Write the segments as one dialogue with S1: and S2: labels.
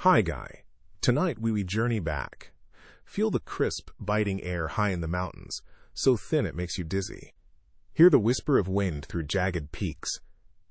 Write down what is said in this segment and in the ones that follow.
S1: Hi, Guy. Tonight we journey back. Feel the crisp, biting air high in the mountains, so thin it makes you dizzy. Hear the whisper of wind through jagged peaks,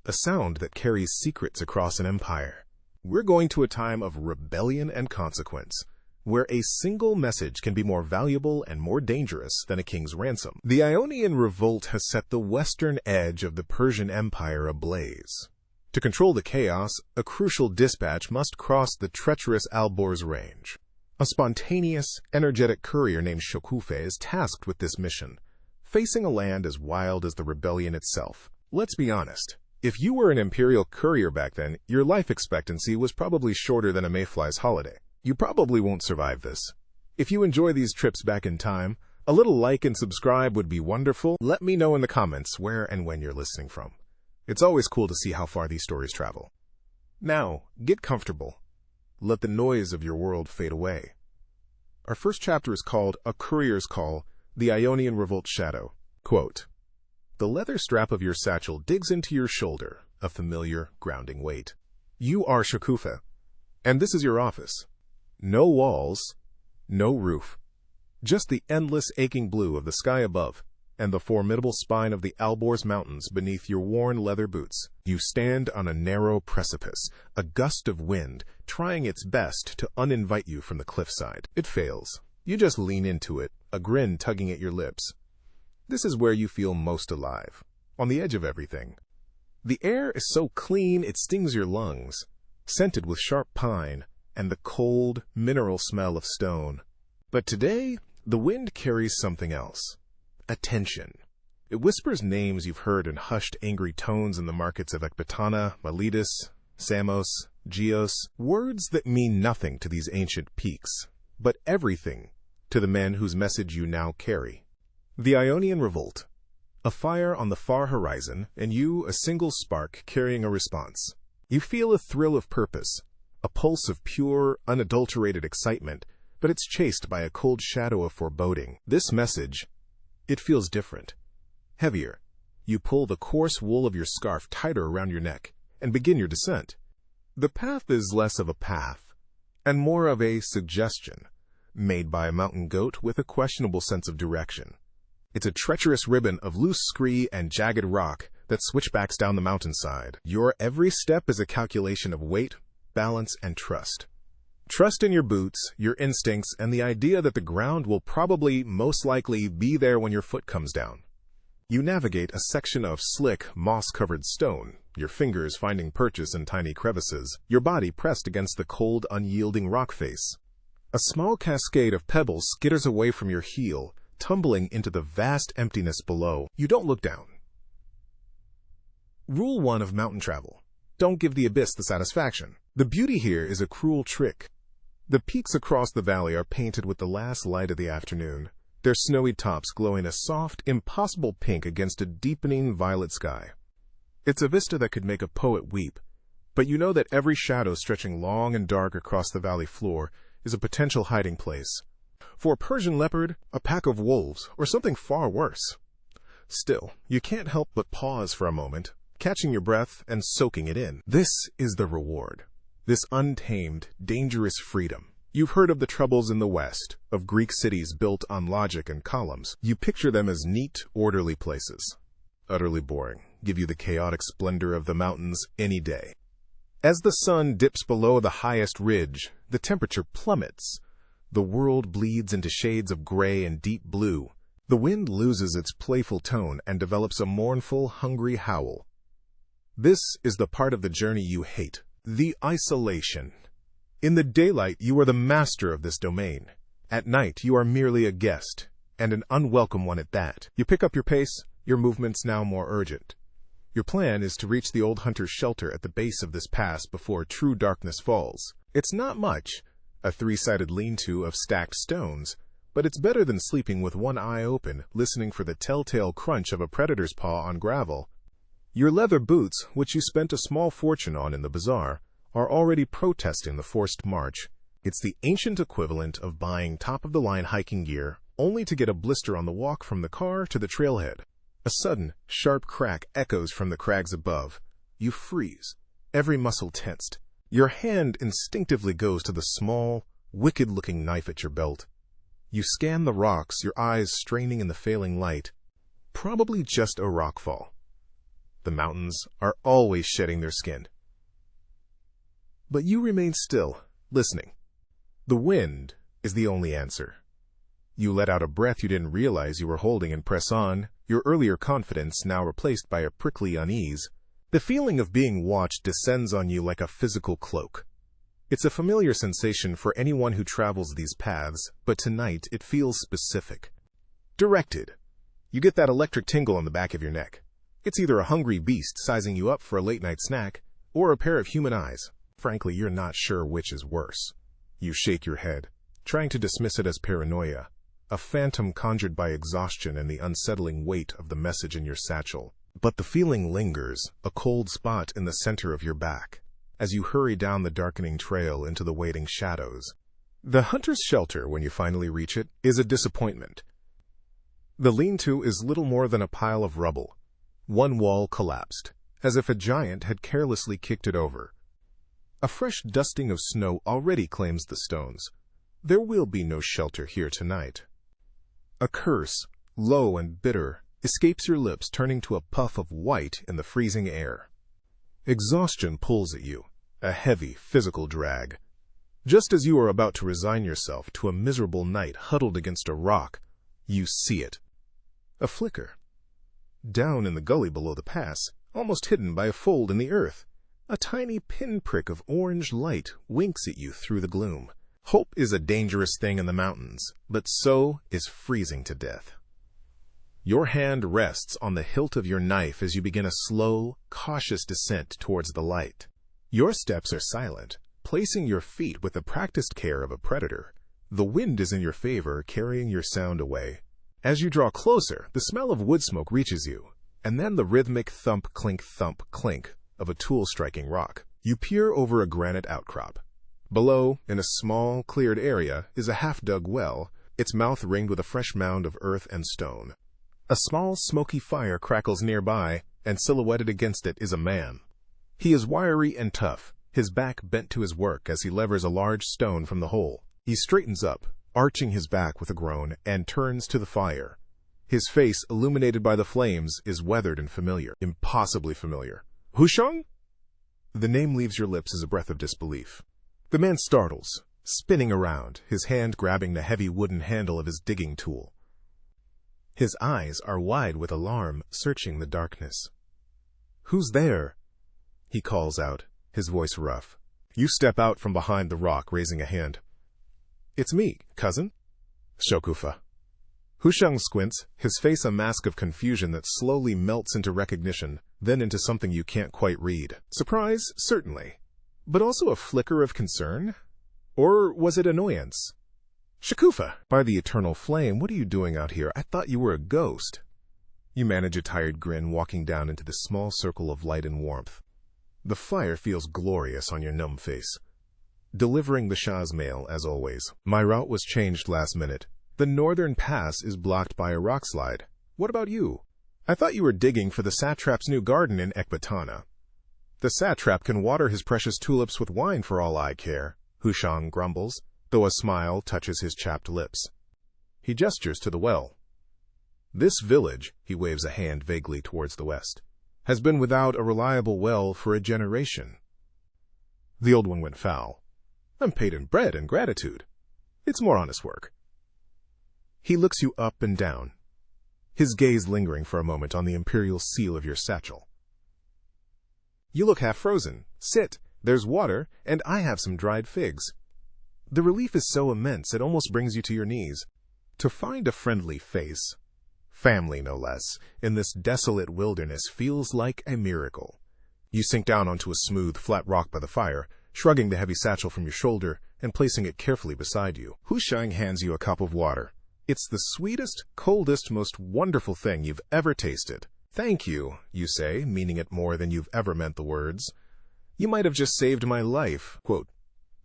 S1: a sound that carries secrets across an empire. We're going to a time of rebellion and consequence, where a single message can be more valuable and more dangerous than a king's ransom. The Ionian revolt has set the western edge of the Persian Empire ablaze. To control the chaos, a crucial dispatch must cross the treacherous Alborz range. A spontaneous, energetic courier named Shokufe is tasked with this mission, facing a land as wild as the rebellion itself. Let's be honest. If you were an imperial courier back then, your life expectancy was probably shorter than a mayfly's holiday. You probably won't survive this. If you enjoy these trips back in time, a little like and subscribe would be wonderful. Let me know in the comments where and when you're listening from. It's always cool to see how far these stories travel. Now, get comfortable. Let the noise of your world fade away. Our first chapter is called A Courier's Call, the Ionian Revolt Shadow. Quote, "The leather strap of your satchel digs into your shoulder, a familiar, grounding weight. You are Shokufe, and this is your office. No walls, no roof. Just the endless aching blue of the sky above, and the formidable spine of the Alborz Mountains beneath your worn leather boots. You stand on a narrow precipice, a gust of wind trying its best to uninvite you from the cliffside. It fails. You just lean into it, a grin tugging at your lips. This is where you feel most alive, on the edge of everything. The air is so clean it stings your lungs, scented with sharp pine and the cold, mineral smell of stone. But today, the wind carries something else. Attention. It whispers names you've heard in hushed, angry tones in the markets of Ecbatana, Miletus, Samos, Geos, words that mean nothing to these ancient peaks, but everything to the men whose message you now carry. The Ionian Revolt. A fire on the far horizon, and you a single spark carrying a response. You feel a thrill of purpose, a pulse of pure, unadulterated excitement, but it's chased by a cold shadow of foreboding. This message, it feels different, heavier. You pull the coarse wool of your scarf tighter around your neck and begin your descent. The path is less of a path and more of a suggestion, made by a mountain goat with a questionable sense of direction. It's a treacherous ribbon of loose scree and jagged rock that switchbacks down the mountainside. Your every step is a calculation of weight, balance, and trust. Trust in your boots, your instincts, and the idea that the ground will probably, most likely, be there when your foot comes down. You navigate a section of slick, moss-covered stone, your fingers finding purchase in tiny crevices, your body pressed against the cold, unyielding rock face. A small cascade of pebbles skitters away from your heel, tumbling into the vast emptiness below. You don't look down. Rule 1 of mountain travel. Don't give the abyss the satisfaction. The beauty here is a cruel trick. The peaks across the valley are painted with the last light of the afternoon, their snowy tops glowing a soft, impossible pink against a deepening violet sky. It's a vista that could make a poet weep, but you know that every shadow stretching long and dark across the valley floor is a potential hiding place. For a Persian leopard, a pack of wolves, or something far worse. Still, you can't help but pause for a moment, catching your breath and soaking it in. This is the reward. This untamed, dangerous freedom. You've heard of the troubles in the West, of Greek cities built on logic and columns. You picture them as neat, orderly places. Utterly boring. Give you the chaotic splendor of the mountains any day. As the sun dips below the highest ridge, the temperature plummets. The world bleeds into shades of gray and deep blue. The wind loses its playful tone and develops a mournful, hungry howl. This is the part of the journey you hate. The isolation. In the daylight, you are the master of this domain. At night, you are merely a guest, and an unwelcome one at that. You pick up your pace, your movements now more urgent. Your plan is to reach the old hunter's shelter at the base of this pass before true darkness falls. It's not much, a three-sided lean-to of stacked stones, but it's better than sleeping with one eye open, listening for the telltale crunch of a predator's paw on gravel. Your leather boots, which you spent a small fortune on in the bazaar, are already protesting the forced march. It's the ancient equivalent of buying top-of-the-line hiking gear, only to get a blister on the walk from the car to the trailhead. A sudden, sharp crack echoes from the crags above. You freeze, every muscle tensed. Your hand instinctively goes to the small, wicked-looking knife at your belt. You scan the rocks, your eyes straining in the failing light. Probably just a rockfall. The mountains are always shedding their skin. But you remain still, listening. The wind is the only answer. You let out a breath you didn't realize you were holding and press on, your earlier confidence now replaced by a prickly unease. The feeling of being watched descends on you like a physical cloak. It's a familiar sensation for anyone who travels these paths, but tonight it feels specific. Directed. You get that electric tingle on the back of your neck. It's either a hungry beast sizing you up for a late-night snack, or a pair of human eyes. Frankly, you're not sure which is worse. You shake your head, trying to dismiss it as paranoia, a phantom conjured by exhaustion and the unsettling weight of the message in your satchel. But the feeling lingers, a cold spot in the center of your back, as you hurry down the darkening trail into the waiting shadows. The hunter's shelter, when you finally reach it, is a disappointment. The lean-to is little more than a pile of rubble. One wall collapsed, as if a giant had carelessly kicked it over. A fresh dusting of snow already claims the stones. There will be no shelter here tonight. A curse, low and bitter, escapes your lips, turning to a puff of white in the freezing air. Exhaustion pulls at you, a heavy physical drag. Just as you are about to resign yourself to a miserable night huddled against a rock, you see it. A flicker. Down in the gully below the pass, almost hidden by a fold in the earth, a tiny pinprick of orange light winks at you through the gloom. Hope is a dangerous thing in the mountains, but so is freezing to death. Your hand rests on the hilt of your knife as you begin a slow, cautious descent towards the light. Your steps are silent, placing your feet with the practiced care of a predator. The wind is in your favor, carrying your sound away. As you draw closer, the smell of wood smoke reaches you, and then the rhythmic thump, clink of a tool striking rock. You peer over a granite outcrop. Below, in a small, cleared area, is a half-dug well, its mouth ringed with a fresh mound of earth and stone. A small, smoky fire crackles nearby, and silhouetted against it is a man. He is wiry and tough, his back bent to his work as he levers a large stone from the hole. He straightens up, arching his back with a groan, and turns to the fire. His face, illuminated by the flames, is weathered and familiar. Impossibly familiar. Hushang? The name leaves your lips as a breath of disbelief. The man startles, spinning around, his hand grabbing the heavy wooden handle of his digging tool. His eyes are wide with alarm, searching the darkness. "Who's there?" he calls out, his voice rough. You step out from behind the rock, raising a hand. "It's me, cousin." Shokufa. Hushang squints, his face a mask of confusion that slowly melts into recognition, then into something you can't quite read. Surprise, certainly. But also a flicker of concern? Or was it annoyance? "Shakufa, by the eternal flame, what are you doing out here? I thought you were a ghost." You manage a tired grin, walking down into the small circle of light and warmth. The fire feels glorious on your numb face. Delivering the Shah's mail, as always. My route was changed last minute. The northern pass is blocked by a rock slide. What about you? I thought you were digging for the satrap's new garden in Ekbatana. The satrap can water his precious tulips with wine for all I care, Hushang grumbles, though a smile touches his chapped lips. He gestures to the well. This village, he waves a hand vaguely towards the west, has been without a reliable well for a generation. The old one went foul. I'm paid in bread and gratitude. It's more honest work. He looks you up and down, his gaze lingering for a moment on the imperial seal of your satchel. You look half frozen. Sit. There's water, and I have some dried figs. The relief is so immense it almost brings you to your knees. To find a friendly face, family no less, in this desolate wilderness feels like a miracle. You sink down onto a smooth, flat rock by the fire, shrugging the heavy satchel from your shoulder and placing it carefully beside you. Hushang hands you a cup of water. It's the sweetest, coldest, most wonderful thing you've ever tasted. "Thank you," you say, meaning it more than you've ever meant the words. "You might have just saved my life." Quote,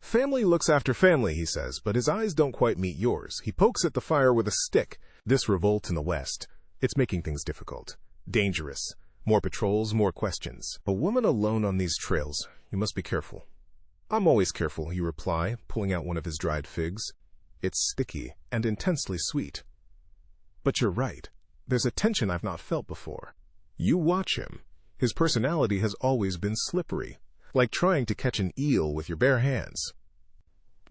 S1: "Family looks after family," he says, but his eyes don't quite meet yours. He pokes at the fire with a stick. This revolt in the west. It's making things difficult. Dangerous. More patrols, more questions. A woman alone on these trails. You must be careful. I'm always careful, you reply, pulling out one of his dried figs. It's sticky and intensely sweet. But you're right. There's a tension I've not felt before. You watch him. His personality has always been slippery, like trying to catch an eel with your bare hands.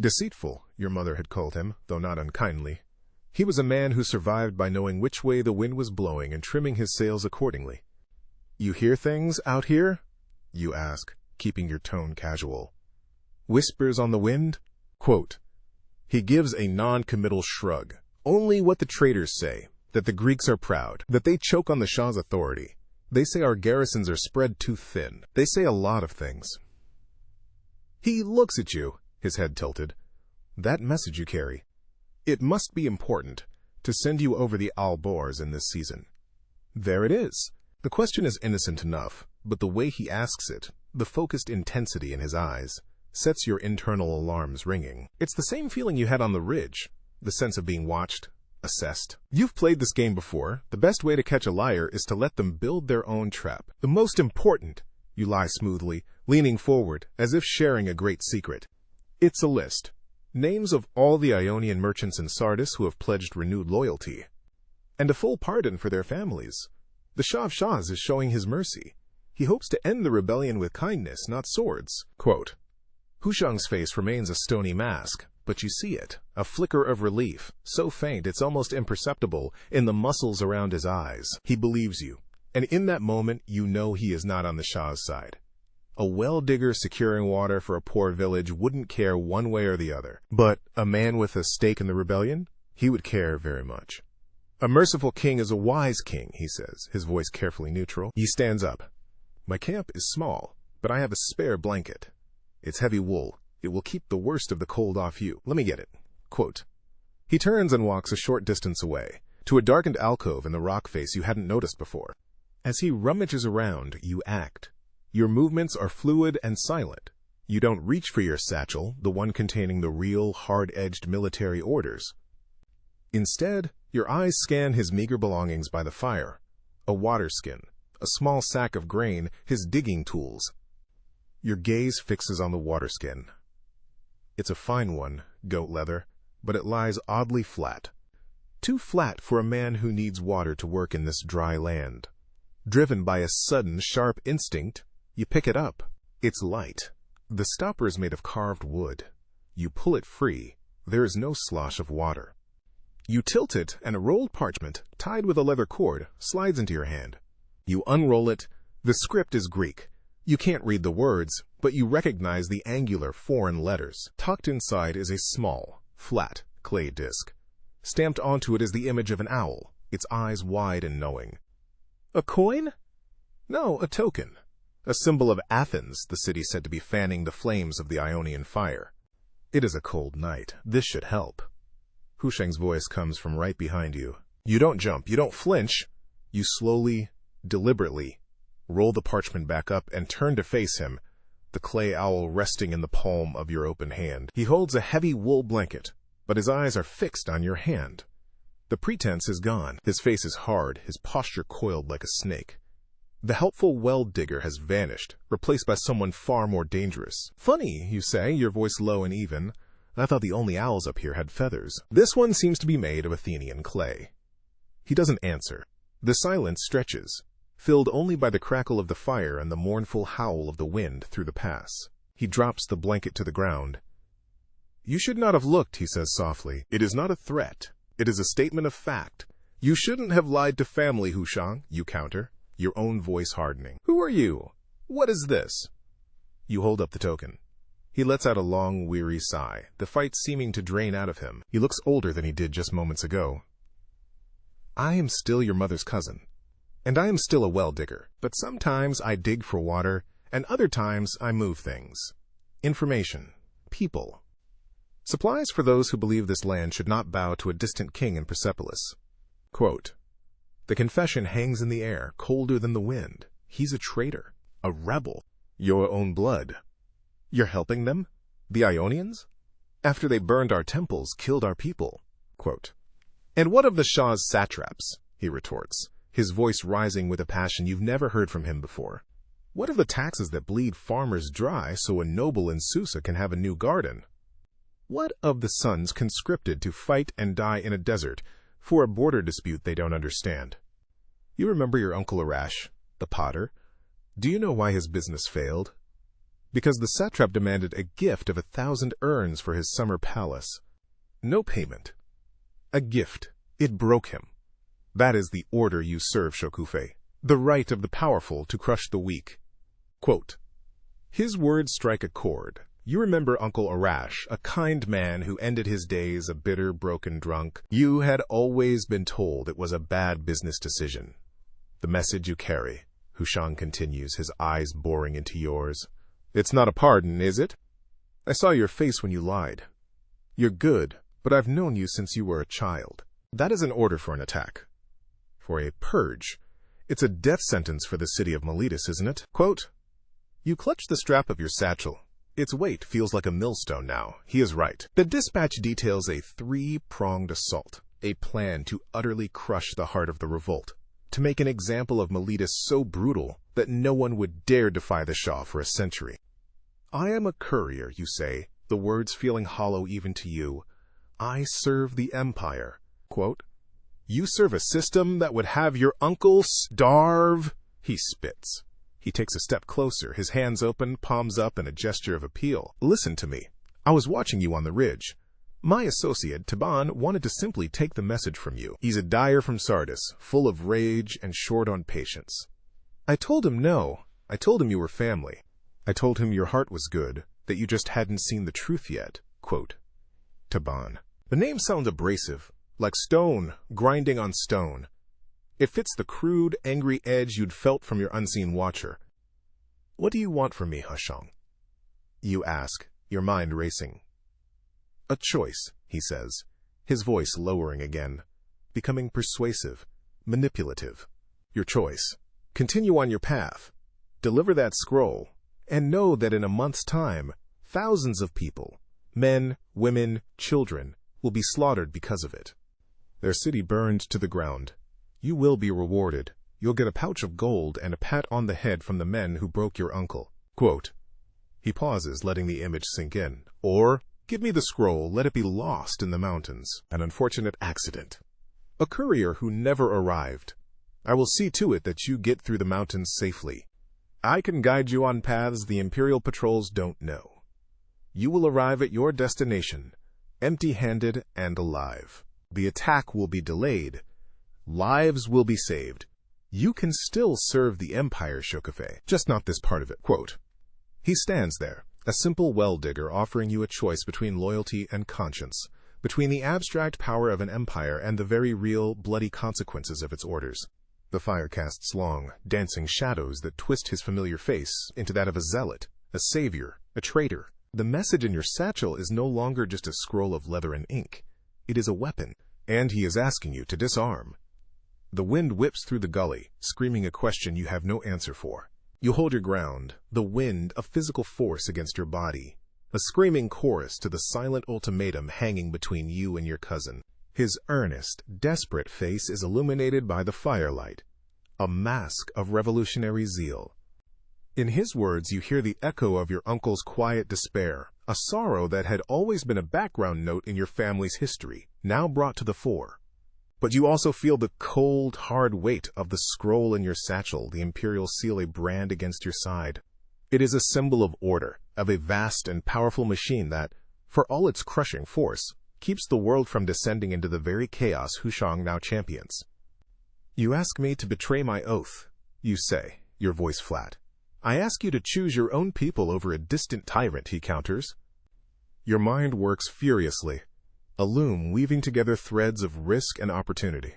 S1: Deceitful, your mother had called him, though not unkindly. He was a man who survived by knowing which way the wind was blowing and trimming his sails accordingly. You hear things out here? You ask, keeping your tone casual. Whispers on the wind? Quote, he gives a non-committal shrug. Only what the traders say, that the Greeks are proud, that they choke on the Shah's authority. They say our garrisons are spread too thin. They say a lot of things. He looks at you, his head tilted. That message you carry. It must be important to send you over the Albors in this season. There it is. The question is innocent enough, but the way he asks it, the focused intensity in his eyes, sets your internal alarms ringing. It's the same feeling you had on the ridge, the sense of being watched, assessed. You've played this game before. The best way to catch a liar is to let them build their own trap. The most important, you lie smoothly, leaning forward, as if sharing a great secret. It's a list. Names of all the Ionian merchants in Sardis who have pledged renewed loyalty. And a full pardon for their families. The Shah of Shahs is showing his mercy. He hopes to end the rebellion with kindness, not swords. Quote, Hushang's face remains a stony mask, but you see it, a flicker of relief, so faint it's almost imperceptible, in the muscles around his eyes. He believes you, and in that moment you know he is not on the Shah's side. A well-digger securing water for a poor village wouldn't care one way or the other. But a man with a stake in the rebellion? He would care very much. A merciful king is a wise king, he says, his voice carefully neutral. He stands up. My camp is small, but I have a spare blanket. It's heavy wool. It will keep the worst of the cold off you. Let me get it. Quote. He turns and walks a short distance away, to a darkened alcove in the rock face you hadn't noticed before. As he rummages around, you act. Your movements are fluid and silent. You don't reach for your satchel, the one containing the real, hard-edged military orders. Instead, your eyes scan his meager belongings by the fire. A water skin, a small sack of grain, his digging tools. Your gaze fixes on the water skin. It's a fine one, goat leather, but it lies oddly flat. Too flat for a man who needs water to work in this dry land. Driven by a sudden, sharp instinct, you pick it up. It's light. The stopper is made of carved wood. You pull it free. There is no slosh of water. You tilt it, and a rolled parchment, tied with a leather cord, slides into your hand. You unroll it. The script is Greek. You can't read the words, but you recognize the angular foreign letters. Tucked inside is a small, flat clay disc. Stamped onto it is the image of an owl, its eyes wide and knowing. A coin? No, a token. A symbol of Athens, the city said to be fanning the flames of the Ionian fire. It is a cold night. This should help. Hushang's voice comes from right behind you. You don't jump. You don't flinch. You slowly, deliberately, roll the parchment back up and turn to face him, the clay owl resting in the palm of your open hand. He holds a heavy wool blanket, but his eyes are fixed on your hand. The pretense is gone. His face is hard, his posture coiled like a snake. The helpful well-digger has vanished, replaced by someone far more dangerous. Funny, you say, your voice low and even. I thought the only owls up here had feathers. This one seems to be made of Athenian clay. He doesn't answer. The silence stretches, filled only by the crackle of the fire and the mournful howl of the wind through the pass. He drops the blanket to the ground. You should not have looked, he says softly. It is not a threat. It is a statement of fact. You shouldn't have lied to family, Hushang, you counter, your own voice hardening. Who are you? What is this? You hold up the token. He lets out a long, weary sigh, the fight seeming to drain out of him. He looks older than he did just moments ago. I am still your mother's cousin, and I am still a well-digger, but sometimes I dig for water, and other times I move things. Information. People. Supplies for those who believe this land should not bow to a distant king in Persepolis. Quote, the confession hangs in the air, colder than the wind. He's a traitor, a rebel, your own blood. You're helping them? The Ionians? After they burned our temples, killed our people. Quote, and what of the Shah's satraps? He retorts, his voice rising with a passion you've never heard from him before. What of the taxes that bleed farmers dry so a noble in Susa can have a new garden? What of the sons conscripted to fight and die in a desert for a border dispute they don't understand? You remember your Uncle Arash, the potter? Do you know why his business failed? Because the satrap demanded a gift of 1,000 urns for his summer palace. No payment. A gift. It broke him. That is the order you serve, Shokufe. The right of the powerful to crush the weak. Quote, his words strike a chord. You remember Uncle Arash, a kind man who ended his days a bitter, broken drunk. You had always been told it was a bad business decision. The message you carry, Hushang continues, his eyes boring into yours. It's not a pardon, is it? I saw your face when you lied. You're good, but I've known you since you were a child. That is an order for an attack. For a purge. It's a death sentence for the city of Miletus, isn't it? Quote, you clutch the strap of your satchel. Its weight feels like a millstone now. He is right. The dispatch details a 3-pronged assault, a plan to utterly crush the heart of the revolt, to make an example of Miletus so brutal that no one would dare defy the Shah for a century. I am a courier, you say, the words feeling hollow even to you. I serve the empire. Quote, you serve a system that would have your uncle starve? He spits. He takes a step closer, his hands open, palms up in a gesture of appeal. Listen to me. I was watching you on the ridge. My associate, Taban, wanted to simply take the message from you. He's a dyer from Sardis, full of rage and short on patience. I told him no. I told him you were family. I told him your heart was good, that you just hadn't seen the truth yet. Quote, Taban. The name sounds abrasive, like stone grinding on stone. It fits the crude, angry edge you'd felt from your unseen watcher. What do you want from me, Hushang? You ask, your mind racing. A choice, he says, his voice lowering again, becoming persuasive, manipulative. Your choice. Continue on your path. Deliver that scroll, and know that in a month's time, thousands of people, men, women, children, will be slaughtered because of it. Their city burned to the ground. You will be rewarded. You'll get a pouch of gold and a pat on the head from the men who broke your uncle. Quote, he pauses, letting the image sink in. Or, give me the scroll, let it be lost in the mountains. An unfortunate accident. A courier who never arrived. I will see to it that you get through the mountains safely. I can guide you on paths the Imperial patrols don't know. You will arrive at your destination, empty-handed and alive. The attack will be delayed. Lives will be saved. You can still serve the Empire, Shokufe, just not this part of it. Quote, he stands there, a simple well-digger offering you a choice between loyalty and conscience, between the abstract power of an empire and the very real, bloody consequences of its orders. The fire casts long, dancing shadows that twist his familiar face into that of a zealot, a savior, a traitor. The message in your satchel is no longer just a scroll of leather and ink. It is a weapon, and he is asking you to disarm. The wind whips through the gully, screaming a question you have no answer for. You hold your ground, the wind a physical force against your body, a screaming chorus to the silent ultimatum hanging between you and your cousin. His earnest, desperate face is illuminated by the firelight, a mask of revolutionary zeal. In his words, you hear the echo of your uncle's quiet despair, a sorrow that had always been a background note in your family's history, now brought to the fore. But you also feel the cold, hard weight of the scroll in your satchel, the imperial seal a brand against your side. It is a symbol of order, of a vast and powerful machine that, for all its crushing force, keeps the world from descending into the very chaos Hushang now champions. You ask me to betray my oath, you say, your voice flat. I ask you to choose your own people over a distant tyrant, he counters. Your mind works furiously, a loom weaving together threads of risk and opportunity.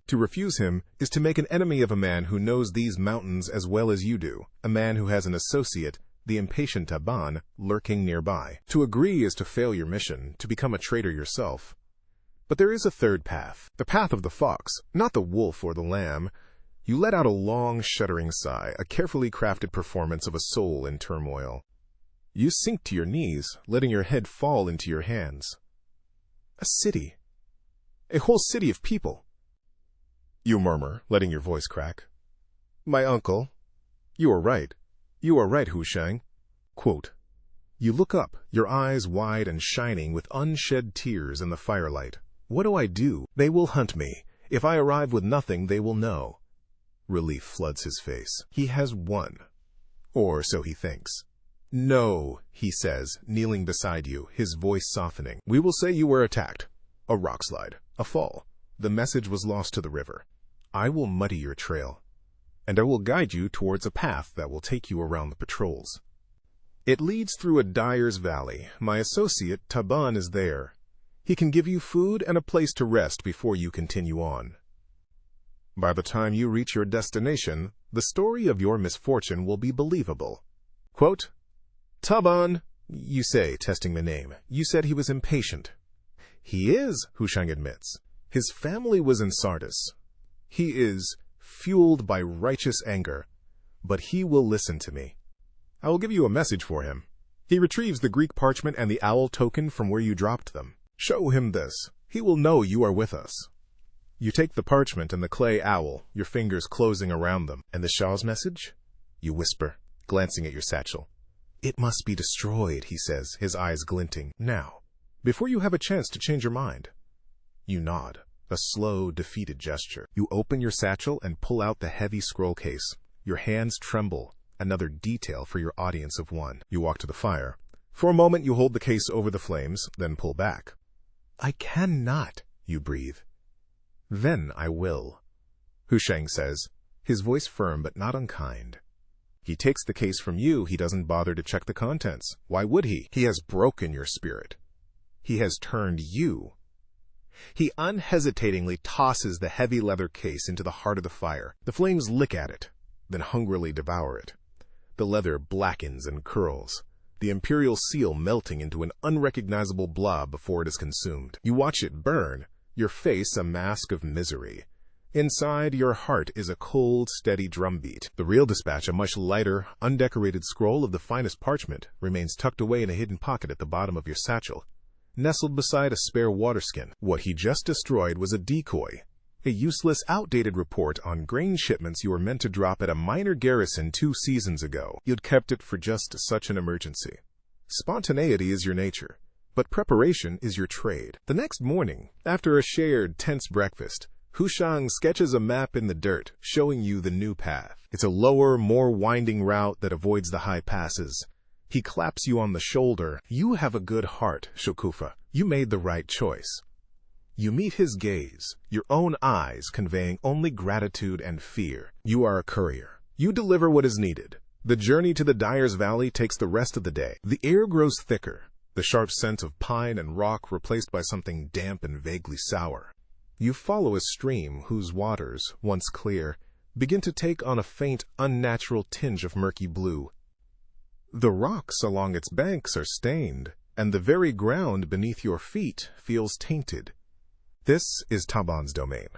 S1: To refuse him is to make an enemy of a man who knows these mountains as well as you do, a man who has an associate, the impatient Taban, lurking nearby. To agree is to fail your mission, to become a traitor yourself. But there is a third path, the path of the fox, not the wolf or the lamb. You let out a long, shuddering sigh, a carefully crafted performance of a soul in turmoil. You sink to your knees, letting your head fall into your hands. A city. A whole city of people. You murmur, letting your voice crack. My uncle. You are right. You are right, Hushang. Quote, you look up, your eyes wide and shining with unshed tears in the firelight. What do I do? They will hunt me. If I arrive with nothing, they will know. Relief floods his face. He has won. Or so he thinks. No, he says, kneeling beside you, his voice softening. We will say you were attacked. A rock slide. A fall. The message was lost to the river. I will muddy your trail, and I will guide you towards a path that will take you around the patrols. It leads through a dyer's valley. My associate, Taban, is there. He can give you food and a place to rest before you continue on. By the time you reach your destination, the story of your misfortune will be believable. Quote, Taban, you say, testing the name. You said he was impatient. He is, Hushang admits. His family was in Sardis. He is fueled by righteous anger, but he will listen to me. I will give you a message for him. He retrieves the Greek parchment and the owl token from where you dropped them. Show him this. He will know you are with us. You take the parchment and the clay owl, your fingers closing around them. And the Shah's message? You whisper, glancing at your satchel. It must be destroyed, he says, his eyes glinting. Now, before you have a chance to change your mind. You nod, a slow, defeated gesture. You open your satchel and pull out the heavy scroll case. Your hands tremble, another detail for your audience of one. You walk to the fire. For a moment you hold the case over the flames, then pull back. I cannot, you breathe. Then I will, Hushang says, his voice firm but not unkind. He takes the case from you. He doesn't bother to check the contents. Why would he? He has broken your spirit. He has turned you. He unhesitatingly tosses the heavy leather case into the heart of the fire. The flames lick at it, then hungrily devour it. The leather blackens and curls, the imperial seal melting into an unrecognizable blob before it is consumed. You watch it burn, your face a mask of misery. Inside, your heart is a cold, steady drumbeat. The real dispatch, a much lighter, undecorated scroll of the finest parchment, remains tucked away in a hidden pocket at the bottom of your satchel, nestled beside a spare waterskin. What he just destroyed was a decoy, a useless, outdated report on grain shipments you were meant to drop at a minor garrison 2 seasons ago. You'd kept it for just such an emergency. Spontaneity is your nature, but preparation is your trade. The next morning, after a shared, tense breakfast, Hushang sketches a map in the dirt, showing you the new path. It's a lower, more winding route that avoids the high passes. He claps you on the shoulder. You have a good heart, Shokufa. You made the right choice. You meet his gaze, your own eyes conveying only gratitude and fear. You are a courier. You deliver what is needed. The journey to the Dyer's Valley takes the rest of the day. The air grows thicker, the sharp scent of pine and rock replaced by something damp and vaguely sour. You follow a stream whose waters, once clear, begin to take on a faint, unnatural tinge of murky blue. The rocks along its banks are stained, and the very ground beneath your feet feels tainted. This is Taban's domain.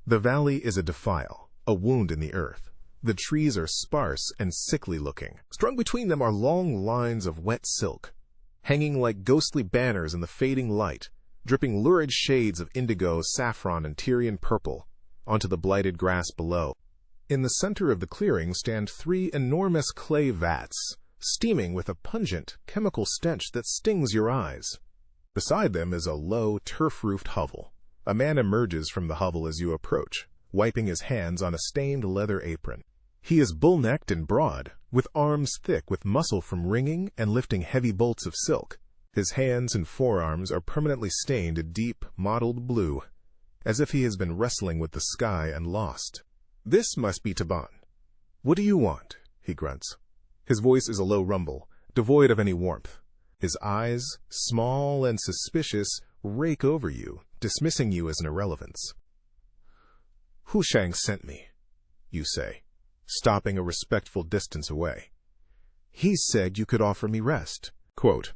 S1: The valley is a defile, a wound in the earth. The trees are sparse and sickly looking. Strung between them are long lines of wet silk, hanging like ghostly banners in the fading light, dripping lurid shades of indigo, saffron, and Tyrian purple onto the blighted grass below. In the center of the clearing stand 3 enormous clay vats, steaming with a pungent, chemical stench that stings your eyes. Beside them is a low, turf-roofed hovel. A man emerges from the hovel as you approach, wiping his hands on a stained leather apron. He is bull-necked and broad, with arms thick with muscle from wringing and lifting heavy bolts of silk. His hands and forearms are permanently stained a deep, mottled blue, as if he has been wrestling with the sky and lost. This must be Taban. What do you want? He grunts. His voice is a low rumble, devoid of any warmth. His eyes, small and suspicious, rake over you, dismissing you as an irrelevance. Hushang sent me, you say, stopping a respectful distance away. He said you could offer me rest. Quote,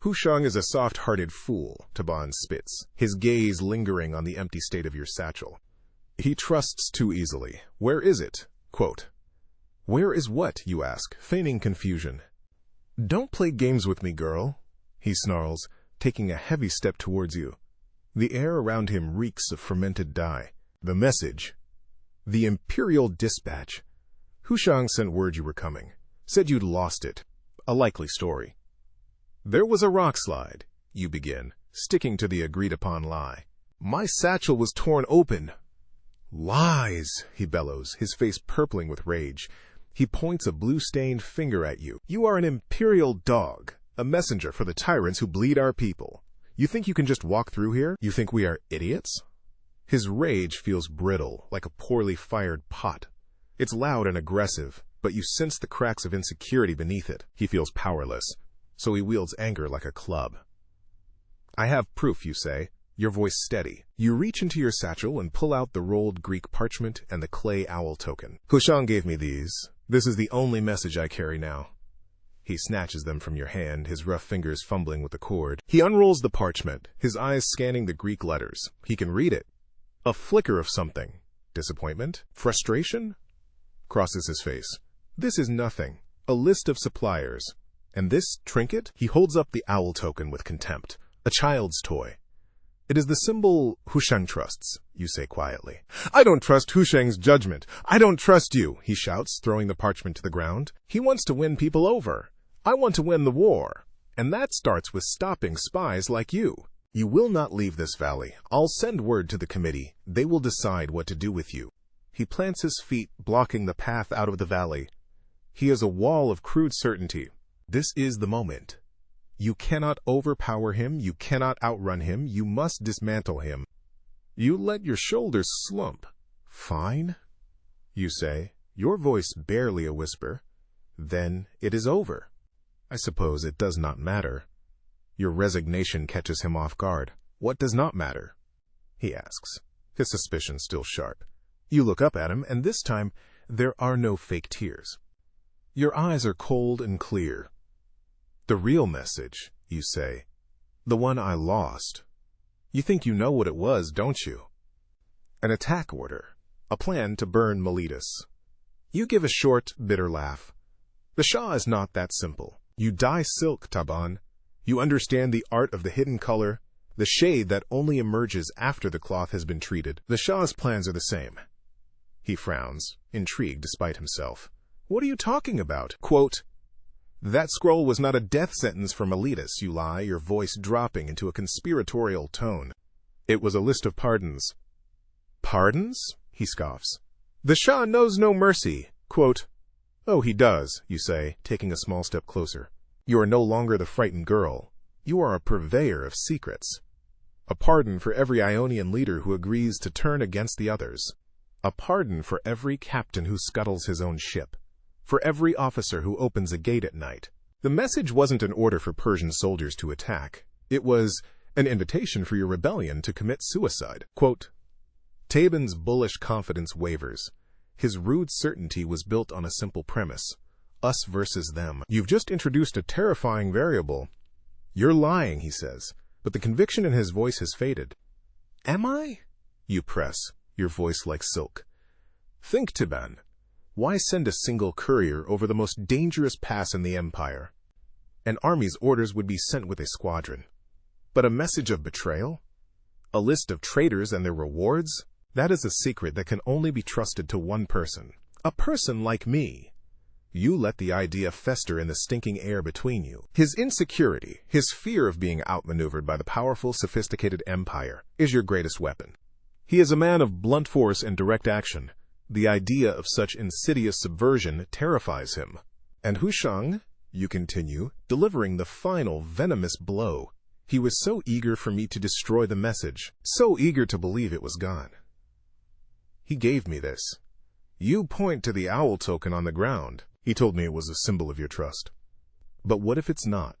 S1: Hushang is a soft-hearted fool, Taban spits, his gaze lingering on the empty state of your satchel. He trusts too easily. Where is it? Quote, Where is what, you ask, feigning confusion. Don't play games with me, girl, he snarls, taking a heavy step towards you. The air around him reeks of fermented dye. The message. The Imperial Dispatch. Hushang sent word you were coming. Said you'd lost it. A likely story. There was a rock slide, you begin, sticking to the agreed-upon lie. My satchel was torn open. Lies, he bellows, his face purpling with rage. He points a blue-stained finger at you. You are an imperial dog, a messenger for the tyrants who bleed our people. You think you can just walk through here? You think we are idiots? His rage feels brittle, like a poorly fired pot. It's loud and aggressive, but you sense the cracks of insecurity beneath it. He feels powerless, so he wields anger like a club. I have proof, you say, your voice steady. You reach into your satchel and pull out the rolled Greek parchment and the clay owl token. Hushang gave me these. This is the only message I carry now. He snatches them from your hand, his rough fingers fumbling with the cord. He unrolls the parchment, his eyes scanning the Greek letters. He can read it. A flicker of something. Disappointment? Frustration? Crosses his face. This is nothing. A list of suppliers. And this trinket? He holds up the owl token with contempt. A child's toy. It is the symbol Hushang trusts, you say quietly. I don't trust Hushang's judgment. I don't trust you, he shouts, throwing the parchment to the ground. He wants to win people over. I want to win the war. And that starts with stopping spies like you. You will not leave this valley. I'll send word to the committee. They will decide what to do with you. He plants his feet, blocking the path out of the valley. He is a wall of crude certainty. This is the moment. You cannot overpower him. You cannot outrun him. You must dismantle him. You let your shoulders slump. Fine, you say, your voice barely a whisper. Then it is over. I suppose it does not matter. Your resignation catches him off guard. What does not matter? He asks, his suspicion still sharp. You look up at him, and this time there are no fake tears. Your eyes are cold and clear. The real message, you say. The one I lost. You think you know what it was, don't you? An attack order. A plan to burn Miletus. You give a short, bitter laugh. The Shah is not that simple. You dye silk, Taban. You understand the art of the hidden color, the shade that only emerges after the cloth has been treated. The Shah's plans are the same. He frowns, intrigued despite himself. What are you talking about? Quote, that scroll was not a death sentence for Miletus, you lie, your voice dropping into a conspiratorial tone. It was a list of pardons. Pardons? He scoffs. The Shah knows no mercy. Quote, oh, he does, you say, taking a small step closer. You are no longer the frightened girl. You are a purveyor of secrets. A pardon for every Ionian leader who agrees to turn against the others. A pardon for every captain who scuttles his own ship. For every officer who opens a gate at night. The message wasn't an order for Persian soldiers to attack. It was an invitation for your rebellion to commit suicide. Quote, Taban's bullish confidence wavers. His rude certainty was built on a simple premise. Us versus them. You've just introduced a terrifying variable. You're lying, he says, but the conviction in his voice has faded. Am I? You press, your voice like silk. Think, Taban. Why send a single courier over the most dangerous pass in the empire? An army's orders would be sent with a squadron. But a message of betrayal? A list of traitors and their rewards? That is a secret that can only be trusted to one person. A person like me. You let the idea fester in the stinking air between you. His insecurity, his fear of being outmaneuvered by the powerful, sophisticated empire, is your greatest weapon. He is a man of blunt force and direct action. The idea of such insidious subversion terrifies him. And Hushang, you continue, delivering the final venomous blow. He was so eager for me to destroy the message, so eager to believe it was gone. He gave me this. You point to the owl token on the ground. He told me it was a symbol of your trust. But what if it's not?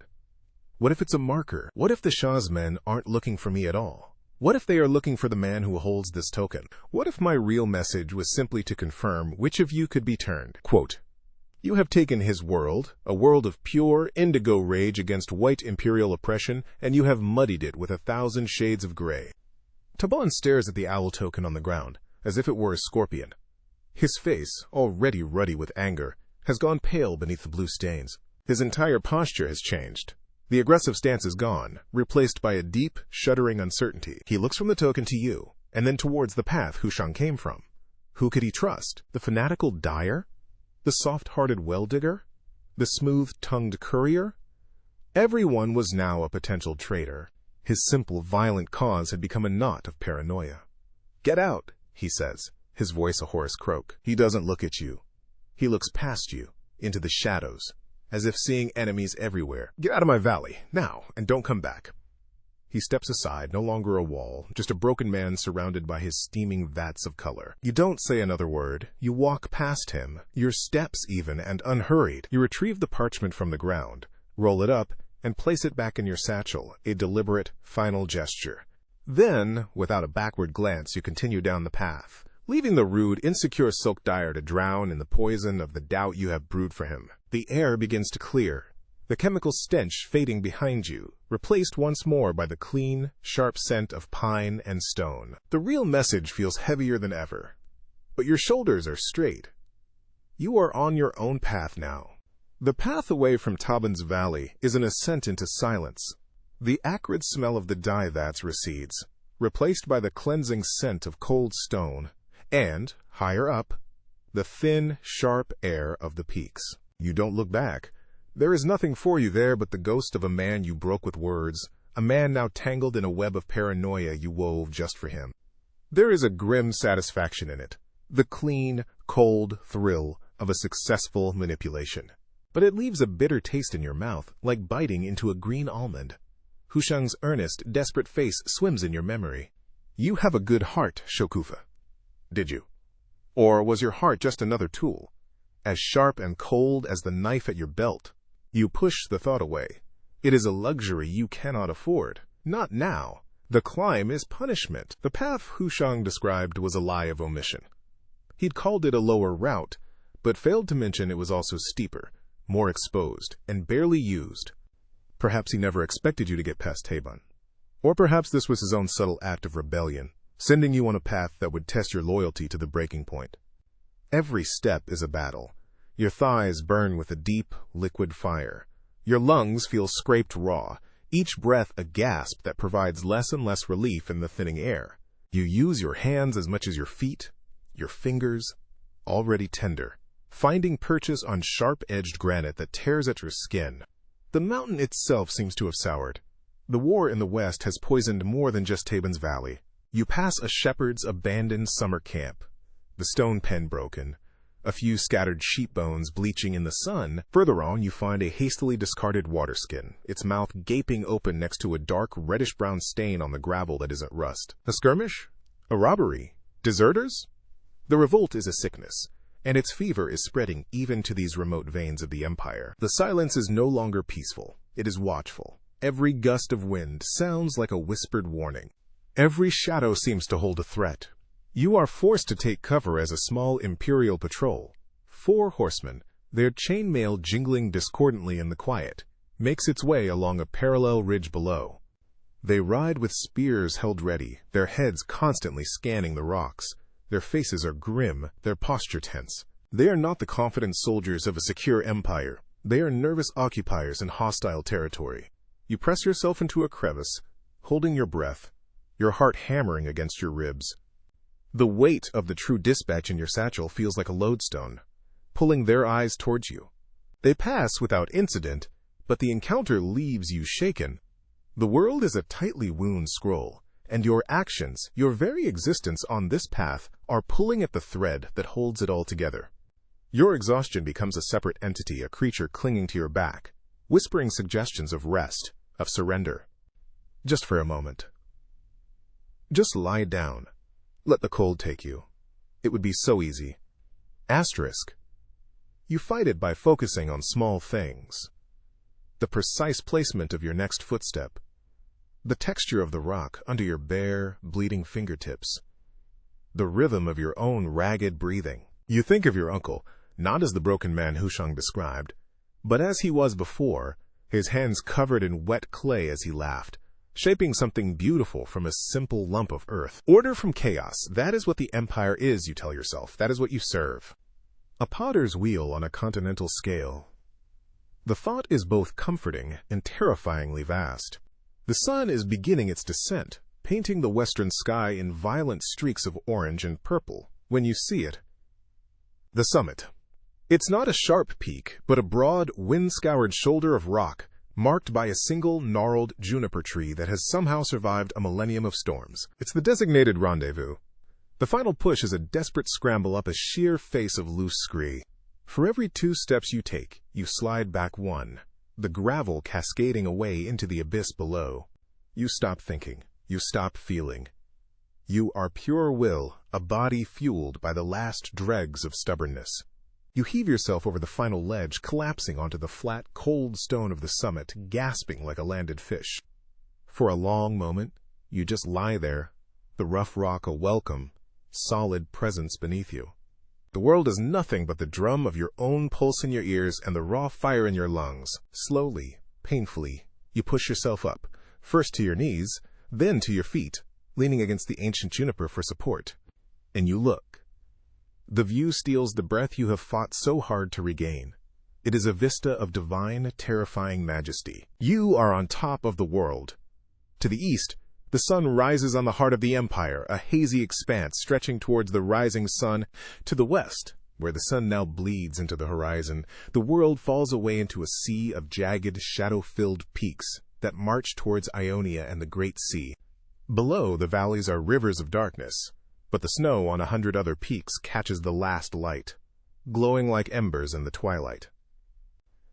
S1: What if it's a marker? What if the Shah's men aren't looking for me at all? What if they are looking for the man who holds this token? What if my real message was simply to confirm which of you could be turned? Quote, you have taken his world, a world of pure indigo rage against white imperial oppression, and you have muddied it with 1,000 shades of gray. Taban stares at the owl token on the ground, as if it were a scorpion. His face, already ruddy with anger, has gone pale beneath the blue stains. His entire posture has changed. The aggressive stance is gone, replaced by a deep, shuddering uncertainty. He looks from the token to you, and then towards the path Hushang came from. Who could he trust? The fanatical dyer? The soft-hearted well-digger? The smooth-tongued courier? Everyone was now a potential traitor. His simple, violent cause had become a knot of paranoia. "Get out," he says, his voice a hoarse croak. He doesn't look at you. He looks past you, into the shadows, as if seeing enemies everywhere. "Get out of my valley, now, and don't come back." He steps aside, no longer a wall, just a broken man surrounded by his steaming vats of color. You don't say another word. You walk past him, your steps even, and unhurried. You retrieve the parchment from the ground, roll it up, and place it back in your satchel, a deliberate, final gesture. Then, without a backward glance, you continue down the path, leaving the rude, insecure Silk Dyer to drown in the poison of the doubt you have brewed for him. The air begins to clear, the chemical stench fading behind you, replaced once more by the clean, sharp scent of pine and stone. The real message feels heavier than ever, but your shoulders are straight. You are on your own path now. The path away from Tabin's valley is an ascent into silence. The acrid smell of the dye vats recedes, replaced by the cleansing scent of cold stone, and, higher up, the thin, sharp air of the peaks. You don't look back. There is nothing for you there but the ghost of a man you broke with words, a man now tangled in a web of paranoia you wove just for him. There is a grim satisfaction in it, the clean, cold thrill of a successful manipulation. But it leaves a bitter taste in your mouth, like biting into a green almond. Hushang's earnest, desperate face swims in your memory. You have a good heart, Shokufa. Did you? Or was your heart just another tool, as sharp and cold as the knife at your belt? You push the thought away. It is a luxury you cannot afford. Not now. The climb is punishment. The path Hushang described was a lie of omission. He'd called it a lower route, but failed to mention it was also steeper, more exposed, and barely used. Perhaps he never expected you to get past Taban. Or perhaps this was his own subtle act of rebellion, sending you on a path that would test your loyalty to the breaking point. Every step is a battle. Your thighs burn with a deep, liquid fire. Your lungs feel scraped raw, each breath a gasp that provides less and less relief in the thinning air. You use your hands as much as your feet, your fingers, already tender, finding purchase on sharp-edged granite that tears at your skin. The mountain itself seems to have soured. The war in the west has poisoned more than just Taban's valley. You pass a shepherd's abandoned summer camp, the stone pen broken, a few scattered sheep bones bleaching in the sun. Further on, you find a hastily discarded water skin, its mouth gaping open next to a dark reddish-brown stain on the gravel that isn't rust. A skirmish? A robbery? Deserters? The revolt is a sickness, and its fever is spreading even to these remote veins of the empire. The silence is no longer peaceful. It is watchful. Every gust of wind sounds like a whispered warning. Every shadow seems to hold a threat. You are forced to take cover as a small imperial patrol. 4 horsemen, their chainmail jingling discordantly in the quiet, makes its way along a parallel ridge below. They ride with spears held ready, their heads constantly scanning the rocks. Their faces are grim, their posture tense. They are not the confident soldiers of a secure empire. They are nervous occupiers in hostile territory. You press yourself into a crevice, holding your breath, your heart hammering against your ribs. The weight of the true dispatch in your satchel feels like a lodestone, pulling their eyes towards you. They pass without incident, but the encounter leaves you shaken. The world is a tightly wound scroll, and your actions, your very existence on this path, are pulling at the thread that holds it all together. Your exhaustion becomes a separate entity, a creature clinging to your back, whispering suggestions of rest, of surrender. Just for a moment. Just lie down. Let the cold take you. It would be so easy. Asterisk. You fight it by focusing on small things. The precise placement of your next footstep. The texture of the rock under your bare, bleeding fingertips. The rhythm of your own ragged breathing. You think of your uncle, not as the broken man Hushang described, but as he was before, his hands covered in wet clay as he laughed, shaping something beautiful from a simple lump of earth. Order from chaos, that is what the empire is, you tell yourself. That is what you serve. A potter's wheel on a continental scale. The thought is both comforting and terrifyingly vast. The sun is beginning its descent, painting the western sky in violent streaks of orange and purple. When you see it, the summit. It's not a sharp peak, but a broad, wind-scoured shoulder of rock, marked by a single gnarled juniper tree that has somehow survived a millennium of storms. It's the designated rendezvous. The final push is a desperate scramble up a sheer face of loose scree. For every 2 steps you take, you slide back 1, the gravel cascading away into the abyss below. You stop thinking. You stop feeling. You are pure will, a body fueled by the last dregs of stubbornness. You heave yourself over the final ledge, collapsing onto the flat, cold stone of the summit, gasping like a landed fish. For a long moment, you just lie there, the rough rock a welcome, solid presence beneath you. The world is nothing but the drum of your own pulse in your ears and the raw fire in your lungs. Slowly, painfully, you push yourself up, first to your knees, then to your feet, leaning against the ancient juniper for support. And you look. The view steals the breath you have fought so hard to regain. It is a vista of divine, terrifying majesty. You are on top of the world. To the east, the sun rises on the heart of the empire, a hazy expanse stretching towards the rising sun. To the west, where the sun now bleeds into the horizon, the world falls away into a sea of jagged, shadow-filled peaks that march towards Ionia and the Great Sea. Below, the valleys are rivers of darkness, but the snow on 100 other peaks catches the last light, glowing like embers in the twilight.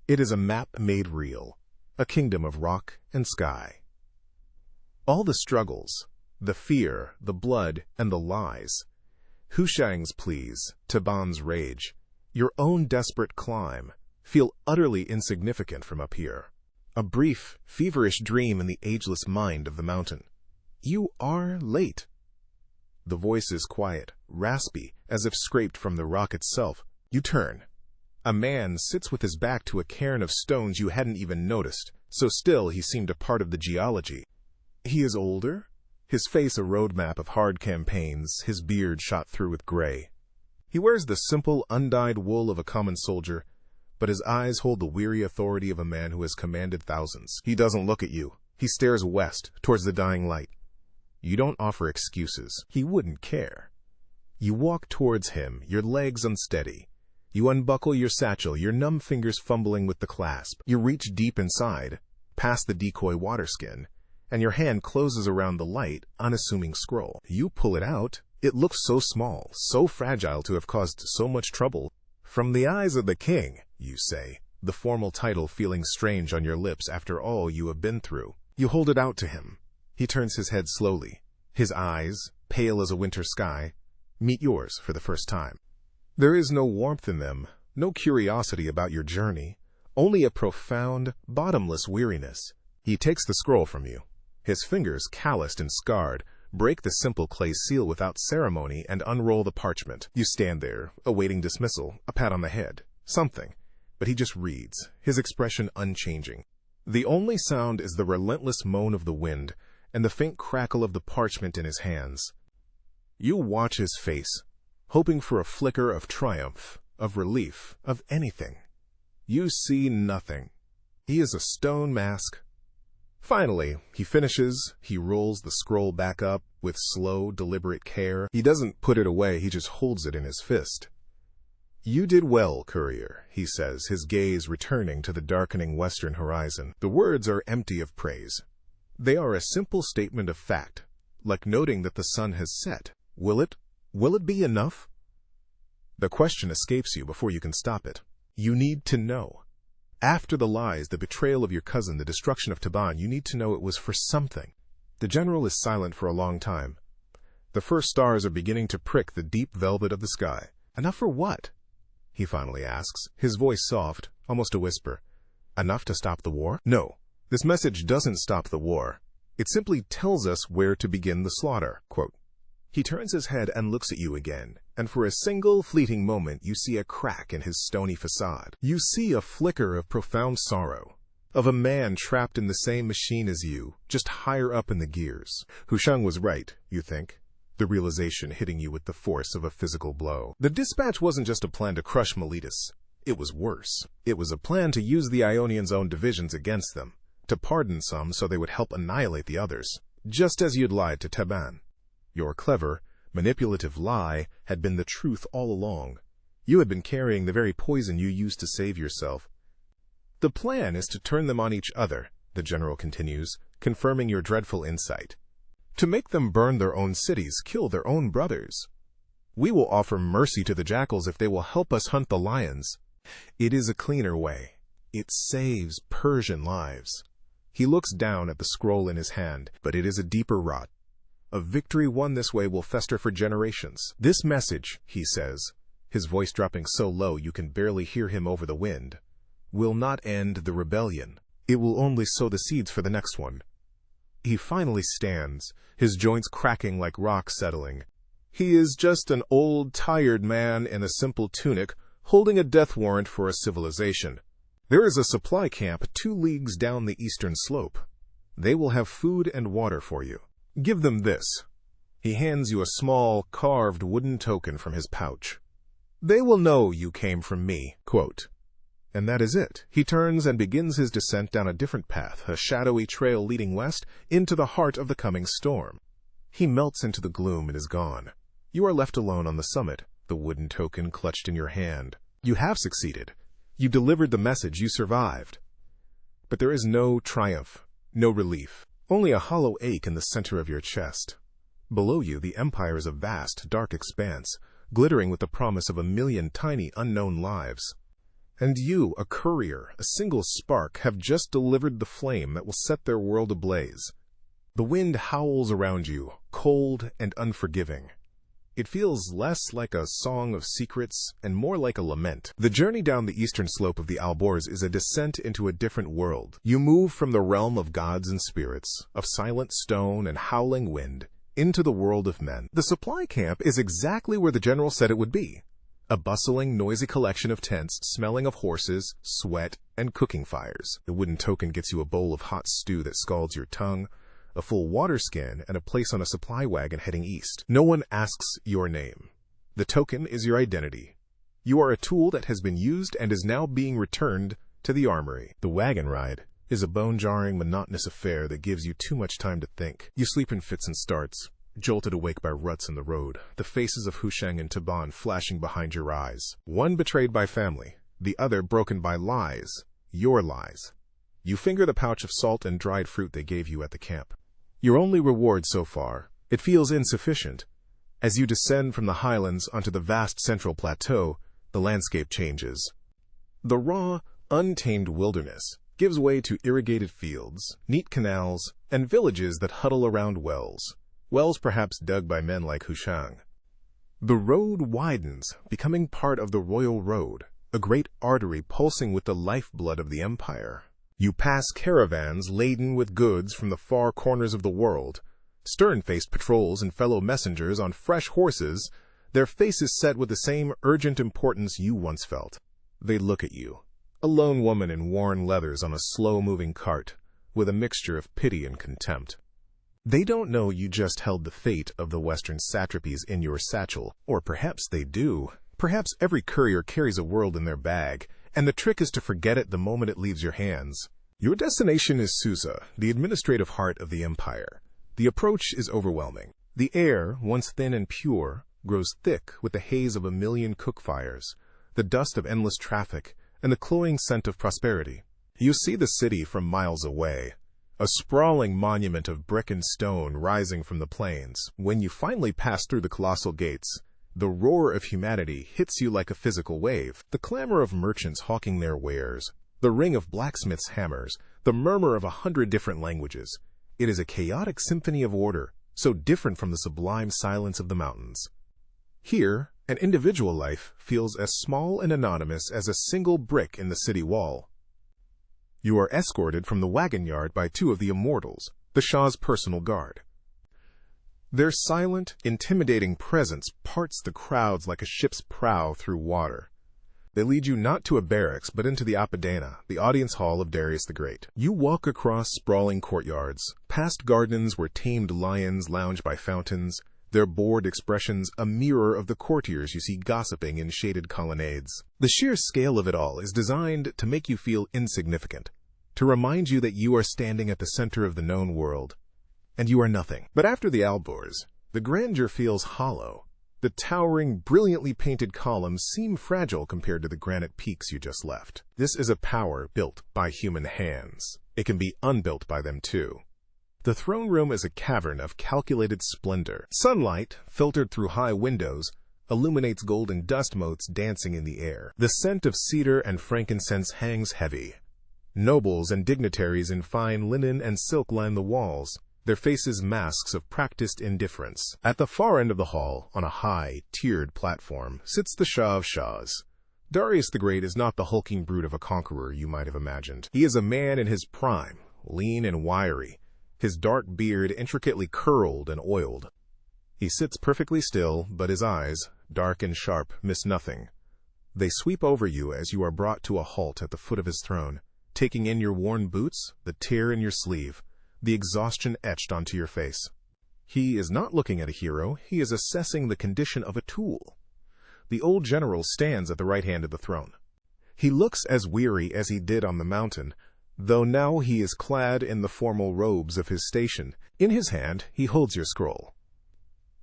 S1: It is a map made real, a kingdom of rock and sky. All the struggles, the fear, the blood, and the lies, Hushang's pleas, Taban's rage, your own desperate climb, feel utterly insignificant from up here. A brief, feverish dream in the ageless mind of the mountain. You are late. The voice is quiet, raspy, as if scraped from the rock itself. You turn. A man sits with his back to a cairn of stones you hadn't even noticed, so still he seemed a part of the geology. He is older, his face a roadmap of hard campaigns, his beard shot through with gray. He wears the simple, undyed wool of a common soldier, but his eyes hold the weary authority of a man who has commanded thousands. He doesn't look at you. He stares west, towards the dying light. You don't offer excuses. He wouldn't care. You walk towards him, your legs unsteady. You unbuckle your satchel, your numb fingers fumbling with the clasp. You reach deep inside, past the decoy water skin, and your hand closes around the light, unassuming scroll. You pull it out. It looks so small, so fragile to have caused so much trouble. From the eyes of the king, you say, the formal title feeling strange on your lips after all you have been through. You hold it out to him. He turns his head slowly. His eyes, pale as a winter sky, meet yours for the first time. There is no warmth in them, no curiosity about your journey, only a profound, bottomless weariness. He takes the scroll from you. His fingers, calloused and scarred, break the simple clay seal without ceremony and unroll the parchment. You stand there, awaiting dismissal, a pat on the head, something. But he just reads, his expression unchanging. The only sound is the relentless moan of the wind and the faint crackle of the parchment in his hands. You watch his face, hoping for a flicker of triumph, of relief, of anything. You see nothing. He is a stone mask. Finally, he finishes. He rolls the scroll back up with slow, deliberate care. He doesn't put it away, he just holds it in his fist. You did well, courier, he says, his gaze returning to the darkening western horizon. The words are empty of praise. They are a simple statement of fact, like noting that the sun has set. Will it be enough? The question escapes you before you can stop it. You need to know. After the lies, the betrayal of your cousin, the destruction of Taban, you need to know it was for something. The general is silent for a long time. The first stars are beginning to prick the deep velvet of the sky. Enough for what? He finally asks, his voice soft, almost a whisper. Enough to stop the war? No. This message doesn't stop the war. It simply tells us where to begin the slaughter. Quote. He turns his head and looks at you again, and for a single fleeting moment you see a crack in his stony facade. You see a flicker of profound sorrow, of a man trapped in the same machine as you, just higher up in the gears. Hushang was right, you think, the realization hitting you with the force of a physical blow. The dispatch wasn't just a plan to crush Miletus. It was worse. It was a plan to use the Ionians' own divisions against them, to pardon some so they would help annihilate the others, just as you'd lied to Taban. Your clever, manipulative lie had been the truth all along. You had been carrying the very poison you used to save yourself. The plan is to turn them on each other, the general continues, confirming your dreadful insight. To make them burn their own cities, kill their own brothers. We will offer mercy to the jackals if they will help us hunt the lions. It is a cleaner way. It saves Persian lives. He looks down at the scroll in his hand, but it is a deeper rot. A victory won this way will fester for generations. This message, he says, his voice dropping so low you can barely hear him over the wind, will not end the rebellion. It will only sow the seeds for the next one. He finally stands, his joints cracking like rock settling. He is just an old, tired man in a simple tunic, holding a death warrant for a civilization. There is a supply camp 2 leagues down the eastern slope. They will have food and water for you. Give them this. He hands you a small, carved wooden token from his pouch. They will know you came from me. Quote. And that is it. He turns and begins his descent down a different path, a shadowy trail leading west into the heart of the coming storm. He melts into the gloom and is gone. You are left alone on the summit, the wooden token clutched in your hand. You have succeeded. You delivered the message, you survived. But there is no triumph, no relief, only a hollow ache in the center of your chest. Below you, the empire is a vast, dark expanse, glittering with the promise of 1,000,000 tiny, unknown lives. And you, a courier, a single spark, have just delivered the flame that will set their world ablaze. The wind howls around you, cold and unforgiving. It feels less like a song of secrets and more like a lament. The journey down the eastern slope of the Alborz is a descent into a different world. You move from the realm of gods and spirits, of silent stone and howling wind, into the world of men. The supply camp is exactly where the general said it would be. A bustling, noisy collection of tents, smelling of horses, sweat, and cooking fires. The wooden token gets you a bowl of hot stew that scalds your tongue, a full water skin, and a place on a supply wagon heading east. No one asks your name. The token is your identity. You are a tool that has been used and is now being returned to the armory. The wagon ride is a bone-jarring, monotonous affair that gives you too much time to think. You sleep in fits and starts, jolted awake by ruts in the road, the faces of Husheng and Taban flashing behind your eyes. One betrayed by family, the other broken by lies, your lies. You finger the pouch of salt and dried fruit they gave you at the camp. Your only reward so far, it feels insufficient. As you descend from the highlands onto the vast central plateau, the landscape changes. The raw, untamed wilderness gives way to irrigated fields, neat canals, and villages that huddle around wells. Wells perhaps dug by men like Husheng. The road widens, becoming part of the royal road, a great artery pulsing with the lifeblood of the empire. You pass caravans laden with goods from the far corners of the world, stern-faced patrols and fellow messengers on fresh horses, their faces set with the same urgent importance you once felt. They look at you, a lone woman in worn leathers on a slow-moving cart, with a mixture of pity and contempt. They don't know you just held the fate of the Western satrapies in your satchel, or perhaps they do. Perhaps every courier carries a world in their bag, and the trick is to forget it the moment it leaves your hands. Your destination is Susa, the administrative heart of the empire. The approach is overwhelming. The air, once thin and pure, grows thick with the haze of 1,000,000 cook fires, the dust of endless traffic, and the cloying scent of prosperity. You see the city from miles away, a sprawling monument of brick and stone rising from the plains. When you finally pass through the colossal gates, the roar of humanity hits you like a physical wave. The clamor of merchants hawking their wares, the ring of blacksmiths' hammers, the murmur of 100 different languages. It is a chaotic symphony of order, so different from the sublime silence of the mountains. Here, an individual life feels as small and anonymous as a single brick in the city wall. You are escorted from the wagon yard by 2 of the immortals, the Shah's personal guard. Their silent, intimidating presence parts the crowds like a ship's prow through water. They lead you not to a barracks, but into the Apadana, the audience hall of Darius the Great. You walk across sprawling courtyards, past gardens where tamed lions lounge by fountains, their bored expressions a mirror of the courtiers you see gossiping in shaded colonnades. The sheer scale of it all is designed to make you feel insignificant, to remind you that you are standing at the center of the known world, and you are nothing. But after the Alborz, the grandeur feels hollow. The towering, brilliantly painted columns seem fragile compared to the granite peaks you just left. This is a power built by human hands. It can be unbuilt by them too. The throne room is a cavern of calculated splendor. Sunlight, filtered through high windows, illuminates golden dust motes dancing in the air. The scent of cedar and frankincense hangs heavy. Nobles and dignitaries in fine linen and silk line the walls, their faces masks of practiced indifference. At the far end of the hall, on a high, tiered platform, sits the Shah of Shahs. Darius the Great is not the hulking brute of a conqueror you might have imagined. He is a man in his prime, lean and wiry, his dark beard intricately curled and oiled. He sits perfectly still, but his eyes, dark and sharp, miss nothing. They sweep over you as you are brought to a halt at the foot of his throne, taking in your worn boots, the tear in your sleeve, the exhaustion etched onto your face. He is not looking at a hero, he is assessing the condition of a tool. The old general stands at the right hand of the throne. He looks as weary as he did on the mountain, though now he is clad in the formal robes of his station. In his hand, he holds your scroll.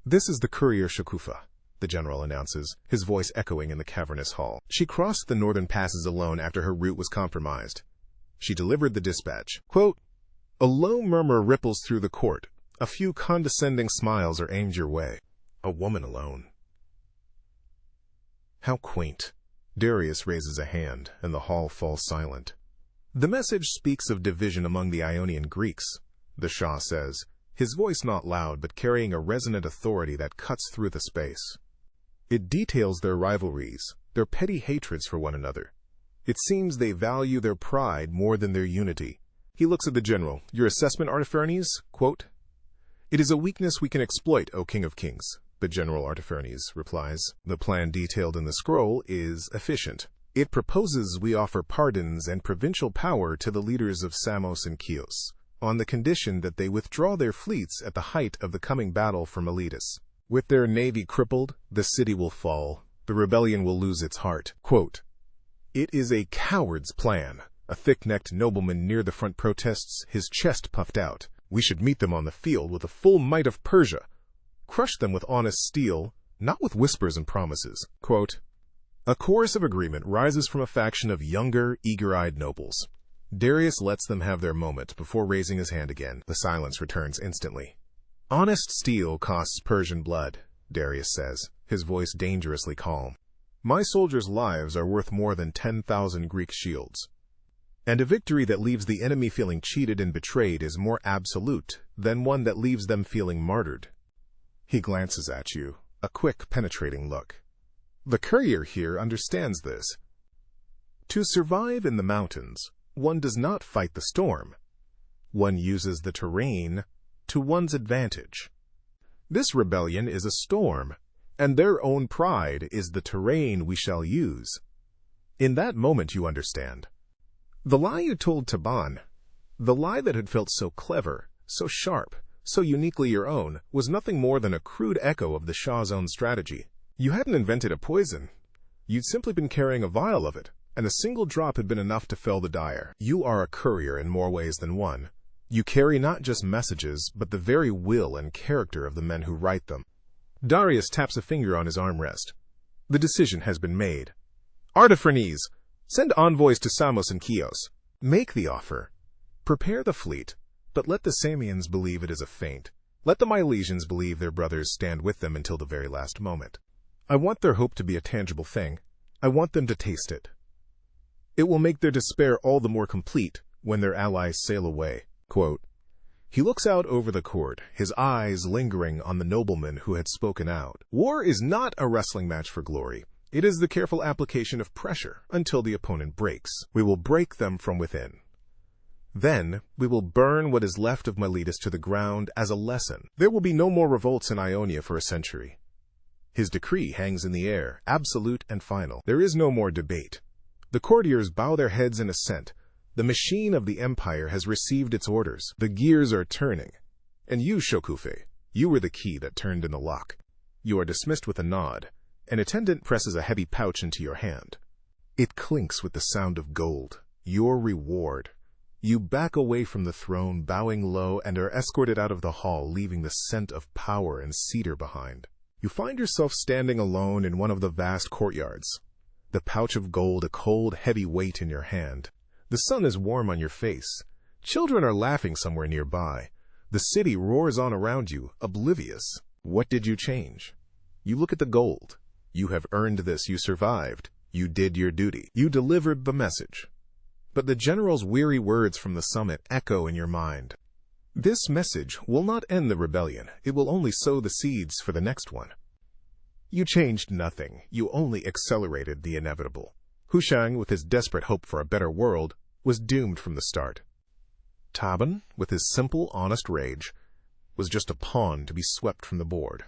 S1: "This is the courier Shakufa," the general announces, his voice echoing in the cavernous hall. She crossed the northern passes alone after her route was compromised. She delivered the dispatch. Quote, "A low murmur ripples through the court. A few condescending smiles are aimed your way. A woman alone." How quaint. Darius raises a hand, and the hall falls silent. The message speaks of division among the Ionian Greeks, the Shah says, his voice not loud but carrying a resonant authority that cuts through the space. It details their rivalries, their petty hatreds for one another. It seems they value their pride more than their unity. He looks at the general. "Your assessment, Artaphernese?" Quote, "It is a weakness we can exploit, O King of Kings," the general Artaphernese replies. The plan detailed in the scroll is efficient. It proposes we offer pardons and provincial power to the leaders of Samos and Chios, on the condition that they withdraw their fleets at the height of the coming battle for Miletus. With their navy crippled, the city will fall. The rebellion will lose its heart. Quote, "It is a coward's plan." A thick-necked nobleman near the front protests, his chest puffed out. "We should meet them on the field with the full might of Persia. Crush them with honest steel, not with whispers and promises." Quote, a chorus of agreement rises from a faction of younger, eager-eyed nobles. Darius lets them have their moment before raising his hand again. The silence returns instantly. "Honest steel costs Persian blood," Darius says, his voice dangerously calm. "My soldiers' lives are worth more than 10,000 Greek shields. And a victory that leaves the enemy feeling cheated and betrayed is more absolute than one that leaves them feeling martyred." He glances at you, a quick, penetrating look. The courier here understands this. To survive in the mountains, one does not fight the storm. One uses the terrain to one's advantage. This rebellion is a storm, and their own pride is the terrain we shall use. In that moment you understand. The lie you told Taban, the lie that had felt so clever, so sharp, so uniquely your own, was nothing more than a crude echo of the Shah's own strategy. You hadn't invented a poison. You'd simply been carrying a vial of it, and a single drop had been enough to fell the dyer. You are a courier in more ways than one. You carry not just messages, but the very will and character of the men who write them. Darius taps a finger on his armrest. The decision has been made. Artaphernese, send envoys to Samos and Chios. Make the offer. Prepare the fleet, but let the Samians believe it is a feint. Let the Milesians believe their brothers stand with them until the very last moment. I want their hope to be a tangible thing. I want them to taste it. It will make their despair all the more complete when their allies sail away. Quote, he looks out over the court, his eyes lingering on the nobleman who had spoken out. War is not a wrestling match for glory. It is the careful application of pressure until the opponent breaks. We will break them from within. Then we will burn what is left of Miletus to the ground as a lesson. There will be no more revolts in Ionia for a century. His decree hangs in the air, absolute and final. There is no more debate. The courtiers bow their heads in assent. The machine of the empire has received its orders. The gears are turning. And you, Shokufe, you were the key that turned in the lock. You are dismissed with a nod. An attendant presses a heavy pouch into your hand. It clinks with the sound of gold. Your reward. You back away from the throne, bowing low, and are escorted out of the hall, leaving the scent of power and cedar behind. You find yourself standing alone in one of the vast courtyards. The pouch of gold a cold, heavy weight in your hand. The sun is warm on your face. Children are laughing somewhere nearby. The city roars on around you, oblivious. What did you change? You look at the gold. You have earned this. You survived. You did your duty. You delivered the message. But the general's weary words from the summit echo in your mind. This message will not end the rebellion. It will only sow the seeds for the next one. You changed nothing. You only accelerated the inevitable. Hushang, with his desperate hope for a better world, was doomed from the start. Taban, with his simple, honest rage, was just a pawn to be swept from the board.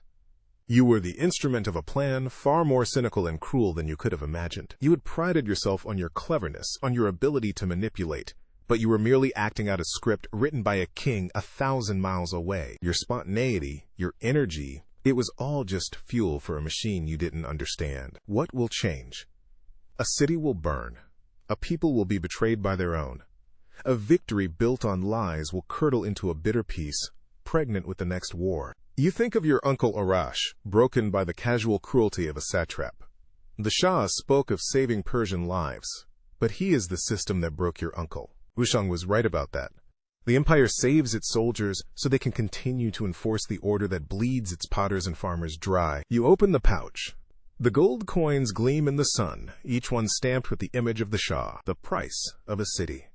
S1: You were the instrument of a plan far more cynical and cruel than you could have imagined. You had prided yourself on your cleverness, on your ability to manipulate, but you were merely acting out a script written by a king 1,000 miles away. Your spontaneity, your energy, it was all just fuel for a machine you didn't understand. What will change? A city will burn. A people will be betrayed by their own. A victory built on lies will curdle into a bitter peace, pregnant with the next war. You think of your uncle Arash, broken by the casual cruelty of a satrap. The Shah spoke of saving Persian lives, but he is the system that broke your uncle. Wushang was right about that. The empire saves its soldiers so they can continue to enforce the order that bleeds its potters and farmers dry. You open the pouch. The gold coins gleam in the sun, each one stamped with the image of the Shah, the price of a city,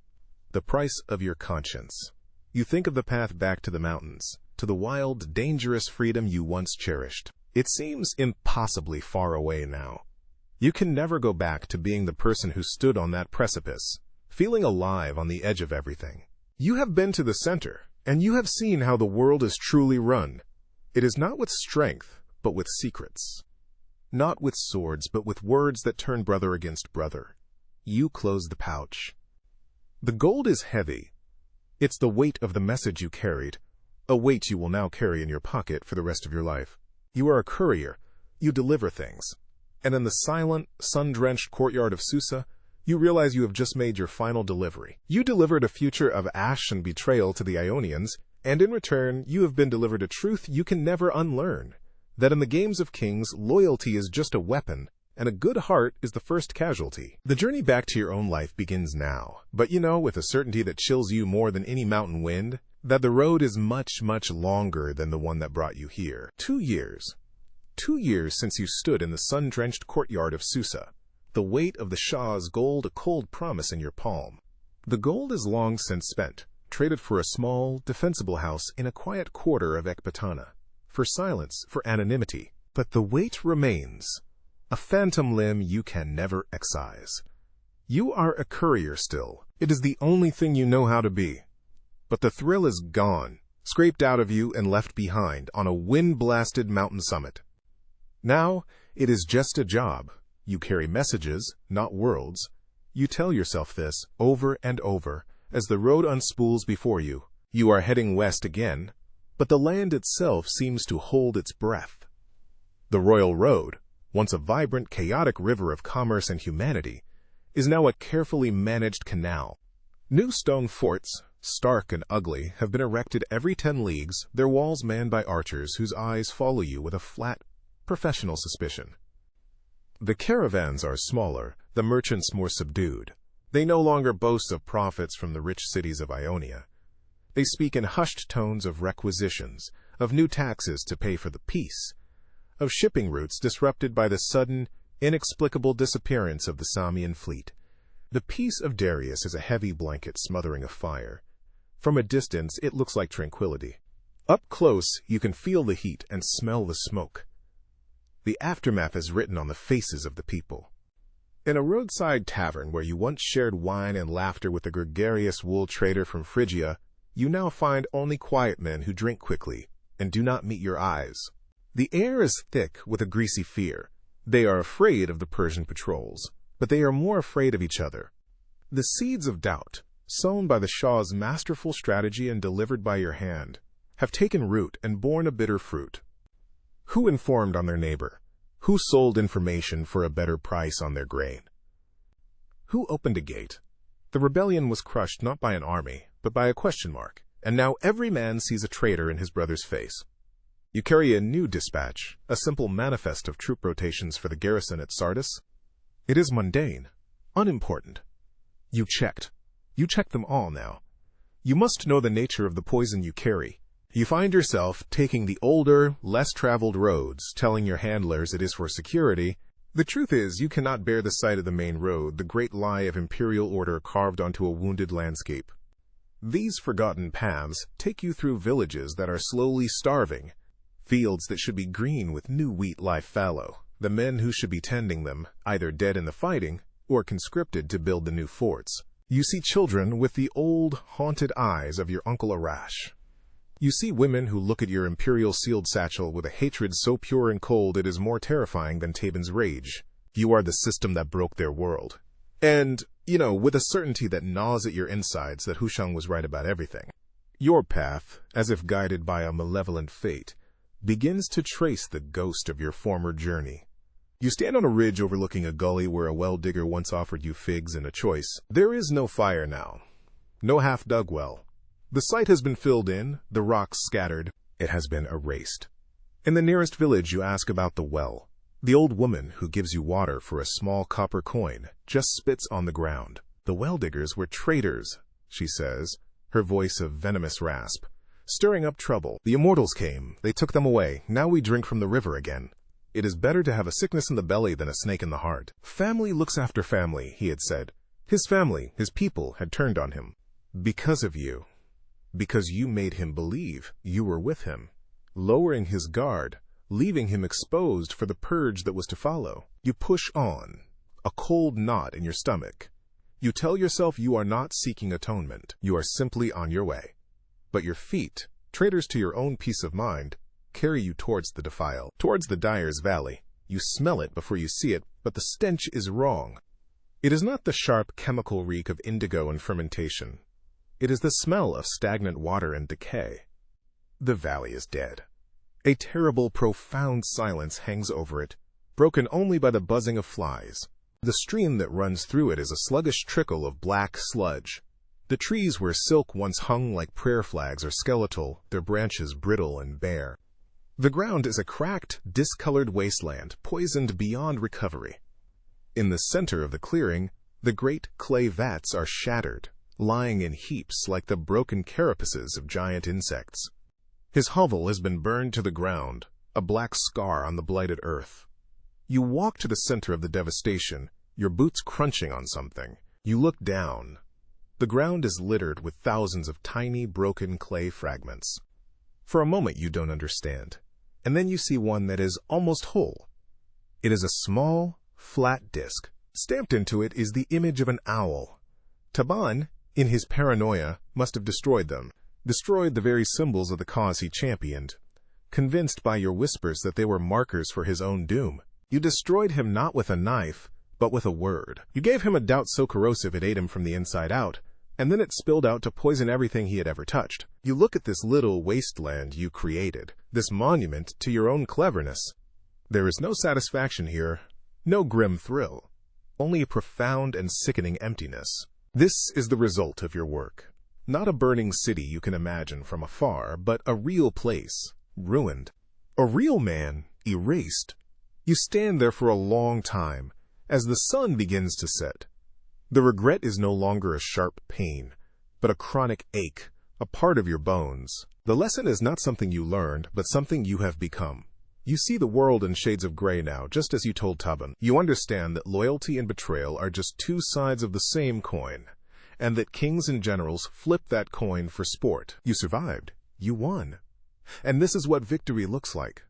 S1: the price of your conscience. You think of the path back to the mountains, to the wild, dangerous freedom you once cherished. It seems impossibly far away now. You can never go back to being the person who stood on that precipice, feeling alive on the edge of everything. You have been to the center, and you have seen how the world is truly run. It is not with strength, but with secrets. Not with swords, but with words that turn brother against brother. You close the pouch. The gold is heavy. It's the weight of the message you carried, a weight you will now carry in your pocket for the rest of your life. You are a courier. You deliver things. And in the silent, sun-drenched courtyard of Susa, you realize you have just made your final delivery. You delivered a future of ash and betrayal to the Ionians, and in return, you have been delivered a truth you can never unlearn, that in the games of kings, loyalty is just a weapon, and a good heart is the first casualty. The journey back to your own life begins now, but you know with a certainty that chills you more than any mountain wind, that the road is much, much longer than the one that brought you here. 2 years. 2 years since you stood in the sun-drenched courtyard of Susa, the weight of the Shah's gold a cold promise in your palm. The gold is long since spent, traded for a small, defensible house in a quiet quarter of Ekbatana, for silence, for anonymity. But the weight remains, a phantom limb you can never excise. You are a courier still. It is the only thing you know how to be. But the thrill is gone, scraped out of you and left behind on a wind-blasted mountain summit. Now, it is just a job. You carry messages, not worlds. You tell yourself this over and over as the road unspools before you. You are heading west again, but the land itself seems to hold its breath. The Royal Road, once a vibrant, chaotic river of commerce and humanity, is now a carefully managed canal. New stone forts, stark and ugly, have been erected every 10 leagues, their walls manned by archers whose eyes follow you with a flat, professional suspicion. The caravans are smaller, the merchants more subdued. They no longer boast of profits from the rich cities of Ionia. They speak in hushed tones of requisitions, of new taxes to pay for the peace, of shipping routes disrupted by the sudden, inexplicable disappearance of the Samian fleet. The peace of Darius is a heavy blanket smothering a fire. From a distance, it looks like tranquility. Up close, you can feel the heat and smell the smoke. The aftermath is written on the faces of the people. In a roadside tavern where you once shared wine and laughter with the gregarious wool trader from Phrygia, you now find only quiet men who drink quickly and do not meet your eyes. The air is thick with a greasy fear. They are afraid of the Persian patrols, but they are more afraid of each other. The seeds of doubt, sown by the Shah's masterful strategy and delivered by your hand, have taken root and borne a bitter fruit. Who informed on their neighbor? Who sold information for a better price on their grain? Who opened a gate? The rebellion was crushed not by an army, but by a question mark, and now every man sees a traitor in his brother's face. You carry a new dispatch, a simple manifest of troop rotations for the garrison at Sardis. It is mundane, unimportant. You checked. You checked them all now. You must know the nature of the poison you carry. You find yourself taking the older, less traveled roads, telling your handlers it is for security. The truth is, you cannot bear the sight of the main road, the great lie of imperial order carved onto a wounded landscape. These forgotten paths take you through villages that are slowly starving, fields that should be green with new wheat lie fallow, the men who should be tending them, either dead in the fighting or conscripted to build the new forts. You see children with the old, haunted eyes of your Uncle Arash. You see women who look at your imperial sealed satchel with a hatred so pure and cold it is more terrifying than Tabin's rage. You are the system that broke their world. And, with a certainty that gnaws at your insides that Hushang was right about everything. Your path, as if guided by a malevolent fate, begins to trace the ghost of your former journey. You stand on a ridge overlooking a gully where a well digger once offered you figs and a choice. There is no fire now. No half-dug well. The site has been filled in, the rocks scattered. It has been erased. In the nearest village you ask about the well. The old woman who gives you water for a small copper coin just spits on the ground. The well diggers were traitors, she says, her voice a venomous rasp, stirring up trouble. The immortals came, they took them away, now we drink from the river again. It is better to have a sickness in the belly than a snake in the heart. Family looks after family, he had said. His family, his people, had turned on him. Because of you. Because you made him believe you were with him, lowering his guard, leaving him exposed for the purge that was to follow. You push on, a cold knot in your stomach. You tell yourself you are not seeking atonement, you are simply on your way. But your feet, traitors to your own peace of mind, carry you towards the defile, towards the Dyer's Valley. You smell it before you see it, but the stench is wrong. It is not the sharp chemical reek of indigo and fermentation. It is the smell of stagnant water and decay. The valley is dead. A terrible, profound silence hangs over it, broken only by the buzzing of flies. The stream that runs through it is a sluggish trickle of black sludge. The trees where silk once hung like prayer flags are skeletal, their branches brittle and bare. The ground is a cracked, discolored wasteland, poisoned beyond recovery. In the center of the clearing, the great clay vats are shattered, lying in heaps like the broken carapaces of giant insects. His hovel has been burned to the ground, a black scar on the blighted earth. You walk to the center of the devastation, your boots crunching on something. You look down. The ground is littered with thousands of tiny, broken clay fragments. For a moment you don't understand, and then you see one that is almost whole. It is a small, flat disc. Stamped into it is the image of an owl. Taban, in his paranoia, must have destroyed them, destroyed the very symbols of the cause he championed. Convinced by your whispers that they were markers for his own doom, you destroyed him not with a knife, but with a word. You gave him a doubt so corrosive it ate him from the inside out, and then it spilled out to poison everything he had ever touched. You look at this little wasteland you created, this monument to your own cleverness. There is no satisfaction here, no grim thrill, only a profound and sickening emptiness. This is the result of your work. Not a burning city you can imagine from afar, but a real place, ruined. A real man, erased. You stand there for a long time, as the sun begins to set. The regret is no longer a sharp pain, but a chronic ache, a part of your bones. The lesson is not something you learned, but something you have become. You see the world in shades of gray now, just as you told Taban. You understand that loyalty and betrayal are just two sides of the same coin, and that kings and generals flip that coin for sport. You survived. You won. And this is what victory looks like.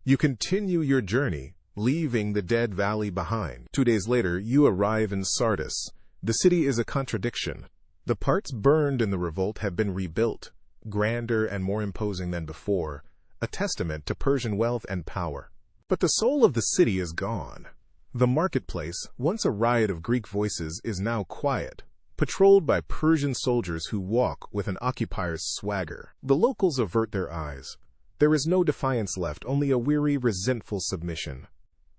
S1: You continue your journey, leaving the dead valley behind. 2 days later, you arrive in Sardis. The city is a contradiction. The parts burned in the revolt have been rebuilt, grander and more imposing than before, a testament to Persian wealth and power. But the soul of the city is gone. The marketplace, once a riot of Greek voices, is now quiet, patrolled by Persian soldiers who walk with an occupier's swagger. The locals avert their eyes. There is no defiance left, only a weary, resentful submission.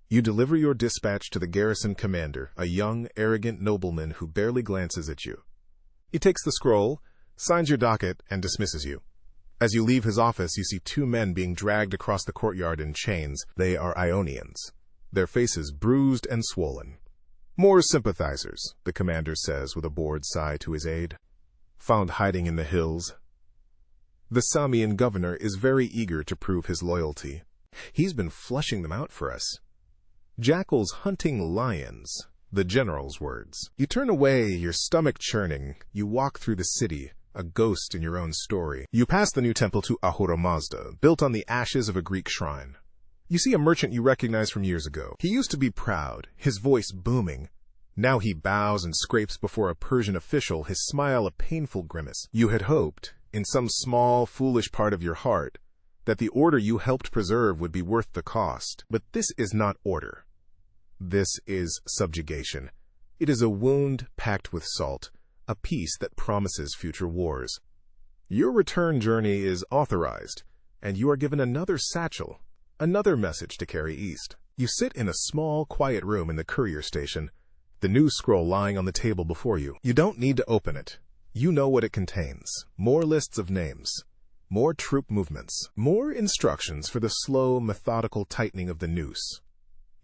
S1: You deliver your dispatch to the garrison commander, a young, arrogant nobleman who barely glances at you. He takes the scroll, signs your docket, and dismisses you. As you leave his office, you see two men being dragged across the courtyard in chains. They are Ionians, their faces bruised and swollen. More sympathizers, the commander says with a bored sigh to his aide. Found hiding in the hills. The Samian governor is very eager to prove his loyalty. He's been flushing them out for us. Jackals hunting lions, the general's words. You turn away, your stomach churning. You walk through the city, a ghost in your own story. You pass the new temple to Ahura Mazda, built on the ashes of a Greek shrine. You see a merchant you recognize from years ago. He used to be proud, his voice booming. Now he bows and scrapes before a Persian official, his smile a painful grimace. You had hoped, in some small, foolish part of your heart, that the order you helped preserve would be worth the cost. But this is not order. This is subjugation. It is a wound packed with salt, a peace that promises future wars. Your return journey is authorized, and you are given another satchel, another message to carry east. You sit in a small, quiet room in the courier station, the news scroll lying on the table before you. You don't need to open it. You know what it contains. More lists of names, more troop movements, more instructions for the slow, methodical tightening of the noose.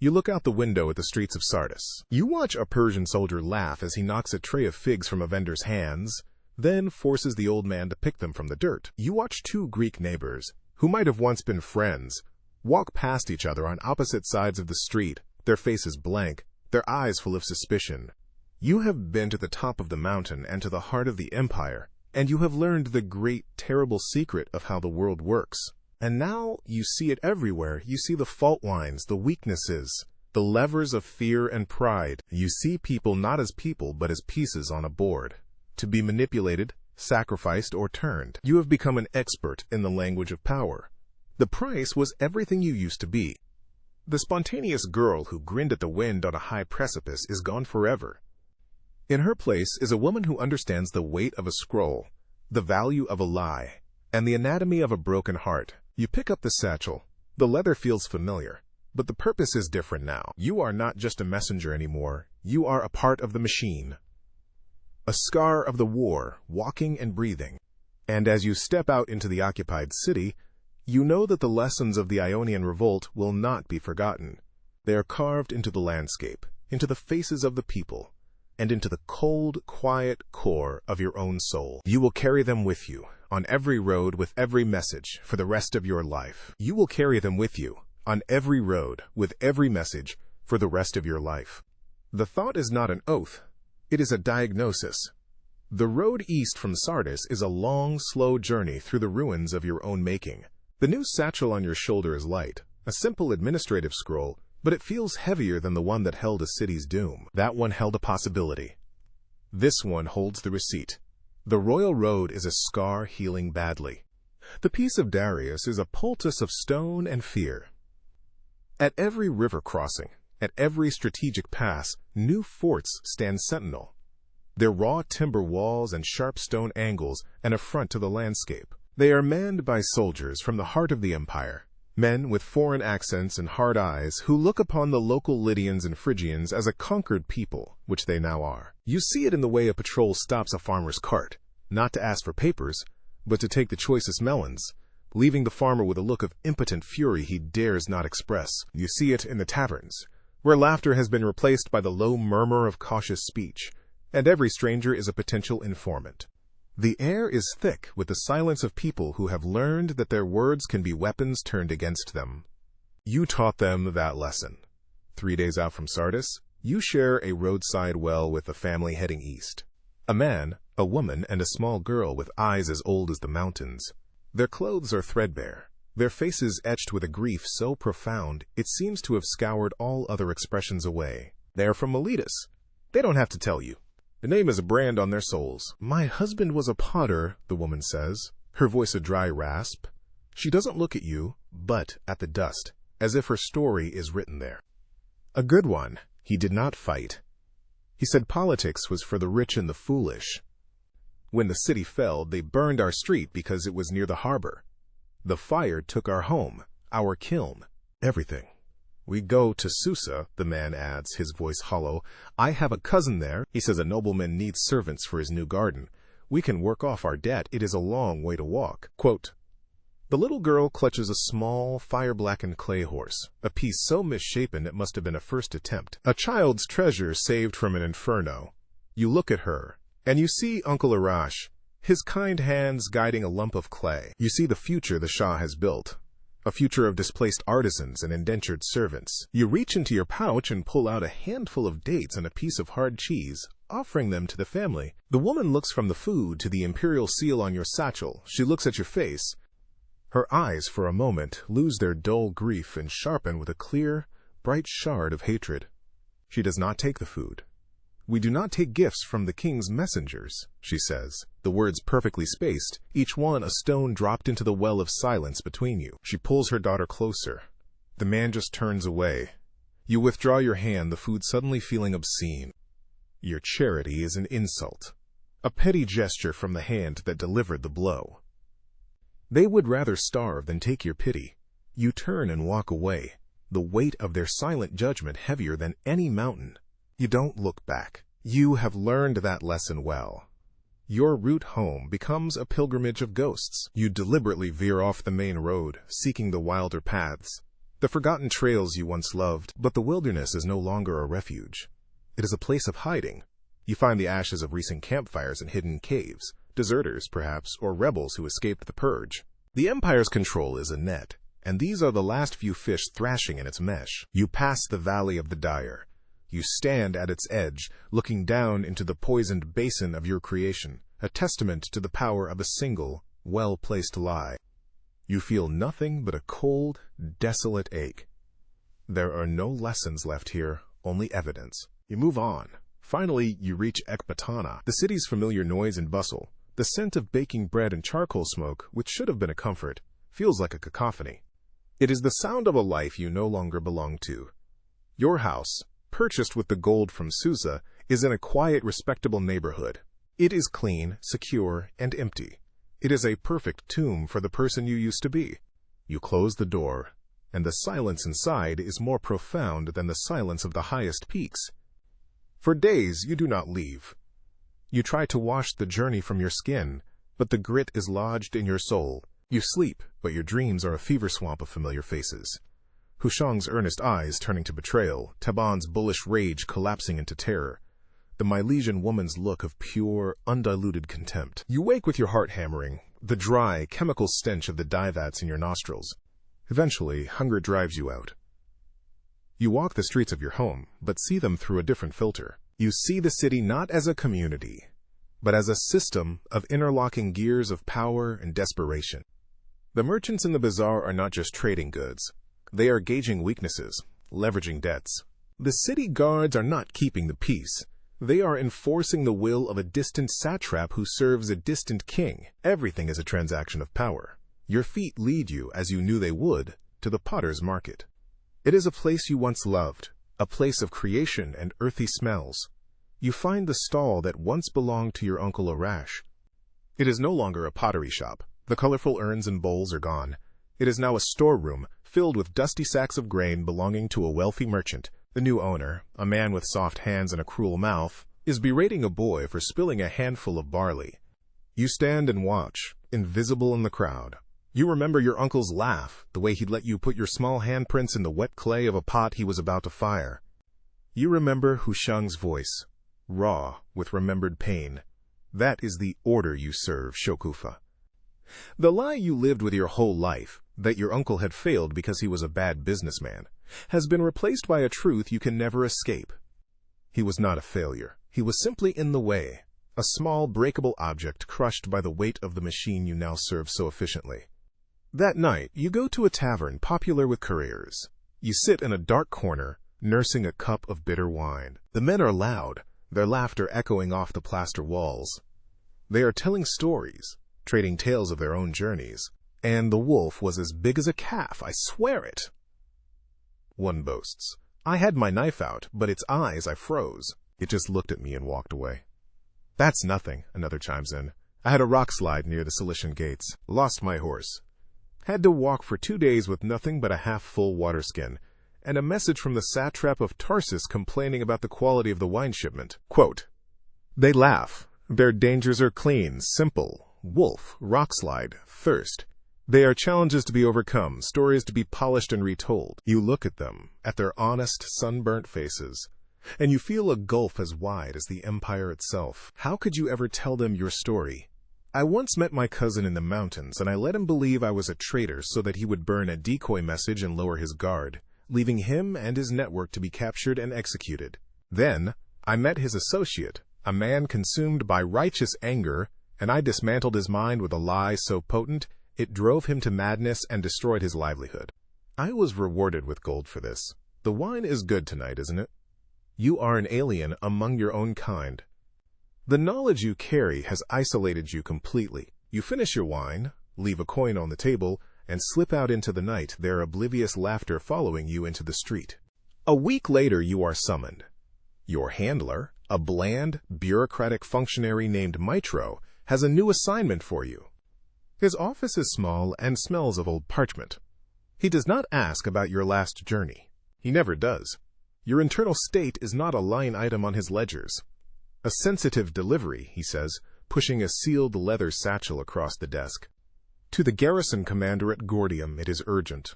S1: You look out the window at the streets of Sardis. You watch a Persian soldier laugh as he knocks a tray of figs from a vendor's hands, then forces the old man to pick them from the dirt. You watch two Greek neighbors, who might have once been friends, walk past each other on opposite sides of the street, their faces blank, their eyes full of suspicion. You have been to the top of the mountain and to the heart of the empire, and you have learned the great, terrible secret of how the world works. And now you see it everywhere. You see the fault lines, the weaknesses, the levers of fear and pride. You see people not as people, but as pieces on a board, to be manipulated, sacrificed, or turned. You have become an expert in the language of power. The price was everything you used to be. The spontaneous girl who grinned at the wind on a high precipice is gone forever. In her place is a woman who understands the weight of a scroll, the value of a lie, and the anatomy of a broken heart. You pick up the satchel. The leather feels familiar, but the purpose is different now. You are not just a messenger anymore. You are a part of the machine. A scar of the war, walking and breathing. And as you step out into the occupied city, you know that the lessons of the Ionian revolt will not be forgotten. They are carved into the landscape, into the faces of the people, and into the cold, quiet core of your own soul. You will carry them with you, on every road with every message, for the rest of your life. You will carry them with you, on every road with every message, for the rest of your life. The thought is not an oath. It is a diagnosis. The road east from Sardis is a long, slow journey through the ruins of your own making. The new satchel on your shoulder is light, a simple administrative scroll, but it feels heavier than the one that held a city's doom. That one held a possibility. This one holds the receipt. The royal road is a scar healing badly. The peace of Darius is a poultice of stone and fear. At every river crossing, at every strategic pass, new forts stand sentinel. Their raw timber walls and sharp stone angles an affront to the landscape. They are manned by soldiers from the heart of the empire, men with foreign accents and hard eyes who look upon the local Lydians and Phrygians as a conquered people, which they now are. You see it in the way a patrol stops a farmer's cart, not to ask for papers, but to take the choicest melons, leaving the farmer with a look of impotent fury he dares not express. You see it in the taverns, where laughter has been replaced by the low murmur of cautious speech, and every stranger is a potential informant. The air is thick with the silence of people who have learned that their words can be weapons turned against them. You taught them that lesson. 3 days out from Sardis, you share a roadside well with a family heading east. A man, a woman, and a small girl with eyes as old as the mountains. Their clothes are threadbare, their faces etched with a grief so profound it seems to have scoured all other expressions away. They are from Miletus. They don't have to tell you. The name is a brand on their souls. My husband was a potter, the woman says, her voice a dry rasp. She doesn't look at you, but at the dust, as if her story is written there. A good one. He did not fight. He said politics was for the rich and the foolish. When the city fell, they burned our street because it was near the harbor. The fire took our home, our kiln, everything. We go to Susa, the man adds, his voice hollow. I have a cousin there. He says a nobleman needs servants for his new garden. We can work off our debt. It is a long way to walk. Quote, The little girl clutches a small, fire-blackened clay horse, a piece so misshapen it must have been a first attempt. A child's treasure saved from an inferno. You look at her, and you see Uncle Arash, his kind hands guiding a lump of clay. You see the future the Shah has built, a future of displaced artisans and indentured servants. You reach into your pouch and pull out a handful of dates and a piece of hard cheese, offering them to the family. The woman looks from the food to the imperial seal on your satchel. She looks at your face. Her eyes, for a moment, lose their dull grief and sharpen with a clear, bright shard of hatred. She does not take the food. "We do not take gifts from the king's messengers," she says, the words perfectly spaced, each one a stone dropped into the well of silence between you. She pulls her daughter closer. The man just turns away. You withdraw your hand, the food suddenly feeling obscene. Your charity is an insult, a petty gesture from the hand that delivered the blow. They would rather starve than take your pity. You turn and walk away, the weight of their silent judgment heavier than any mountain. You don't look back. You have learned that lesson well. Your route home becomes a pilgrimage of ghosts. You deliberately veer off the main road, seeking the wilder paths, the forgotten trails you once loved. But the wilderness is no longer a refuge. It is a place of hiding. You find the ashes of recent campfires in hidden caves, deserters, perhaps, or rebels who escaped the purge. The Empire's control is a net, and these are the last few fish thrashing in its mesh. You pass the Valley of the Dire. You stand at its edge, looking down into the poisoned basin of your creation, a testament to the power of a single, well-placed lie. You feel nothing but a cold, desolate ache. There are no lessons left here, only evidence. You move on. Finally, you reach Ekbatana, the city's familiar noise and bustle. The scent of baking bread and charcoal smoke, which should have been a comfort, feels like a cacophony. It is the sound of a life you no longer belong to. Your house, purchased with the gold from Susa, is in a quiet, respectable neighborhood. It is clean, secure, and empty. It is a perfect tomb for the person you used to be. You close the door, and the silence inside is more profound than the silence of the highest peaks. For days, you do not leave. You try to wash the journey from your skin, but the grit is lodged in your soul. You sleep, but your dreams are a fever swamp of familiar faces. Hushang's earnest eyes turning to betrayal, Taban's bullish rage collapsing into terror, the Milesian woman's look of pure, undiluted contempt. You wake with your heart hammering, the dry, chemical stench of the dye vats in your nostrils. Eventually, hunger drives you out. You walk the streets of your home, but see them through a different filter. You see the city not as a community, but as a system of interlocking gears of power and desperation. The merchants in the bazaar are not just trading goods. They are gauging weaknesses, leveraging debts. The city guards are not keeping the peace. They are enforcing the will of a distant satrap who serves a distant king. Everything is a transaction of power. Your feet lead you, as you knew they would, to the potter's market. It is a place you once loved, a place of creation and earthy smells. You find the stall that once belonged to your Uncle Arash. It is no longer a pottery shop. The colorful urns and bowls are gone. It is now a storeroom filled with dusty sacks of grain belonging to a wealthy merchant. The new owner, a man with soft hands and a cruel mouth, is berating a boy for spilling a handful of barley. You stand and watch, invisible in the crowd. You remember your uncle's laugh, the way he'd let you put your small handprints in the wet clay of a pot he was about to fire. You remember Hushang's voice, raw with remembered pain. That is the order you serve, Shokufa. The lie you lived with your whole life, that your uncle had failed because he was a bad businessman, has been replaced by a truth you can never escape. He was not a failure. He was simply in the way, a small breakable object crushed by the weight of the machine you now serve so efficiently. That night, you go to a tavern popular with couriers. You sit in a dark corner, nursing a cup of bitter wine. The men are loud, their laughter echoing off the plaster walls. They are telling stories, trading tales of their own journeys. And the wolf was as big as a calf, I swear it. One boasts, I had my knife out, but its eyes I froze. It just looked at me and walked away. That's nothing, another chimes in. I had a rock slide near the Cilician gates, lost my horse. Had to walk for 2 days with nothing but a half-full water skin, and a message from the satrap of Tarsus complaining about the quality of the wine shipment. Quote, they laugh. Their dangers are clean, simple. Wolf, rock slide, thirst. They are challenges to be overcome, stories to be polished and retold. You look at them, at their honest, sunburnt faces, and you feel a gulf as wide as the empire itself. How could you ever tell them your story? I once met my cousin in the mountains, and I let him believe I was a traitor so that he would burn a decoy message and lower his guard, leaving him and his network to be captured and executed. Then, I met his associate, a man consumed by righteous anger, and I dismantled his mind with a lie so potent it drove him to madness and destroyed his livelihood. I was rewarded with gold for this. The wine is good tonight, isn't it? You are an alien among your own kind. The knowledge you carry has isolated you completely. You finish your wine, leave a coin on the table, and slip out into the night, their oblivious laughter following you into the street. A week later, you are summoned. Your handler, a bland, bureaucratic functionary named Mitro, has a new assignment for you. His office is small and smells of old parchment. He does not ask about your last journey. He never does. Your internal state is not a line item on his ledgers. A sensitive delivery, he says, pushing a sealed leather satchel across the desk. To the garrison commander at Gordium, it is urgent.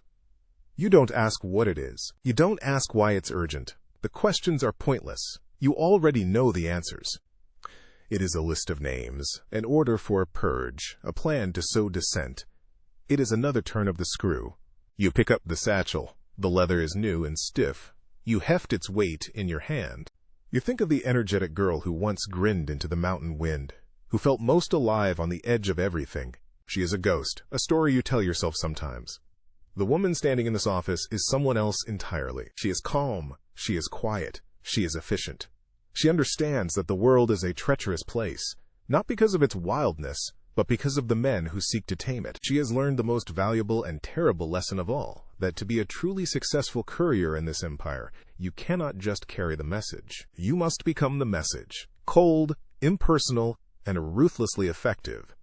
S1: You don't ask what it is. You don't ask why it's urgent. The questions are pointless. You already know the answers. It is a list of names, an order for a purge, a plan to sow dissent. It is another turn of the screw. You pick up the satchel. The leather is new and stiff. You heft its weight in your hand. You think of the energetic girl who once grinned into the mountain wind, who felt most alive on the edge of everything. She is a ghost, a story you tell yourself sometimes. The woman standing in this office is someone else entirely. She is calm. She is quiet. She is efficient. She understands that the world is a treacherous place, not because of its wildness, but because of the men who seek to tame it. She has learned the most valuable and terrible lesson of all, that to be a truly successful courier in this empire, you cannot just carry the message. You must become the message. Cold, impersonal, and ruthlessly effective.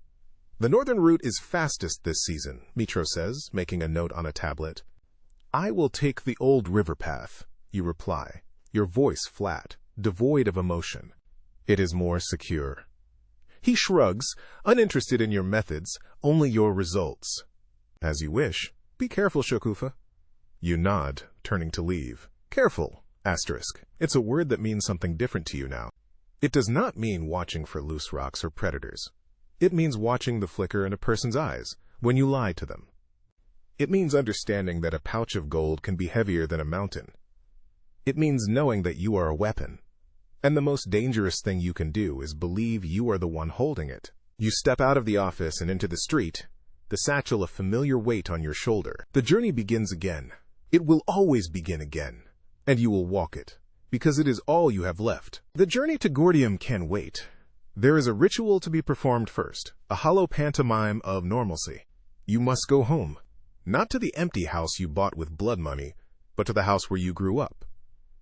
S1: The northern route is fastest this season, Mitro says, making a note on a tablet. I will take the old river path, you reply, your voice flat, devoid of emotion. It is more secure. He shrugs, uninterested in your methods, only your results. As you wish. Be careful, Shokufa. You nod, turning to leave. Careful, asterisk. It's a word that means something different to you now. It does not mean watching for loose rocks or predators. It means watching the flicker in a person's eyes when you lie to them. It means understanding that a pouch of gold can be heavier than a mountain. It means knowing that you are a weapon. And the most dangerous thing you can do is believe you are the one holding it. You step out of the office and into the street, the satchel a familiar weight on your shoulder. The journey begins again. It will always begin again. And you will walk it, because it is all you have left. The journey to Gordium can wait. There is a ritual to be performed first, a hollow pantomime of normalcy. You must go home, not to the empty house you bought with blood money, but to the house where you grew up.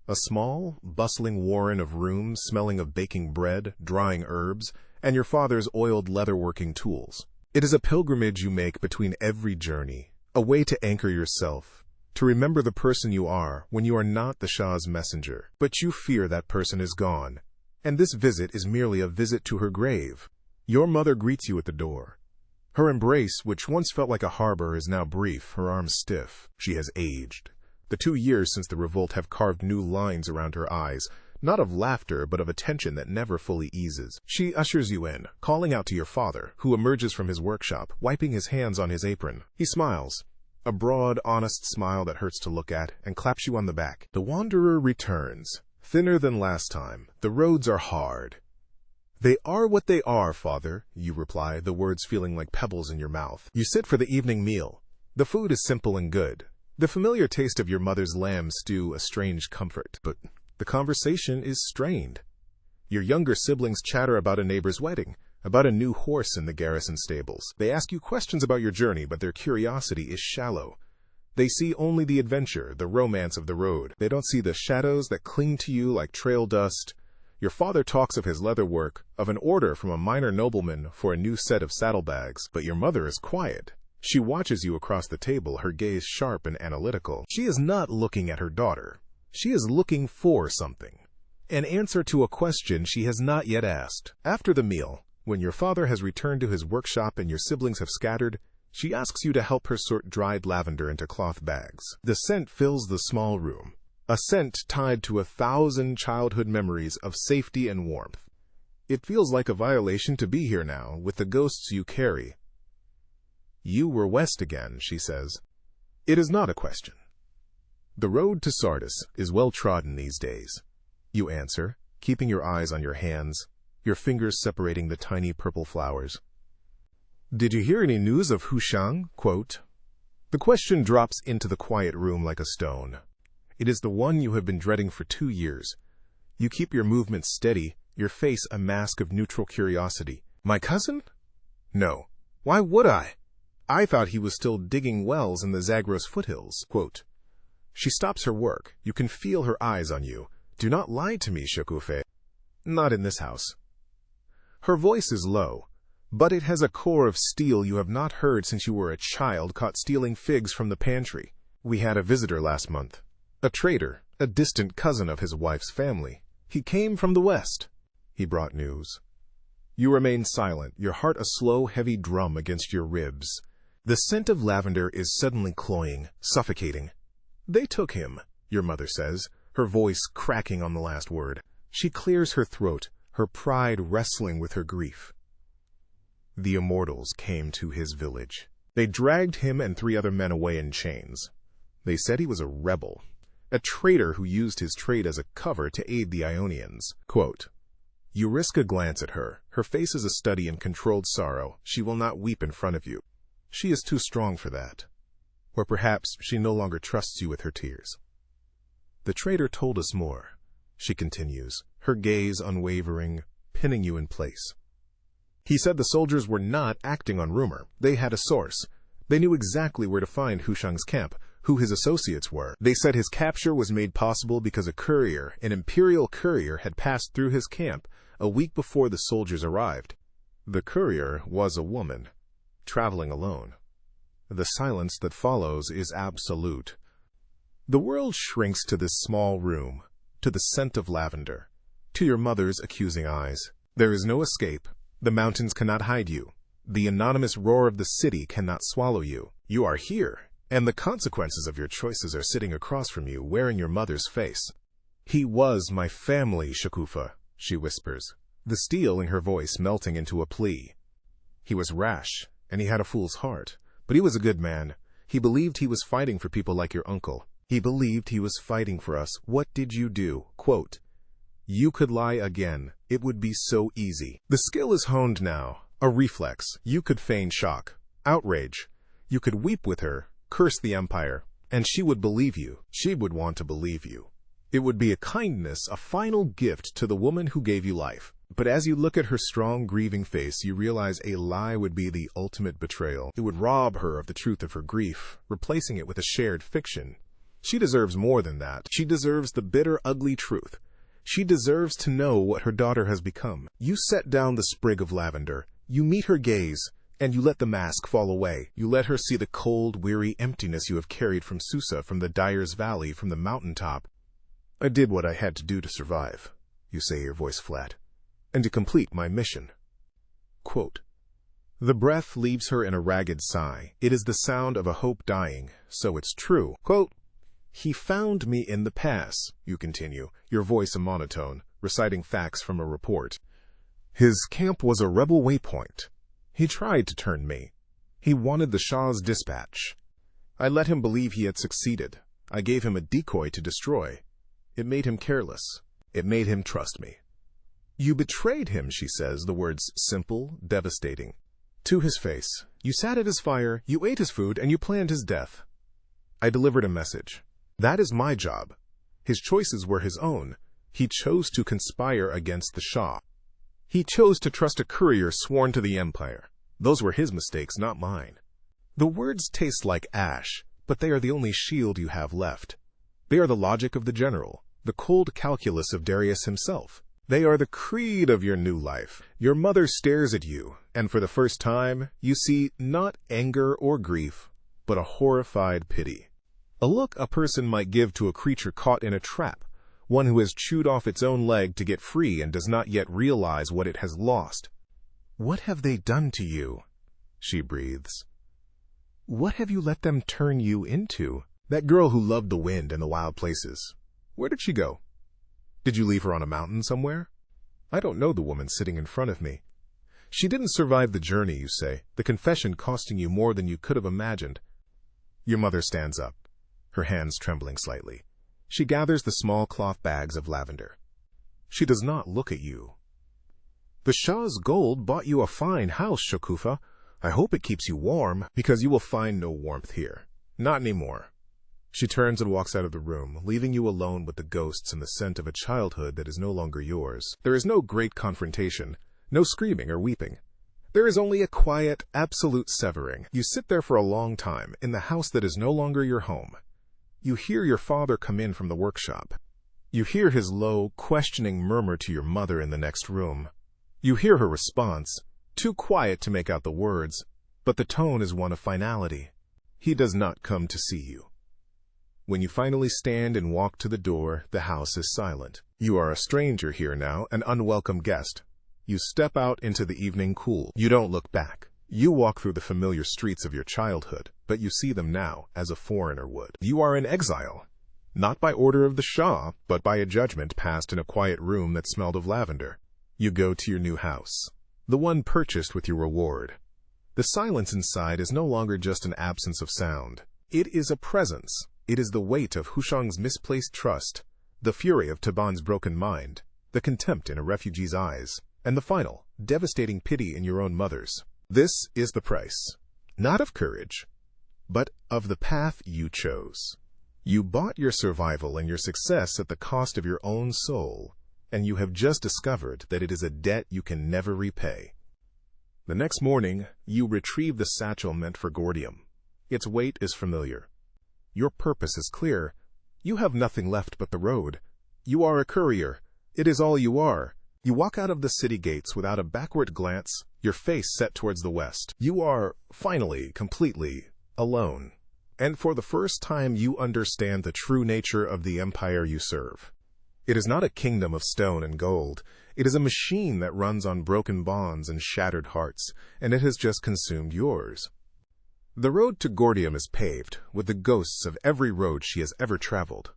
S1: A small, bustling warren of rooms smelling of baking bread, drying herbs, and your father's oiled leatherworking tools. It is a pilgrimage you make between every journey, a way to anchor yourself, to remember the person you are when you are not the Shah's messenger. But you fear that person is gone, and this visit is merely a visit to her grave. Your mother greets you at the door. Her embrace, which once felt like a harbor, is now brief, her arms stiff. She has aged. The 2 years since the revolt have carved new lines around her eyes, not of laughter, but of a tension that never fully eases. She ushers you in, calling out to your father, who emerges from his workshop, wiping his hands on his apron. He smiles, a broad, honest smile that hurts to look at, and claps you on the back. The wanderer returns, thinner than last time. The roads are hard. They are what they are, father, you reply, the words feeling like pebbles in your mouth. You sit for the evening meal. The food is simple and good. The familiar taste of your mother's lamb stew a strange comfort, but the conversation is strained. Your younger siblings chatter about a neighbor's wedding, about a new horse in the garrison stables. They ask you questions about your journey, but their curiosity is shallow. They see only the adventure, the romance of the road. They don't see the shadows that cling to you like trail dust. Your father talks of his leather work, of an order from a minor nobleman for a new set of saddlebags, but your mother is quiet. She watches you across the table, her gaze sharp and analytical. She is not looking at her daughter. She is looking for something. An answer to a question she has not yet asked. After the meal, when your father has returned to his workshop and your siblings have scattered, She asks you to help her sort dried lavender into cloth bags. The scent fills the small room, a scent tied to 1,000 childhood memories of safety and warmth. It feels like a violation to be here now, with the ghosts you carry. You were west again, she says. It is not a question. The road to Sardis is well trodden these days. You answer, keeping your eyes on your hands, your fingers separating the tiny purple flowers. Did you hear any news of Hushang? Quote. The question drops into the quiet room like a stone. It is the one you have been dreading for 2 years. You keep your movements steady, your face a mask of neutral curiosity. My cousin? No. Why would I? I thought he was still digging wells in the Zagros foothills. Quote. She stops her work. You can feel her eyes on you. Do not lie to me, Shokufe. Not in this house. Her voice is low, but it has a core of steel you have not heard since you were a child caught stealing figs from the pantry. We had a visitor last month. A trader, a distant cousin of his wife's family. He came from the west. He brought news. You remain silent, your heart a slow, heavy drum against your ribs. The scent of lavender is suddenly cloying, suffocating. They took him, your mother says, her voice cracking on the last word. She clears her throat, her pride wrestling with her grief. The immortals came to his village. They dragged him and 3 other men away in chains. They said he was a rebel, a traitor who used his trade as a cover to aid the Ionians. Quote, you risk a glance at her. Her face is a study in controlled sorrow. She will not weep in front of you. She is too strong for that. Or perhaps she no longer trusts you with her tears. The traitor told us more, she continues, her gaze unwavering, pinning you in place. He said the soldiers were not acting on rumor. They had a source. They knew exactly where to find Hushang's camp, who his associates were. They said his capture was made possible because a courier, an imperial courier, had passed through his camp a week before the soldiers arrived. The courier was a woman, traveling alone. The silence that follows is absolute. The world shrinks to this small room, to the scent of lavender, to your mother's accusing eyes. There is no escape. The mountains cannot hide you. The anonymous roar of the city cannot swallow you. You are here, and the consequences of your choices are sitting across from you, wearing your mother's face. He was my family, Shakufa, she whispers, the steel in her voice melting into a plea. He was rash, and he had a fool's heart, but he was a good man. He believed he was fighting for people like your uncle. He believed he was fighting for us. What did you do? Quote, you could lie again. It would be so easy. The skill is honed now, a reflex. You could feign shock, outrage. You could weep with her, curse the empire, and she would believe you. She would want to believe you. It would be a kindness, a final gift to the woman who gave you life. But as you look at her strong, grieving face, you realize a lie would be the ultimate betrayal. It would rob her of the truth of her grief, replacing it with a shared fiction. She deserves more than that. She deserves the bitter, ugly truth. She deserves to know what her daughter has become. You set down the sprig of lavender. You meet her gaze, and you let the mask fall away. You let her see the cold, weary emptiness you have carried from Susa, from the Dyer's Valley, from the mountaintop. I did what I had to do to survive, you say, your voice flat, and to complete my mission. Quote, the breath leaves her in a ragged sigh. It is the sound of a hope dying, so it's true. Quote, he found me in the pass, you continue, your voice a monotone, reciting facts from a report. His camp was a rebel waypoint. He tried to turn me. He wanted the Shah's dispatch. I let him believe he had succeeded. I gave him a decoy to destroy. It made him careless. It made him trust me. You betrayed him, she says, the words simple, devastating. To his face, you sat at his fire, you ate his food, and you planned his death. I delivered a message. That is my job. His choices were his own. He chose to conspire against the Shah. He chose to trust a courier sworn to the empire. Those were his mistakes, not mine. The words taste like ash, but they are the only shield you have left. They are the logic of the general, the cold calculus of Darius himself. They are the creed of your new life. Your mother stares at you, and for the first time, you see not anger or grief, but a horrified pity. A look a person might give to a creature caught in a trap, one who has chewed off its own leg to get free and does not yet realize what it has lost. What have they done to you? She breathes. What have you let them turn you into? That girl who loved the wind and the wild places. Where did she go? Did you leave her on a mountain somewhere? I don't know the woman sitting in front of me. She didn't survive the journey, you say, the confession costing you more than you could have imagined. Your mother stands up, her hands trembling slightly. She gathers the small cloth bags of lavender. She does not look at you. The Shah's gold bought you a fine house, Shakufa. I hope it keeps you warm, because you will find no warmth here. Not anymore. She turns and walks out of the room, leaving you alone with the ghosts and the scent of a childhood that is no longer yours. There is no great confrontation, no screaming or weeping. There is only a quiet, absolute severing. You sit there for a long time, in the house that is no longer your home. You hear your father come in from the workshop. You hear his low, questioning murmur to your mother in the next room. You hear her response, too quiet to make out the words, but the tone is one of finality. He does not come to see you. When you finally stand and walk to the door, the house is silent. You are a stranger here now, an unwelcome guest. You step out into the evening cool. You don't look back. You walk through the familiar streets of your childhood, but you see them now as a foreigner would. You are in exile, not by order of the Shah, but by a judgment passed in a quiet room that smelled of lavender. You go to your new house, the one purchased with your reward. The silence inside is no longer just an absence of sound. It is a presence. It is the weight of Hushang's misplaced trust, the fury of Taban's broken mind, the contempt in a refugee's eyes, and the final, devastating pity in your own mother's. This is the price, not of courage, but of the path you chose. You bought your survival and your success at the cost of your own soul, and you have just discovered that it is a debt you can never repay. The next morning, you retrieve the satchel meant for Gordium. Its weight is familiar. Your purpose is clear. You have nothing left but the road. You are a courier. It is all you are. You walk out of the city gates without a backward glance, your face set towards the west. You are, finally, completely, alone. And for the first time you understand the true nature of the empire you serve. It is not a kingdom of stone and gold. It is a machine that runs on broken bonds and shattered hearts, and it has just consumed yours. The road to Gordium is paved with the ghosts of every road she has ever traveled.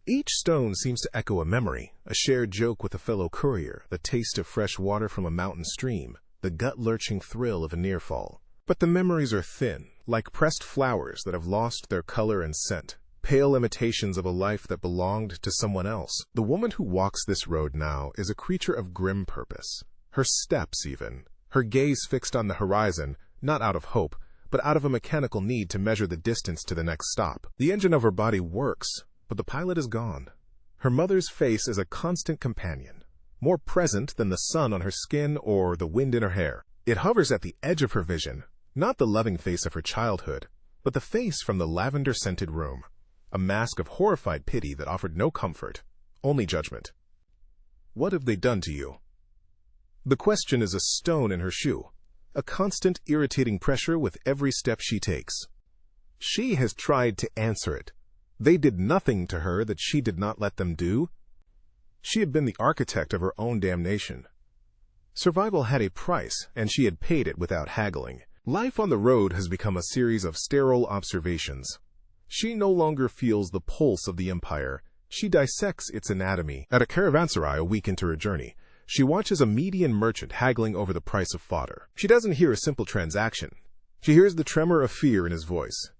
S1: Each stone seems to echo a memory, a shared joke with a fellow courier, the taste of fresh water from a mountain stream, the gut-lurching thrill of a near fall. But the memories are thin, like pressed flowers that have lost their color and scent, pale imitations of a life that belonged to someone else. The woman who walks this road now is a creature of grim purpose. Her steps, even, her gaze fixed on the horizon, not out of hope, but out of a mechanical need to measure the distance to the next stop. The engine of her body works, but the pilot is gone. Her mother's face is a constant companion, more present than the sun on her skin or the wind in her hair. It hovers at the edge of her vision, not the loving face of her childhood, but the face from the lavender-scented room, a mask of horrified pity that offered no comfort, only judgment. What have they done to you? The question is a stone in her shoe, a constant irritating pressure with every step she takes. She has tried to answer it. They did nothing to her that she did not let them do. She had been the architect of her own damnation. Survival had a price, and she had paid it without haggling. Life on the road has become a series of sterile observations. She no longer feels the pulse of the empire. She dissects its anatomy. At a caravanserai a week into her journey, she watches a median merchant haggling over the price of fodder. She doesn't hear a simple transaction. She hears the tremor of fear in his voice,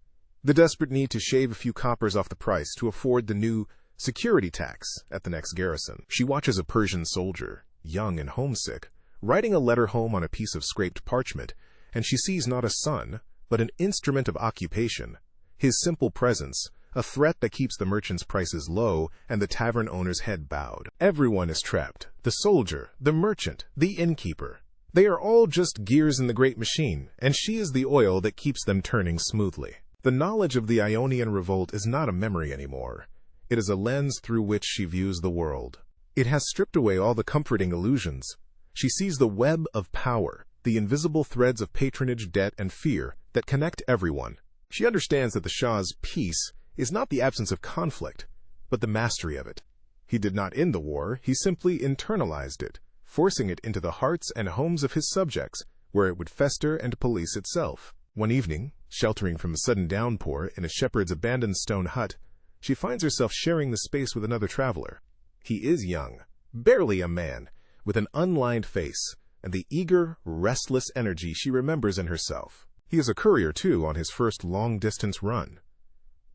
S1: the desperate need to shave a few coppers off the price to afford the new security tax at the next garrison. She watches a Persian soldier, young and homesick, writing a letter home on a piece of scraped parchment, and she sees not a son, but an instrument of occupation, his simple presence, a threat that keeps the merchant's prices low and the tavern owner's head bowed. Everyone is trapped. The soldier, the merchant, the innkeeper. They are all just gears in the great machine, and she is the oil that keeps them turning smoothly. The knowledge of the Ionian revolt is not a memory anymore. It is a lens through which she views the world. It has stripped away all the comforting illusions. She sees the web of power, the invisible threads of patronage, debt, and fear that connect everyone. She understands that the Shah's peace is not the absence of conflict, but the mastery of it. He did not end the war, he simply internalized it, forcing it into the hearts and homes of his subjects, where it would fester and police itself. One evening, Sheltering from a sudden downpour in a shepherd's abandoned stone hut, she finds herself sharing the space with another traveler. He is young, barely a man, with an unlined face and the eager, restless energy she remembers in herself. He is a courier, too, on his first long-distance run.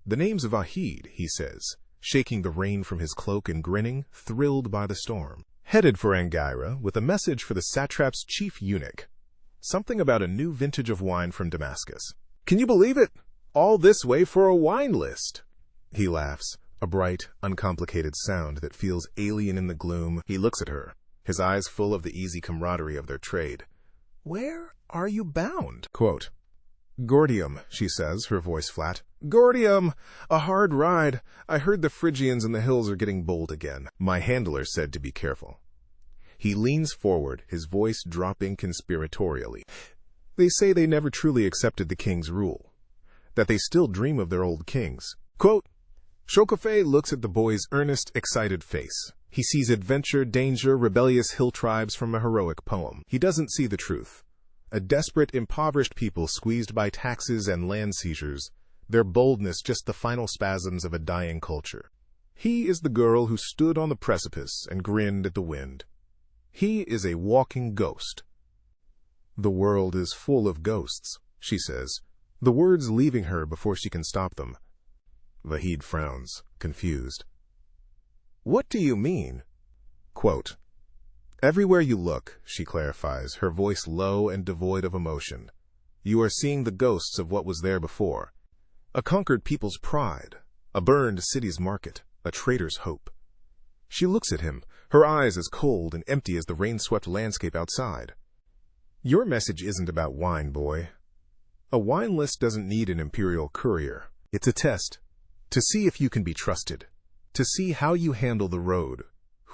S1: "The name's Vahid," he says, shaking the rain from his cloak and grinning, thrilled by the storm. Headed for Angyra with a message for the satrap's chief eunuch. Something about a new vintage of wine from Damascus. "Can you believe it? All this way for a wine list!" He laughs, a bright, uncomplicated sound that feels alien in the gloom. He looks at her, his eyes full of the easy camaraderie of their trade. "Where are you bound?" Quote, "Gordium," she says, her voice flat. "Gordium! A hard ride. I heard the Phrygians in the hills are getting bold again. My handler said to be careful." He leans forward, his voice dropping conspiratorially. "They say they never truly accepted the king's rule, that they still dream of their old kings." Quote, Shokofe looks at the boy's earnest, excited face. He sees adventure, danger, rebellious hill tribes from a heroic poem. He doesn't see the truth. A desperate, impoverished people squeezed by taxes and land seizures, their boldness just the final spasms of a dying culture. He is the girl who stood on the precipice and grinned at the wind. He is a walking ghost. "The world is full of ghosts," she says, the words leaving her before she can stop them. Vahid frowns, confused. "What do you mean?" Quote, "Everywhere you look," she clarifies, her voice low and devoid of emotion, "you are seeing the ghosts of what was there before. A conquered people's pride, a burned city's market, a traitor's hope." She looks at him, her eyes as cold and empty as the rain-swept landscape outside. "Your message isn't about wine, boy. A wine list doesn't need an imperial courier. It's a test, to see if you can be trusted, to see how you handle the road,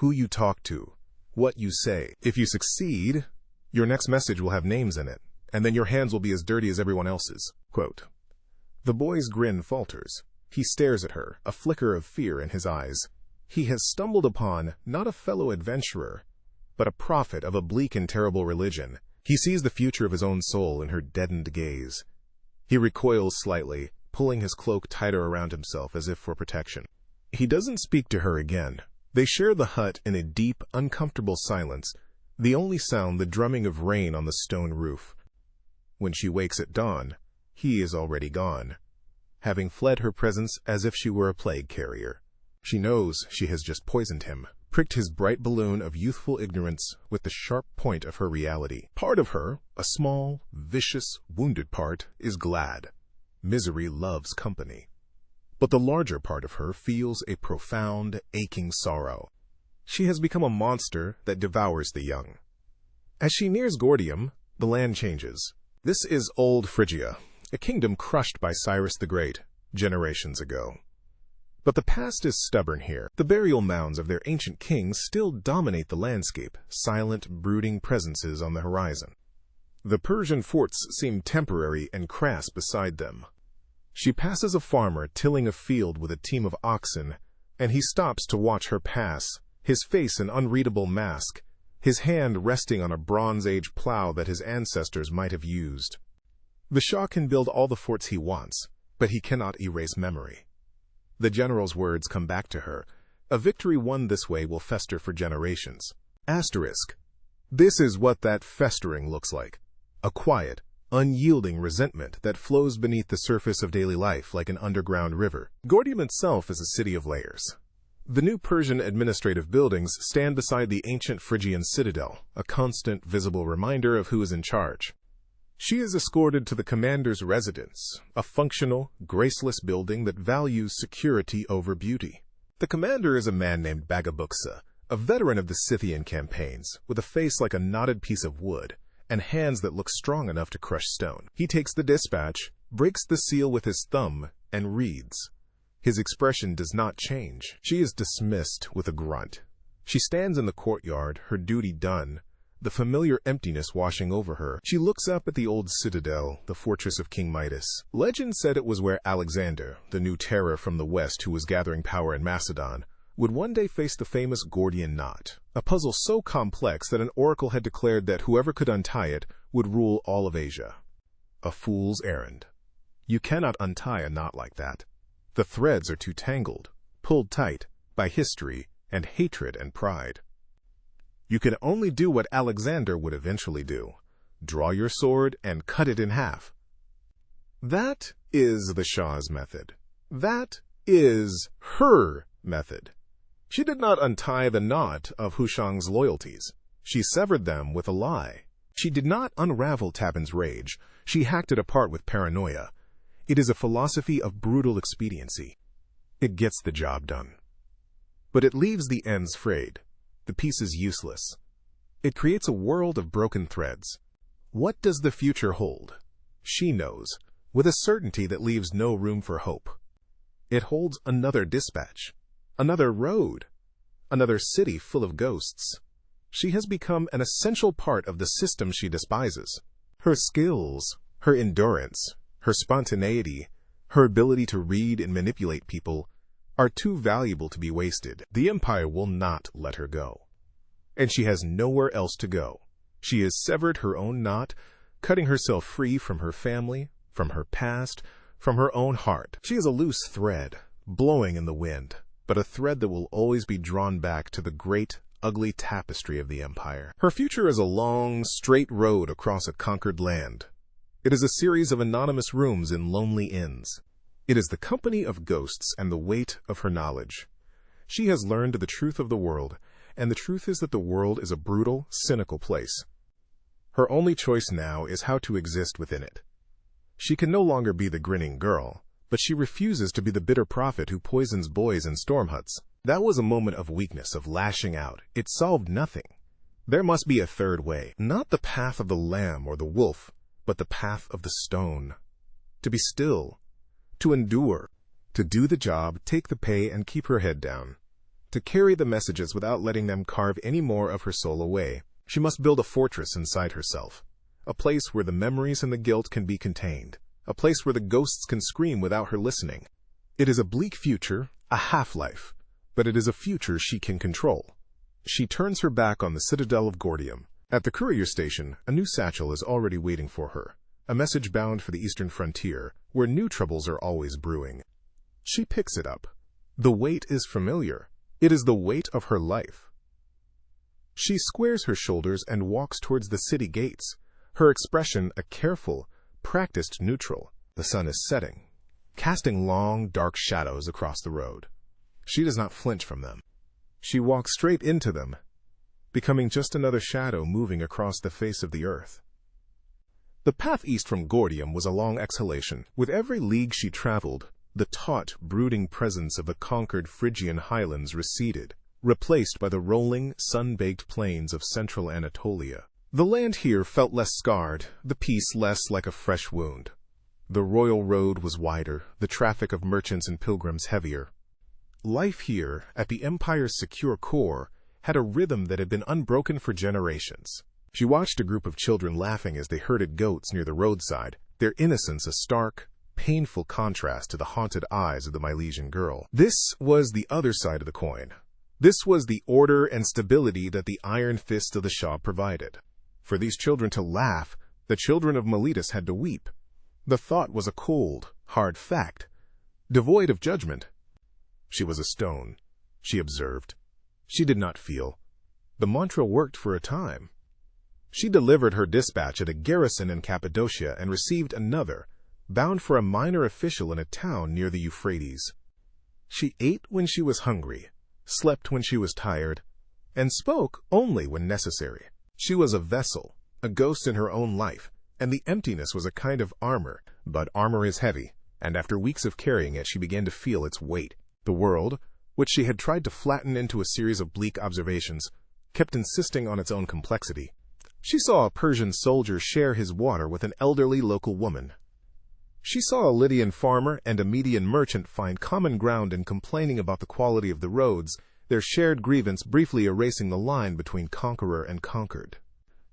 S1: who you talk to, what you say. If you succeed, your next message will have names in it, and then your hands will be as dirty as everyone else's." Quote. The boy's grin falters. He stares at her, a flicker of fear in his eyes. He has stumbled upon not a fellow adventurer, but a prophet of a bleak and terrible religion. He sees the future of his own soul in her deadened gaze. He recoils slightly, pulling his cloak tighter around himself as if for protection. He doesn't speak to her again. They share the hut in a deep, uncomfortable silence, the only sound the drumming of rain on the stone roof. When she wakes at dawn, he is already gone, having fled her presence as if she were a plague carrier. She knows she has just poisoned him, pricked his bright balloon of youthful ignorance with the sharp point of her reality. Part of her, a small, vicious, wounded part, is glad. Misery loves company. But the larger part of her feels a profound, aching sorrow. She has become a monster that devours the young. As she nears Gordium, the land changes. This is old Phrygia, a kingdom crushed by Cyrus the Great, generations ago. But the past is stubborn here. The burial mounds of their ancient kings still dominate the landscape, silent, brooding presences on the horizon. The Persian forts seem temporary and crass beside them. She passes a farmer tilling a field with a team of oxen, and he stops to watch her pass, his face an unreadable mask, his hand resting on a Bronze Age plow that his ancestors might have used. The Shah can build all the forts he wants, but he cannot erase memory. The general's words come back to her. A victory won this way will fester for generations. Asterisk. This is what that festering looks like. A quiet, unyielding resentment that flows beneath the surface of daily life like an underground river. Gordium itself is a city of layers. The new Persian administrative buildings stand beside the ancient Phrygian citadel, a constant, visible reminder of who is in charge. She is escorted to the commander's residence, a functional, graceless building that values security over beauty. The commander is a man named Bagabuksa, a veteran of the Scythian campaigns, with a face like a knotted piece of wood, and hands that look strong enough to crush stone. He takes the dispatch, breaks the seal with his thumb, and reads. His expression does not change. She is dismissed with a grunt. She stands in the courtyard, her duty done, the familiar emptiness washing over her. She looks up at the old citadel, the fortress of King Midas. Legend said it was where Alexander, the new terror from the west who was gathering power in Macedon, would one day face the famous Gordian knot, a puzzle so complex that an oracle had declared that whoever could untie it would rule all of Asia. A fool's errand. You cannot untie a knot like that. The threads are too tangled, pulled tight by history and hatred and pride. You can only do what Alexander would eventually do: draw your sword and cut it in half. That is the Shah's method. That is her method. She did not untie the knot of Hushang's loyalties. She severed them with a lie. She did not unravel Tabin's rage. She hacked it apart with paranoia. It is a philosophy of brutal expediency. It gets the job done. But it leaves the ends frayed, the pieces useless. It creates a world of broken threads. What does the future hold? She knows, with a certainty that leaves no room for hope. It holds another dispatch, another road, another city full of ghosts. She has become an essential part of the system she despises. Her skills, her endurance, her spontaneity, her ability to read and manipulate people are too valuable to be wasted. The Empire will not let her go. And she has nowhere else to go. She has severed her own knot, cutting herself free from her family, from her past, from her own heart. She is a loose thread, blowing in the wind, but a thread that will always be drawn back to the great, ugly tapestry of the Empire. Her future is a long, straight road across a conquered land. It is a series of anonymous rooms in lonely inns. It is the company of ghosts and the weight of her knowledge. She has learned the truth of the world, and the truth is that the world is a brutal, cynical place. Her only choice now is how to exist within it. She can no longer be the grinning girl, but she refuses to be the bitter prophet who poisons boys in storm huts. That was a moment of weakness, of lashing out. It solved nothing. There must be a third way, not the path of the lamb or the wolf, but the path of the stone. To be still, to endure, to do the job, take the pay, and keep her head down. To carry the messages without letting them carve any more of her soul away. She must build a fortress inside herself, a place where the memories and the guilt can be contained, a place where the ghosts can scream without her listening. It is a bleak future, a half-life, but it is a future she can control. She turns her back on the citadel of Gordium. At the courier station, a new satchel is already waiting for her, a message bound for the eastern frontier, where new troubles are always brewing. She picks it up. The weight is familiar. It is the weight of her life. She squares her shoulders and walks towards the city gates, her expression a careful, practiced neutral. The sun is setting, casting long, dark shadows across the road. She does not flinch from them. She walks straight into them, becoming just another shadow moving across the face of the earth. The path east from Gordium was a long exhalation. With every league she traveled, the taut, brooding presence of the conquered Phrygian highlands receded, replaced by the rolling, sun-baked plains of central Anatolia. The land here felt less scarred, the peace less like a fresh wound. The royal road was wider, the traffic of merchants and pilgrims heavier. Life here, at the Empire's secure core, had a rhythm that had been unbroken for generations. She watched a group of children laughing as they herded goats near the roadside, their innocence a stark, painful contrast to the haunted eyes of the Milesian girl. This was the other side of the coin. This was the order and stability that the iron fist of the Shah provided. For these children to laugh, the children of Miletus had to weep. The thought was a cold, hard fact, devoid of judgment. She was a stone, she observed. She did not feel. The mantra worked for a time. She delivered her dispatch at a garrison in Cappadocia and received another, bound for a minor official in a town near the Euphrates. She ate when she was hungry, slept when she was tired, and spoke only when necessary. She was a vessel, a ghost in her own life, and the emptiness was a kind of armor. But armor is heavy, and after weeks of carrying it, she began to feel its weight. The world, which she had tried to flatten into a series of bleak observations, kept insisting on its own complexity. She saw a Persian soldier share his water with an elderly local woman. She saw a Lydian farmer and a Median merchant find common ground in complaining about the quality of the roads, their shared grievance briefly erasing the line between conqueror and conquered.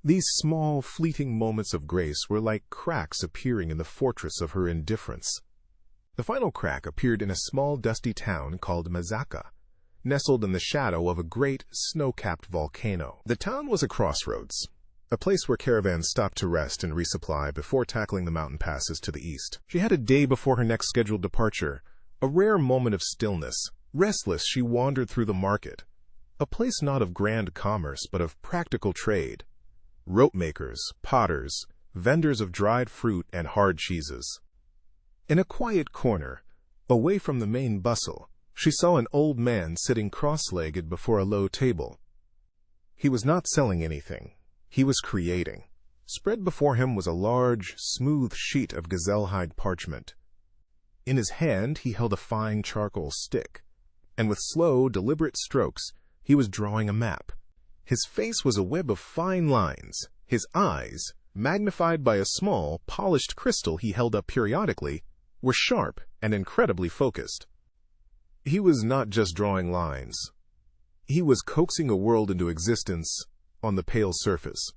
S1: These small, fleeting moments of grace were like cracks appearing in the fortress of her indifference. The final crack appeared in a small, dusty town called Mazaka, nestled in the shadow of a great, snow-capped volcano. The town was a crossroads, a place where caravans stopped to rest and resupply before tackling the mountain passes to the east. She had a day before her next scheduled departure, a rare moment of stillness. Restless, she wandered through the market, a place not of grand commerce but of practical trade. Rope makers, potters, vendors of dried fruit and hard cheeses. In a quiet corner, away from the main bustle, she saw an old man sitting cross-legged before a low table. He was not selling anything. He was creating. Spread before him was a large, smooth sheet of gazelle-hide parchment. In his hand he held a fine charcoal stick, and with slow, deliberate strokes he was drawing a map. His face was a web of fine lines. His eyes, magnified by a small, polished crystal he held up periodically, were sharp and incredibly focused. He was not just drawing lines. He was coaxing a world into existence on the pale surface.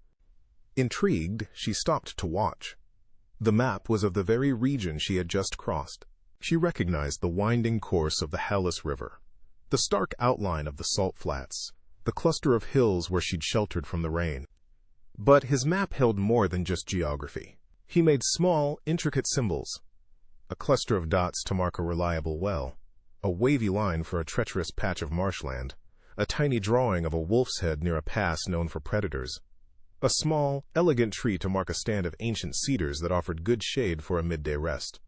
S1: Intrigued, she stopped to watch. The map was of the very region she had just crossed. She recognized the winding course of the Halys River, the stark outline of the salt flats, the cluster of hills where she'd sheltered from the rain. But his map held more than just geography. He made small, intricate symbols. A cluster of dots to mark a reliable well, a wavy line for a treacherous patch of marshland, a tiny drawing of a wolf's head near a pass known for predators, a small, elegant tree to mark a stand of ancient cedars that offered good shade for a midday rest.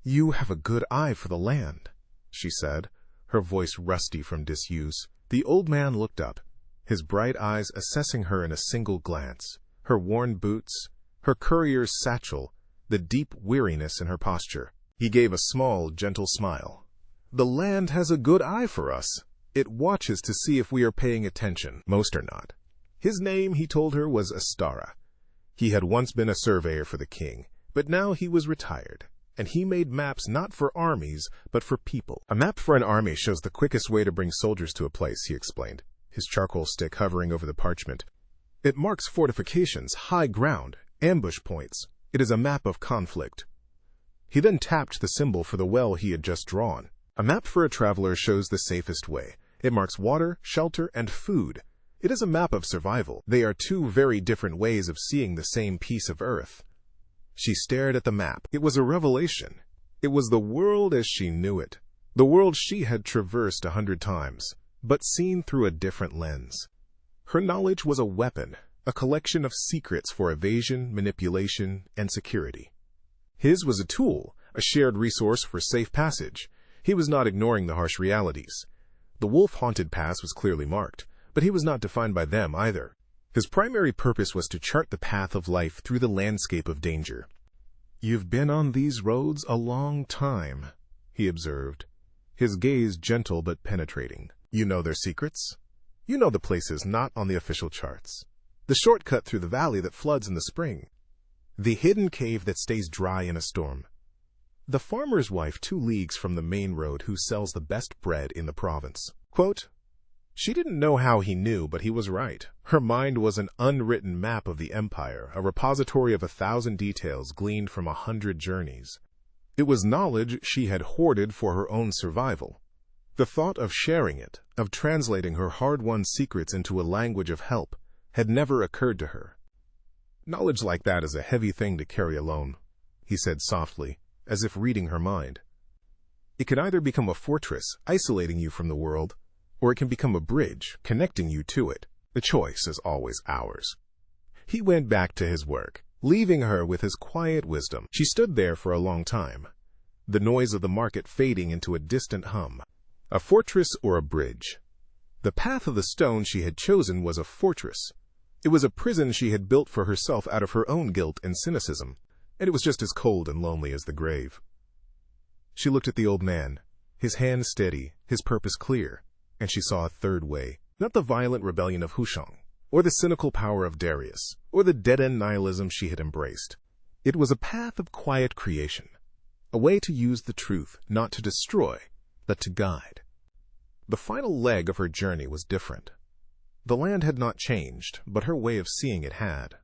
S1: "You have a good eye for the land," she said, her voice rusty from disuse. The old man looked up, his bright eyes assessing her in a single glance, her worn boots, her courier's satchel, the deep weariness in her posture. He gave a small, gentle smile. "The land has a good eye for us. It watches to see if we are paying attention. Most are not." His name, he told her, was Astara. He had once been a surveyor for the king, but now he was retired, and he made maps not for armies, but for people. "A map for an army shows the quickest way to bring soldiers to a place," he explained, his charcoal stick hovering over the parchment. "It marks fortifications, high ground, ambush points. It is a map of conflict." He then tapped the symbol for the well he had just drawn. "A map for a traveler shows the safest way. It marks water, shelter, and food. It is a map of survival. They are two very different ways of seeing the same piece of earth." She stared at the map. It was a revelation. It was the world as she knew it, the world she had traversed 100 times, but seen through a different lens. Her knowledge was a weapon, a collection of secrets for evasion, manipulation, and security. His was a tool, a shared resource for safe passage. He was not ignoring the harsh realities. The wolf-haunted pass was clearly marked, but he was not defined by them either. His primary purpose was to chart the path of life through the landscape of danger. "You've been on these roads a long time," he observed, his gaze gentle but penetrating. "You know their secrets? You know the places not on the official charts. The shortcut through the valley that floods in the spring. The hidden cave that stays dry in a storm. The farmer's wife 2 leagues from the main road who sells the best bread in the province." Quote, she didn't know how he knew, but he was right. Her mind was an unwritten map of the empire, a repository of 1,000 details gleaned from 100 journeys. It was knowledge she had hoarded for her own survival. The thought of sharing it, of translating her hard-won secrets into a language of help, had never occurred to her. "Knowledge like that is a heavy thing to carry alone," he said softly, as if reading her mind. "It can either become a fortress, isolating you from the world, or it can become a bridge, connecting you to it. The choice is always ours." He went back to his work, leaving her with his quiet wisdom. She stood there for a long time, the noise of the market fading into a distant hum. A fortress or a bridge? The path of the stone she had chosen was a fortress. It was a prison she had built for herself out of her own guilt and cynicism, and it was just as cold and lonely as the grave. She looked at the old man, his hand steady, his purpose clear, and she saw a third way, not the violent rebellion of Hushang, or the cynical power of Darius, or the dead-end nihilism she had embraced. It was a path of quiet creation, a way to use the truth not to destroy, but to guide. The final leg of her journey was different. The land had not changed, but her way of seeing it had.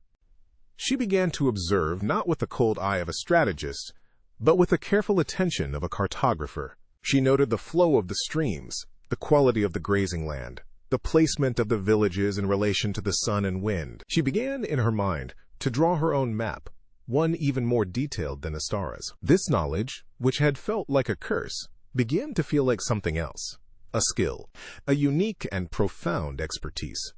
S1: She began to observe not with the cold eye of a strategist, but with the careful attention of a cartographer. She noted the flow of the streams, the quality of the grazing land, the placement of the villages in relation to the sun and wind. She began, in her mind, to draw her own map, one even more detailed than Astara's. This knowledge, which had felt like a curse, began to feel like something else, a skill, a unique and profound expertise.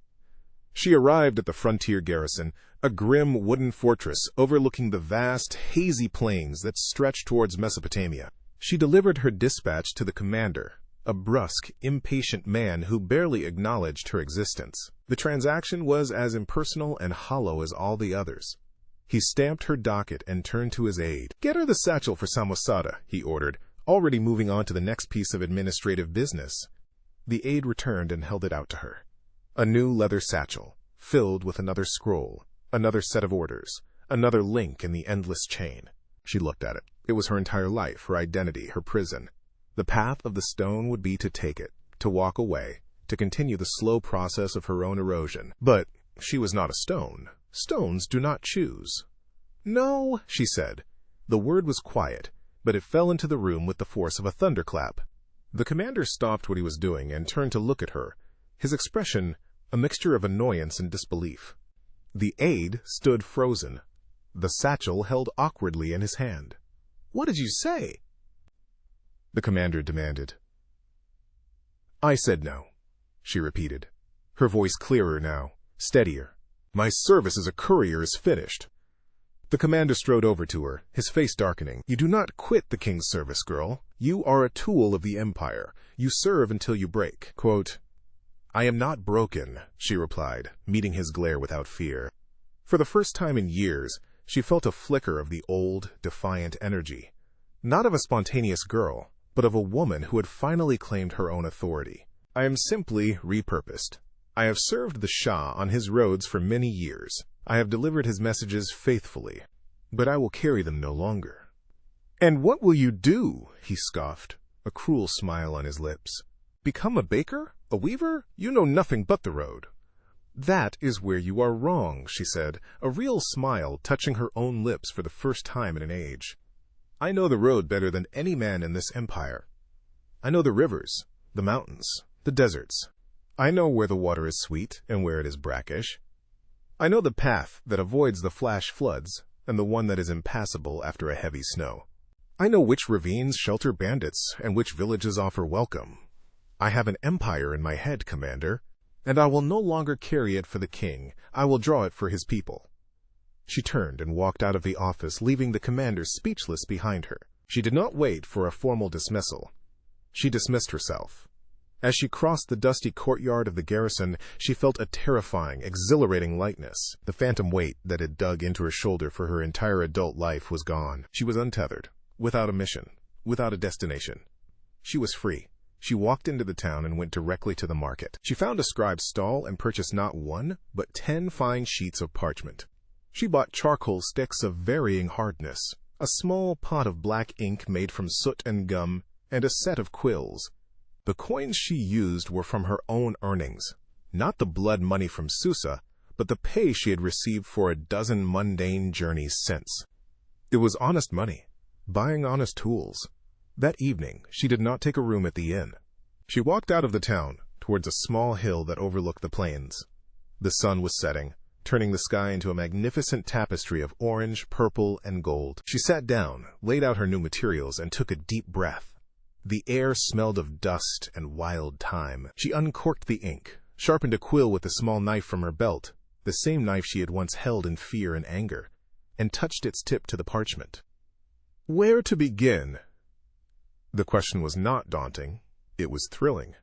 S1: She arrived at the frontier garrison, a grim wooden fortress overlooking the vast, hazy plains that stretched towards Mesopotamia. She delivered her dispatch to the commander, a brusque, impatient man who barely acknowledged her existence. The transaction was as impersonal and hollow as all the others. He stamped her docket and turned to his aide. "Get her the satchel for Samosata," he ordered, already moving on to the next piece of administrative business. The aide returned and held it out to her. A new leather satchel, filled with another scroll, another set of orders, another link in the endless chain. She looked at it. It was her entire life, her identity, her prison. The path of the stone would be to take it, to walk away, to continue the slow process of her own erosion. But she was not a stone. Stones do not choose. "No," she said. The word was quiet, but it fell into the room with the force of a thunderclap. The commander stopped what he was doing and turned to look at her, his expression a mixture of annoyance and disbelief. The aide stood frozen, the satchel held awkwardly in his hand. "What did you say?" the commander demanded. "I said no," she repeated, her voice clearer now, steadier. "My service as a courier is finished." The commander strode over to her, his face darkening. "You do not quit the king's service, girl. You are a tool of the empire. You serve until you break." Quote, "I am not broken," she replied, meeting his glare without fear. For the first time in years, she felt a flicker of the old, defiant energy. Not of a spontaneous girl, but of a woman who had finally claimed her own authority. "I am simply repurposed. I have served the Shah on his roads for many years. I have delivered his messages faithfully, but I will carry them no longer." "And what will you do?" he scoffed, a cruel smile on his lips. "Become a baker? A weaver? You know nothing but the road." "That is where you are wrong," she said, a real smile touching her own lips for the first time in an age. "I know the road better than any man in this empire. I know the rivers, the mountains, the deserts. I know where the water is sweet and where it is brackish. I know the path that avoids the flash floods and the one that is impassable after a heavy snow. I know which ravines shelter bandits and which villages offer welcome. I have an empire in my head, Commander, and I will no longer carry it for the king. I will draw it for his people." She turned and walked out of the office, leaving the commander speechless behind her. She did not wait for a formal dismissal. She dismissed herself. As she crossed the dusty courtyard of the garrison, she felt a terrifying, exhilarating lightness. The phantom weight that had dug into her shoulder for her entire adult life was gone. She was untethered, without a mission, without a destination. She was free. She walked into the town and went directly to the market. She found a scribe's stall and purchased not 1, but 10 fine sheets of parchment. She bought charcoal sticks of varying hardness, a small pot of black ink made from soot and gum, and a set of quills. The coins she used were from her own earnings, not the blood money from Susa, but the pay she had received for a dozen mundane journeys since. It was honest money, buying honest tools. That evening, she did not take a room at the inn. She walked out of the town, towards a small hill that overlooked the plains. The sun was setting, turning the sky into a magnificent tapestry of orange, purple, and gold. She sat down, laid out her new materials, and took a deep breath. The air smelled of dust and wild thyme. She uncorked the ink, sharpened a quill with a small knife from her belt, the same knife she had once held in fear and anger, and touched its tip to the parchment. Where to begin? The question was not daunting. It was thrilling.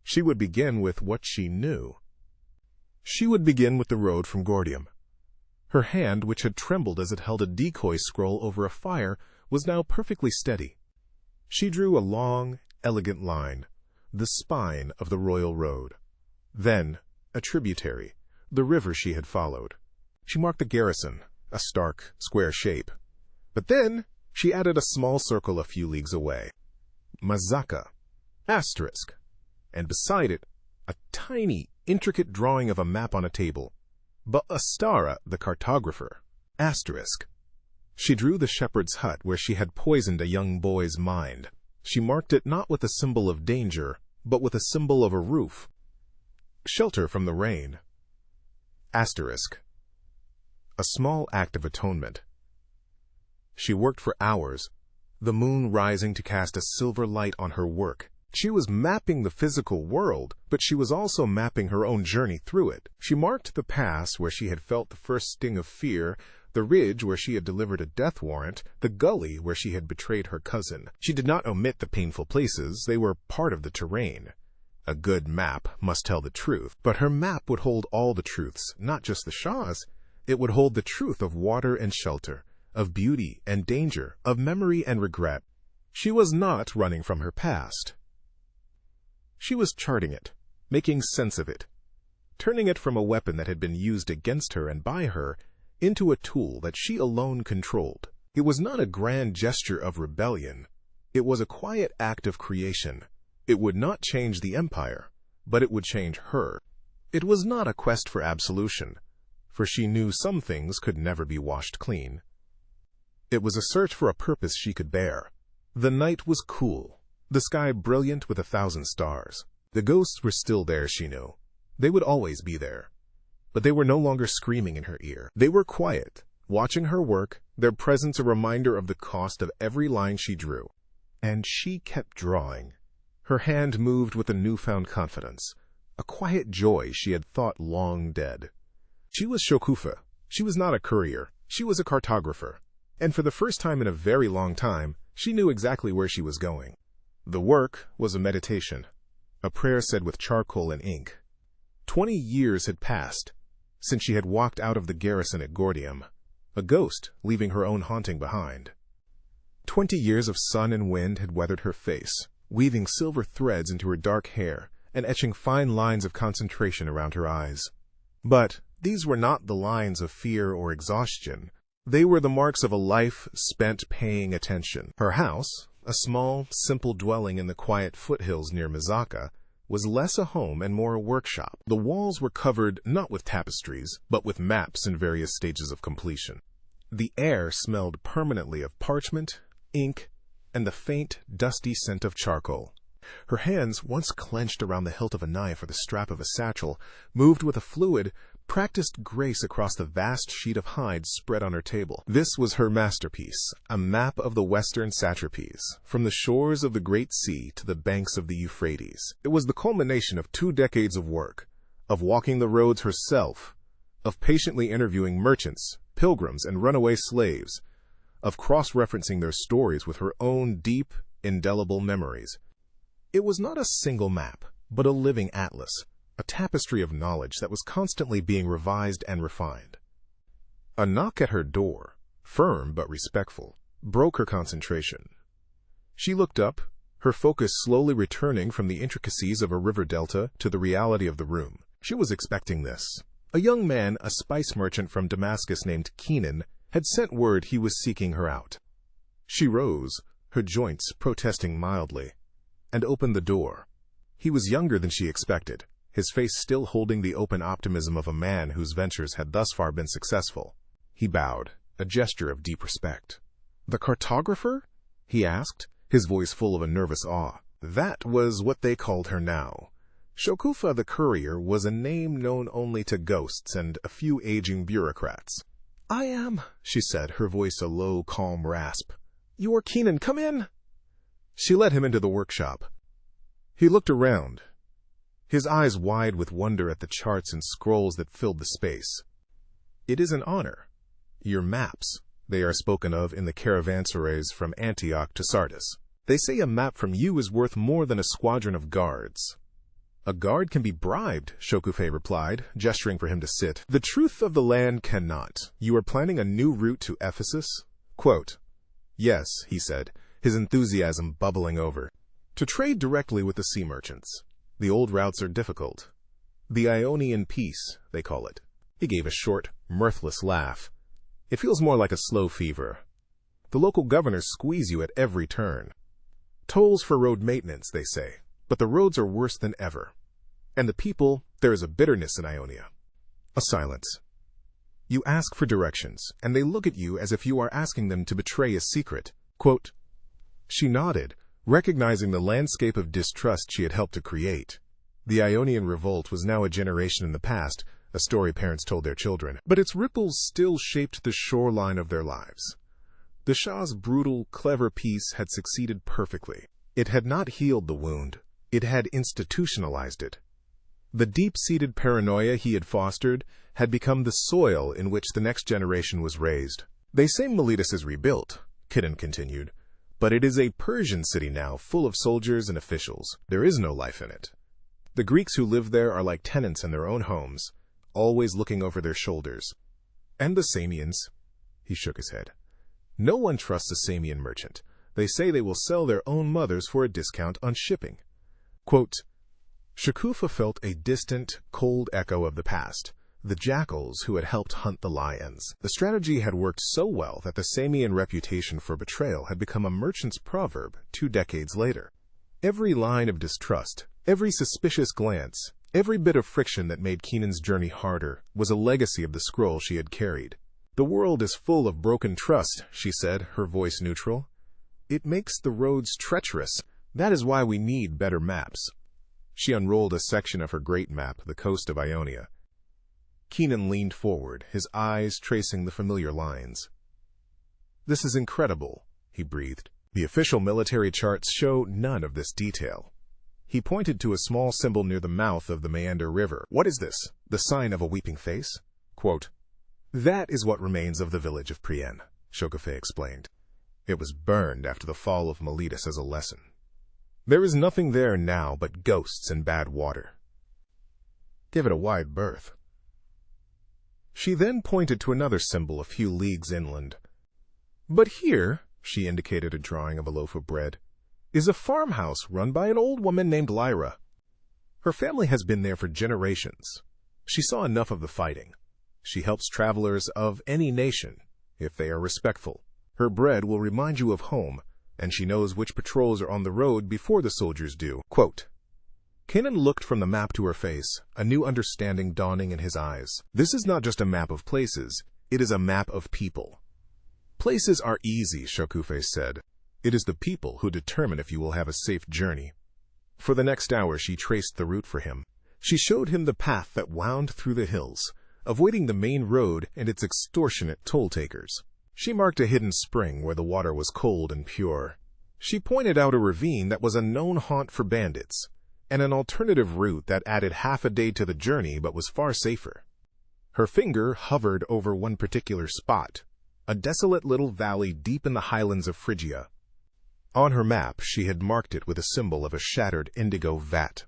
S1: She would begin with what she knew. She would begin with the road from Gordium. Her hand, which had trembled as it held a decoy scroll over a fire, was now perfectly steady. She drew a long, elegant line, the spine of the royal road. Then, a tributary, the river she had followed. She marked the garrison, a stark, square shape. But then, she added a small circle a few leagues away. Mazaka, asterisk, and beside it, a tiny, intricate drawing of a map on a table. But Astara, the cartographer, asterisk. She drew the shepherd's hut where she had poisoned a young boy's mind. She marked it not with a symbol of danger, but with a symbol of a roof. Shelter from the rain. Asterisk. A small act of atonement. She worked for hours, the moon rising to cast a silver light on her work. She was mapping the physical world, but she was also mapping her own journey through it. She marked the pass where she had felt the first sting of fear, the ridge where she had delivered a death warrant, the gully where she had betrayed her cousin. She did not omit the painful places, they were part of the terrain. A good map must tell the truth, but her map would hold all the truths, not just the Shah's. It would hold the truth of water and shelter, of beauty and danger, of memory and regret. She was not running from her past. She was charting it, making sense of it, turning it from a weapon that had been used against her and by her into a tool that she alone controlled. It was not a grand gesture of rebellion. It was a quiet act of creation. It would not change the empire, but it would change her. It was not a quest for absolution, for she knew some things could never be washed clean. It was a search for a purpose she could bear. The night was cool, the sky brilliant with 1,000 stars. The ghosts were still there, she knew. They would always be there. But they were no longer screaming in her ear. They were quiet, watching her work, their presence a reminder of the cost of every line she drew. And she kept drawing. Her hand moved with a newfound confidence, a quiet joy she had thought long dead. She was Shokufa. She was not a courier. She was a cartographer. And for the first time in a very long time, she knew exactly where she was going. The work was a meditation, a prayer said with charcoal and ink. 20 years had passed since she had walked out of the garrison at Gordium, a ghost leaving her own haunting behind. 20 years of sun and wind had weathered her face, weaving silver threads into her dark hair and etching fine lines of concentration around her eyes. But these were not the lines of fear or exhaustion. They were the marks of a life spent paying attention. Her house, a small, simple dwelling in the quiet foothills near Mizaka, was less a home and more a workshop. The walls were covered not with tapestries, but with maps in various stages of completion. The air smelled permanently of parchment, ink, and the faint, dusty scent of charcoal. Her hands, once clenched around the hilt of a knife or the strap of a satchel, moved with a fluid, practiced grace across the vast sheet of hide spread on her table. This was her masterpiece, a map of the western satrapies, from the shores of the Great Sea to the banks of the Euphrates. It was the culmination of 2 decades of work, of walking the roads herself, of patiently interviewing merchants, pilgrims, and runaway slaves, of cross-referencing their stories with her own deep, indelible memories. It was not a single map, but a living atlas, a tapestry of knowledge that was constantly being revised and refined. A knock at her door, firm but respectful, broke her concentration. She looked up, her focus slowly returning from the intricacies of a river delta to the reality of the room. She was expecting this. A young man, a spice merchant from Damascus named Keenan, had sent word he was seeking her out. She rose, her joints protesting mildly, and opened the door. He was younger than she expected, his face still holding the open optimism of a man whose ventures had thus far been successful. He bowed, a gesture of deep respect. "The cartographer?" he asked, his voice full of a nervous awe. That was what they called her now. Shokufa the courier was a name known only to ghosts and a few aging bureaucrats. "I am," she said, her voice a low, calm rasp. "You're Keenan, come in." She led him into the workshop. He looked around, his eyes wide with wonder at the charts and scrolls that filled the space. "It is an honor. Your maps, they are spoken of in the caravanserais from Antioch to Sardis. They say a map from you is worth more than a squadron of guards." "A guard can be bribed," Shokufe replied, gesturing for him to sit. "The truth of the land cannot. You are planning a new route to Ephesus?" Quote, "Yes," he said, his enthusiasm bubbling over. "To trade directly with the sea merchants. The old routes are difficult. The Ionian peace, they call it." He gave a short, mirthless laugh. "It feels more like a slow fever. The local governors squeeze you at every turn. Tolls for road maintenance, they say, but the roads are worse than ever. And the people, there is a bitterness in Ionia." A silence. "You ask for directions, and they look at you as if you are asking them to betray a secret." Quote, she nodded, recognizing the landscape of distrust she had helped to create. The Ionian Revolt was now a generation in the past, a story parents told their children, but its ripples still shaped the shoreline of their lives. The Shah's brutal, clever peace had succeeded perfectly. It had not healed the wound. It had institutionalized it. The deep-seated paranoia he had fostered had become the soil in which the next generation was raised. They say Miletus is rebuilt, Kidon continued, but it is a Persian city now, full of soldiers and officials. There is no life in it. The Greeks who live there are like tenants in their own homes, always looking over their shoulders. And the Samians? He shook his head. No one trusts a Samian merchant. They say they will sell their own mothers for a discount on shipping. Quote, Shakufa felt a distant, cold echo of the past, the jackals who had helped hunt the lions. The strategy had worked so well that the Samian reputation for betrayal had become a merchant's proverb 2 decades later. Every line of distrust, every suspicious glance, every bit of friction that made Keenan's journey harder was a legacy of the scroll she had carried. The world is full of broken trust, she said, her voice neutral. It makes the roads treacherous. That is why we need better maps. She unrolled a section of her great map, the coast of Ionia. Keenan leaned forward, his eyes tracing the familiar lines. This is incredible, he breathed. The official military charts show none of this detail. He pointed to a small symbol near the mouth of the Meander River. What is this? The sign of a weeping face? Quote, That is what remains of the village of Priene, Shokufe explained. It was burned after the fall of Miletus as a lesson. There is nothing there now but ghosts and bad water. Give it a wide berth. She then pointed to another symbol a few leagues inland. But here, she indicated a drawing of a loaf of bread, is a farmhouse run by an old woman named Lyra. Her family has been there for generations. She saw enough of the fighting. She helps travelers of any nation, if they are respectful. Her bread will remind you of home, and she knows which patrols are on the road before the soldiers do. Quote, Kanan looked from the map to her face, a new understanding dawning in his eyes. This is not just a map of places, it is a map of people. Places are easy, Shokufe said. It is the people who determine if you will have a safe journey. For the next hour she traced the route for him. She showed him the path that wound through the hills, avoiding the main road and its extortionate toll-takers. She marked a hidden spring where the water was cold and pure. She pointed out a ravine that was a known haunt for bandits, and an alternative route that added half a day to the journey but was far safer. Her finger hovered over one particular spot, a desolate little valley deep in the highlands of Phrygia. On her map, she had marked it with a symbol of a shattered indigo vat.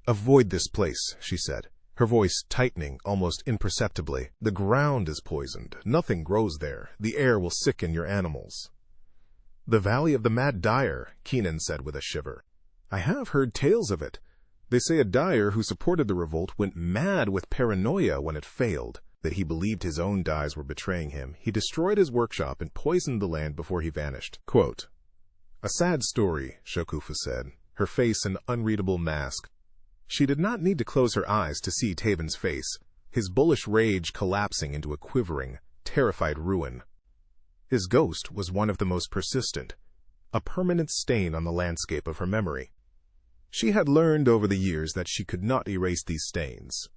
S1: Avoid this place, she said, her voice tightening almost imperceptibly. The ground is poisoned. Nothing grows there. The air will sicken your animals. The Valley of the Mad Dyer, Keenan said with a shiver. I have heard tales of it. They say a dyer who supported the revolt went mad with paranoia when it failed, that he believed his own dyes were betraying him. He destroyed his workshop and poisoned the land before he vanished. Quote, A sad story, Shokufa said, her face an unreadable mask. She did not need to close her eyes to see Taben's face, his bullish rage collapsing into a quivering, terrified ruin. His ghost was one of the most persistent, a permanent stain on the landscape of her memory. She had learned over the years that she could not erase these stains.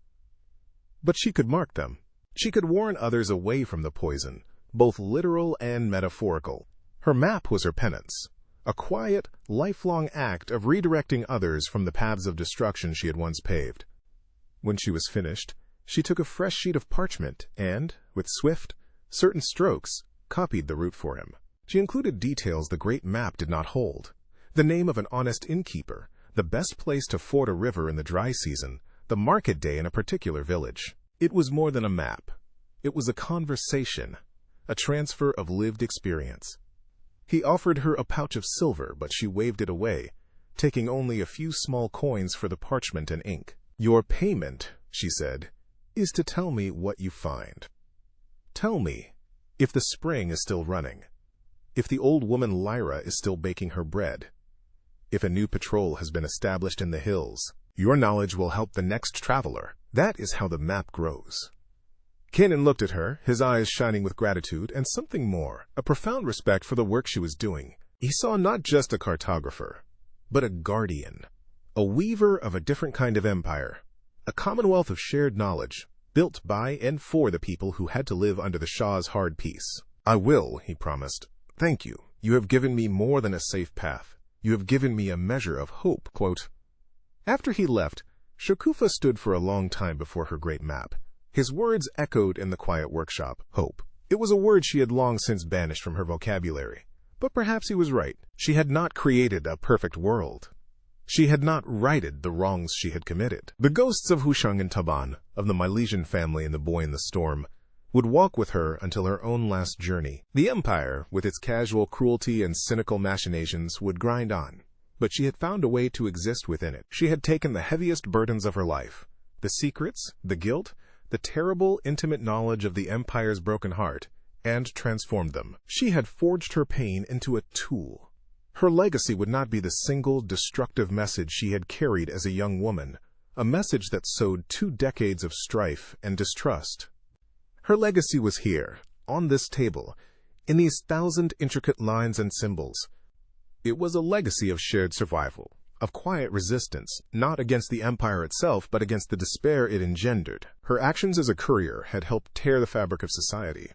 S1: But she could mark them. She could warn others away from the poison, both literal and metaphorical. Her map was her penance. A quiet, lifelong act of redirecting others from the paths of destruction she had once paved. When she was finished, she took a fresh sheet of parchment and, with swift, certain strokes, copied the route for him. She included details the great map did not hold. The name of an honest innkeeper, the best place to ford a river in the dry season, the market day in a particular village. It was more than a map. It was a conversation, a transfer of lived experience. He offered her a pouch of silver, but she waved it away, taking only a few small coins for the parchment and ink. Your payment, she said, is to tell me what you find. Tell me if the spring is still running, if the old woman Lyra is still baking her bread, if a new patrol has been established in the hills. Your knowledge will help the next traveler. That is how the map grows. Kanan looked at her, his eyes shining with gratitude and something more, a profound respect for the work she was doing. He saw not just a cartographer, but a guardian, a weaver of a different kind of empire, a commonwealth of shared knowledge, built by and for the people who had to live under the Shah's hard peace. "I will," he promised. "Thank you. You have given me more than a safe path. You have given me a measure of hope." Quote. After he left, Shakufa stood for a long time before her great map. His words echoed in the quiet workshop. Hope. It was a word she had long since banished from her vocabulary. But perhaps he was right. She had not created a perfect world. She had not righted the wrongs she had committed. The ghosts of Hushang and Taban, of the Milesian family and the boy in the storm, would walk with her until her own last journey. The empire, with its casual cruelty and cynical machinations, would grind on. But she had found a way to exist within it. She had taken the heaviest burdens of her life, the secrets, the guilt, the terrible, intimate knowledge of the empire's broken heart, and transformed them. She had forged her pain into a tool. Her legacy would not be the single, destructive message she had carried as a young woman, a message that sowed 2 decades of strife and distrust. Her legacy was here, on this table, in these 1,000 intricate lines and symbols. It was a legacy of shared survival, of quiet resistance, not against the empire itself, but against the despair it engendered. Her actions as a courier had helped tear the fabric of society.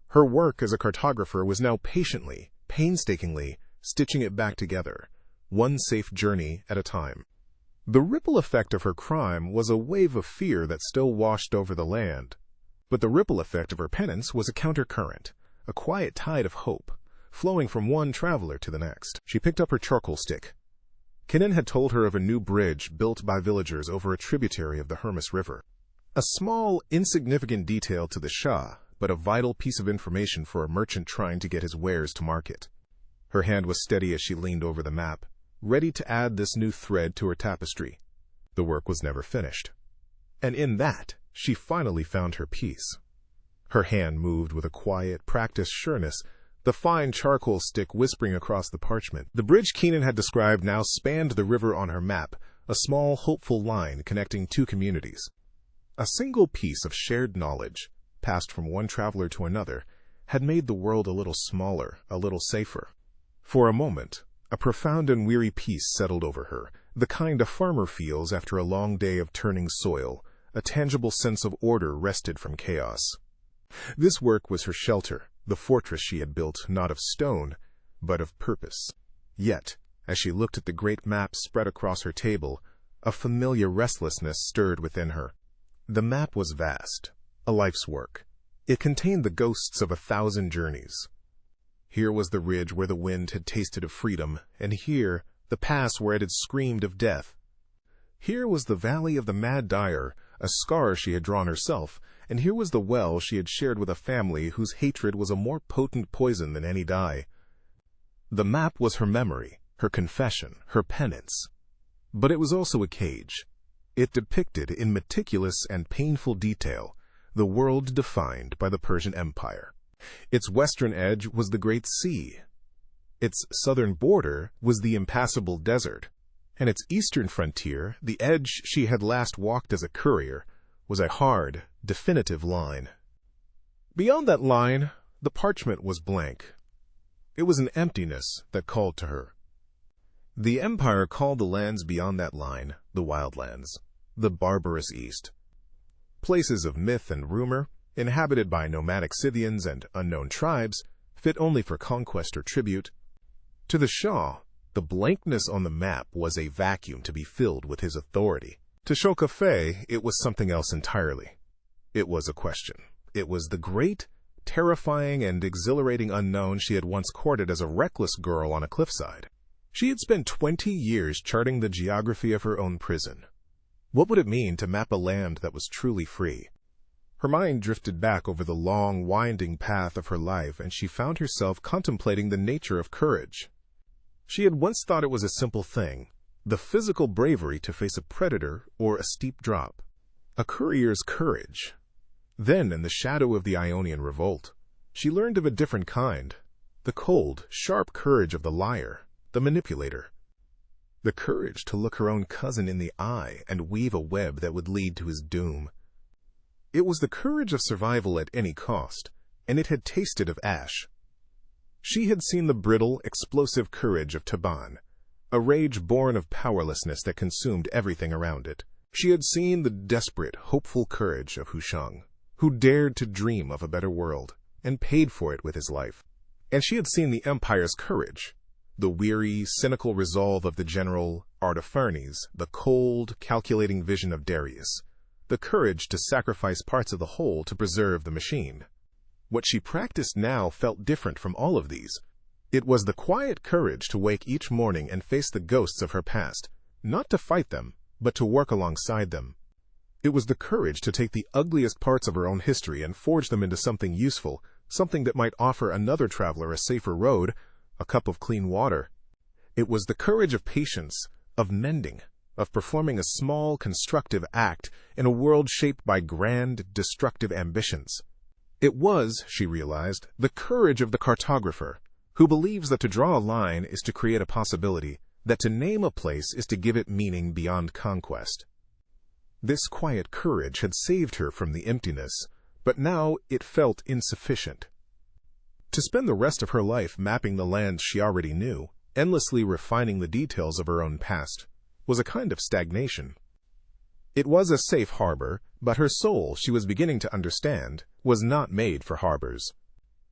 S1: Her work as a cartographer was now patiently, painstakingly, stitching it back together, one safe journey at a time. The ripple effect of her crime was a wave of fear that still washed over the land. But the ripple effect of her penance was a countercurrent, a quiet tide of hope, flowing from one traveler to the next. She picked up her charcoal stick. Kinnan had told her of a new bridge built by villagers over a tributary of the Hermes River. A small, insignificant detail to the Shah, but a vital piece of information for a merchant trying to get his wares to market. Her hand was steady as she leaned over the map, ready to add this new thread to her tapestry. The work was never finished. And in that, she finally found her peace. Her hand moved with a quiet, practiced sureness, the fine charcoal stick whispering across the parchment. The bridge Keenan had described now spanned the river on her map, a small, hopeful line connecting 2 communities. A single piece of shared knowledge, passed from one traveler to another, had made the world a little smaller, a little safer. For a moment, a profound and weary peace settled over her, the kind a farmer feels after a long day of turning soil. A tangible sense of order wrested from chaos. This work was her shelter, the fortress she had built not of stone, but of purpose. Yet, as she looked at the great map spread across her table, a familiar restlessness stirred within her. The map was vast, a life's work. It contained the ghosts of 1,000 journeys. Here was the ridge where the wind had tasted of freedom, and here, the pass where it had screamed of death. Here was the valley of the mad dyer, a scar she had drawn herself, and here was the well she had shared with a family whose hatred was a more potent poison than any dye. The map was her memory, her confession, her penance. But it was also a cage. It depicted in meticulous and painful detail the world defined by the Persian Empire. Its western edge was the Great Sea. Its southern border was the impassable desert. And its eastern frontier, the edge she had last walked as a courier, was a hard, definitive line. Beyond that line, the parchment was blank. It was an emptiness that called to her. The empire called the lands beyond that line the wildlands, the barbarous East. Places of myth and rumor, inhabited by nomadic Scythians and unknown tribes, fit only for conquest or tribute. To the Shah, the blankness on the map was a vacuum to be filled with his authority. To Shokafe, it was something else entirely. It was a question. It was the great, terrifying, and exhilarating unknown she had once courted as a reckless girl on a cliffside. She had spent 20 years charting the geography of her own prison. What would it mean to map a land that was truly free? Her mind drifted back over the long, winding path of her life, and she found herself contemplating the nature of courage. She had once thought it was a simple thing, the physical bravery to face a predator or a steep drop. A courier's courage. Then, in the shadow of the Ionian revolt, she learned of a different kind, the cold, sharp courage of the liar, the manipulator. The courage to look her own cousin in the eye and weave a web that would lead to his doom. It was the courage of survival at any cost, and it had tasted of ash. She had seen the brittle, explosive courage of Taban, a rage born of powerlessness that consumed everything around it. She had seen the desperate, hopeful courage of Husheng, who dared to dream of a better world, and paid for it with his life. And she had seen the empire's courage, the weary, cynical resolve of the general Artaphernese, the cold, calculating vision of Darius, the courage to sacrifice parts of the whole to preserve the machine. What she practiced now felt different from all of these. It was the quiet courage to wake each morning and face the ghosts of her past, not to fight them, but to work alongside them. It was the courage to take the ugliest parts of her own history and forge them into something useful, something that might offer another traveler a safer road, a cup of clean water. It was the courage of patience, of mending, of performing a small, constructive act in a world shaped by grand, destructive ambitions. It was, she realized, the courage of the cartographer, who believes that to draw a line is to create a possibility, that to name a place is to give it meaning beyond conquest. This quiet courage had saved her from the emptiness, but now it felt insufficient. To spend the rest of her life mapping the lands she already knew, endlessly refining the details of her own past, was a kind of stagnation. It was a safe harbor, but her soul, she was beginning to understand, was not made for harbors.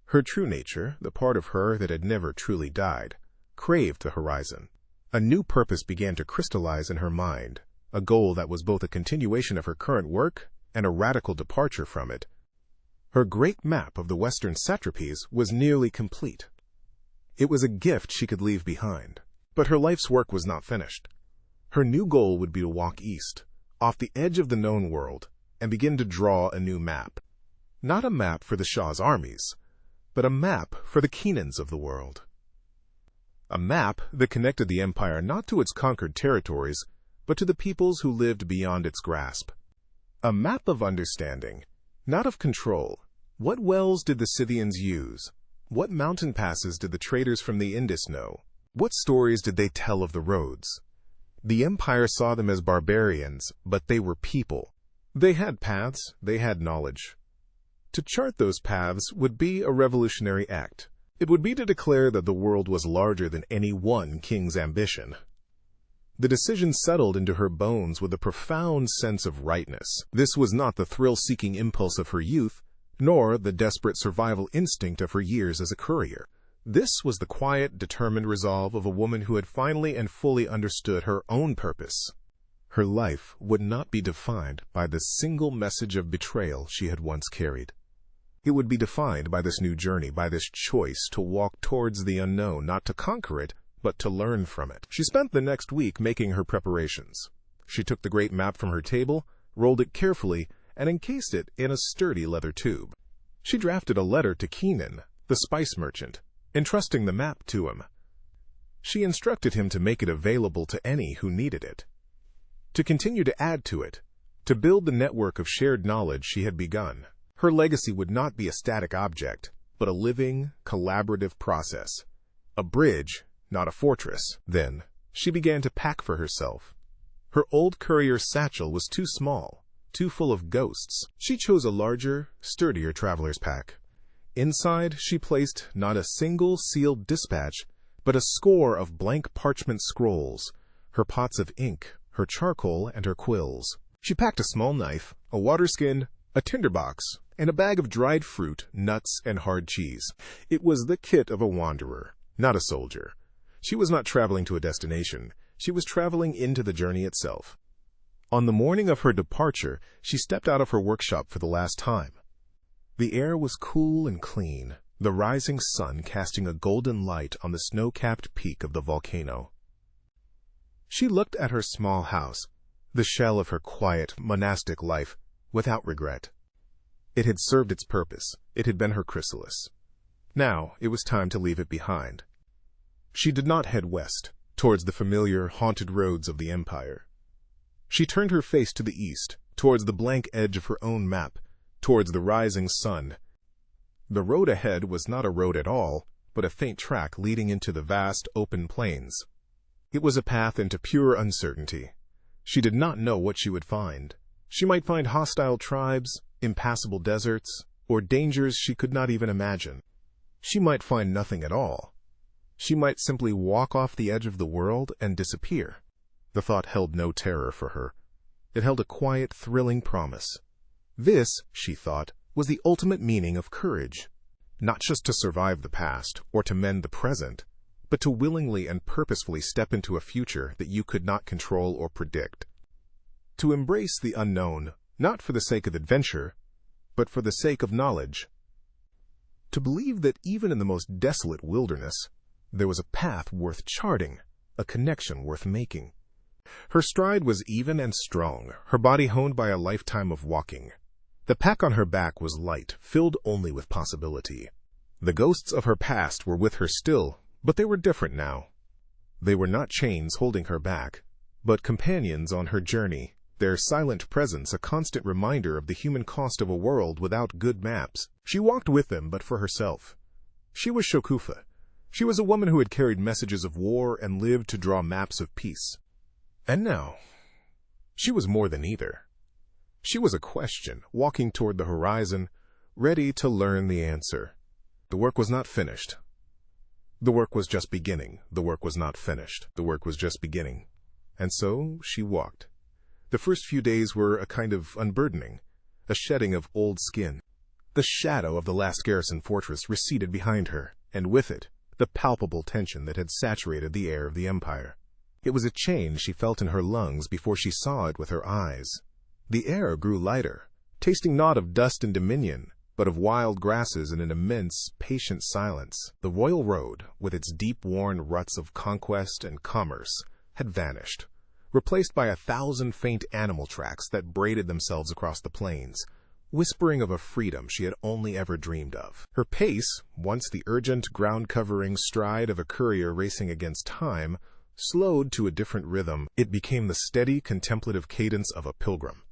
S1: Her true nature, the part of her that had never truly died, craved the horizon. A new purpose began to crystallize in her mind, a goal that was both a continuation of her current work and a radical departure from it. Her great map of the Western satrapies was nearly complete. It was a gift she could leave behind, but her life's work was not finished. Her new goal would be to walk east, off the edge of the known world, and begin to draw a new map. Not a map for the Shah's armies, but a map for the Keenans of the world. A map that connected the empire not to its conquered territories, but to the peoples who lived beyond its grasp. A map of understanding, not of control. What wells did the Scythians use? What mountain passes did the traders from the Indus know? What stories did they tell of the roads? The empire saw them as barbarians, but they were people. They had paths, they had knowledge. To chart those paths would be a revolutionary act. It would be to declare that the world was larger than any one king's ambition. The decision settled into her bones with a profound sense of rightness. This was not the thrill-seeking impulse of her youth, nor the desperate survival instinct of her years as a courier. This was the quiet, determined resolve of a woman who had finally and fully understood her own purpose. Her life would not be defined by the single message of betrayal she had once carried. It would be defined by this new journey, by this choice to walk towards the unknown, not to conquer it, but to learn from it. She spent the next week making her preparations. She took the great map from her table, rolled it carefully, and encased it in a sturdy leather tube. She drafted a letter to Keenan, the spice merchant, entrusting the map to him. She instructed him to make it available to any who needed it, to continue to add to it, to build the network of shared knowledge she had begun. Her legacy would not be a static object, but a living, collaborative process. A bridge, not a fortress. Then, she began to pack for herself. Her old courier's satchel was too small, too full of ghosts. She chose a larger, sturdier traveler's pack. Inside, she placed not a single sealed dispatch, but a score of blank parchment scrolls, her pots of ink, her charcoal, and her quills. She packed a small knife, a water skin, a tinderbox, and a bag of dried fruit, nuts, and hard cheese. It was the kit of a wanderer, not a soldier. She was not traveling to a destination. She was traveling into the journey itself. On the morning of her departure, she stepped out of her workshop for the last time. The air was cool and clean, the rising sun casting a golden light on the snow-capped peak of the volcano. She looked at her small house, the shell of her quiet, monastic life, without regret. It had served its purpose. It had been her chrysalis. Now it was time to leave it behind. She did not head west, towards the familiar, haunted roads of the empire. She turned her face to the east, towards the blank edge of her own map, towards the rising sun. The road ahead was not a road at all, but a faint track leading into the vast, open plains. It was a path into pure uncertainty. She did not know what she would find. She might find hostile tribes, impassable deserts, or dangers she could not even imagine. She might find nothing at all. She might simply walk off the edge of the world and disappear. The thought held no terror for her. It held a quiet, thrilling promise. This, she thought, was the ultimate meaning of courage. Not just to survive the past or to mend the present, but to willingly and purposefully step into a future that you could not control or predict. To embrace the unknown, not for the sake of adventure, but for the sake of knowledge. To believe that even in the most desolate wilderness, there was a path worth charting, a connection worth making. Her stride was even and strong, her body honed by a lifetime of walking. The pack on her back was light, filled only with possibility. The ghosts of her past were with her still, but they were different now. They were not chains holding her back, but companions on her journey, their silent presence a constant reminder of the human cost of a world without good maps. She walked with them, but for herself. She was Shokufa. She was a woman who had carried messages of war and lived to draw maps of peace. And now, she was more than either. She was a question, walking toward the horizon, ready to learn the answer. The work was not finished. The work was just beginning. The work was not finished. The work was just beginning. And so she walked. The first few days were a kind of unburdening, a shedding of old skin. The shadow of the last garrison fortress receded behind her, and with it, the palpable tension that had saturated the air of the empire. It was a change she felt in her lungs before she saw it with her eyes. The air grew lighter, tasting not of dust and dominion, but of wild grasses and an immense, patient silence. The royal road, with its deep-worn ruts of conquest and commerce, had vanished, replaced by 1,000 faint animal tracks that braided themselves across the plains, whispering of a freedom she had only ever dreamed of. Her pace, once the urgent, ground-covering stride of a courier racing against time, slowed to a different rhythm. It became the steady, contemplative cadence of a pilgrim.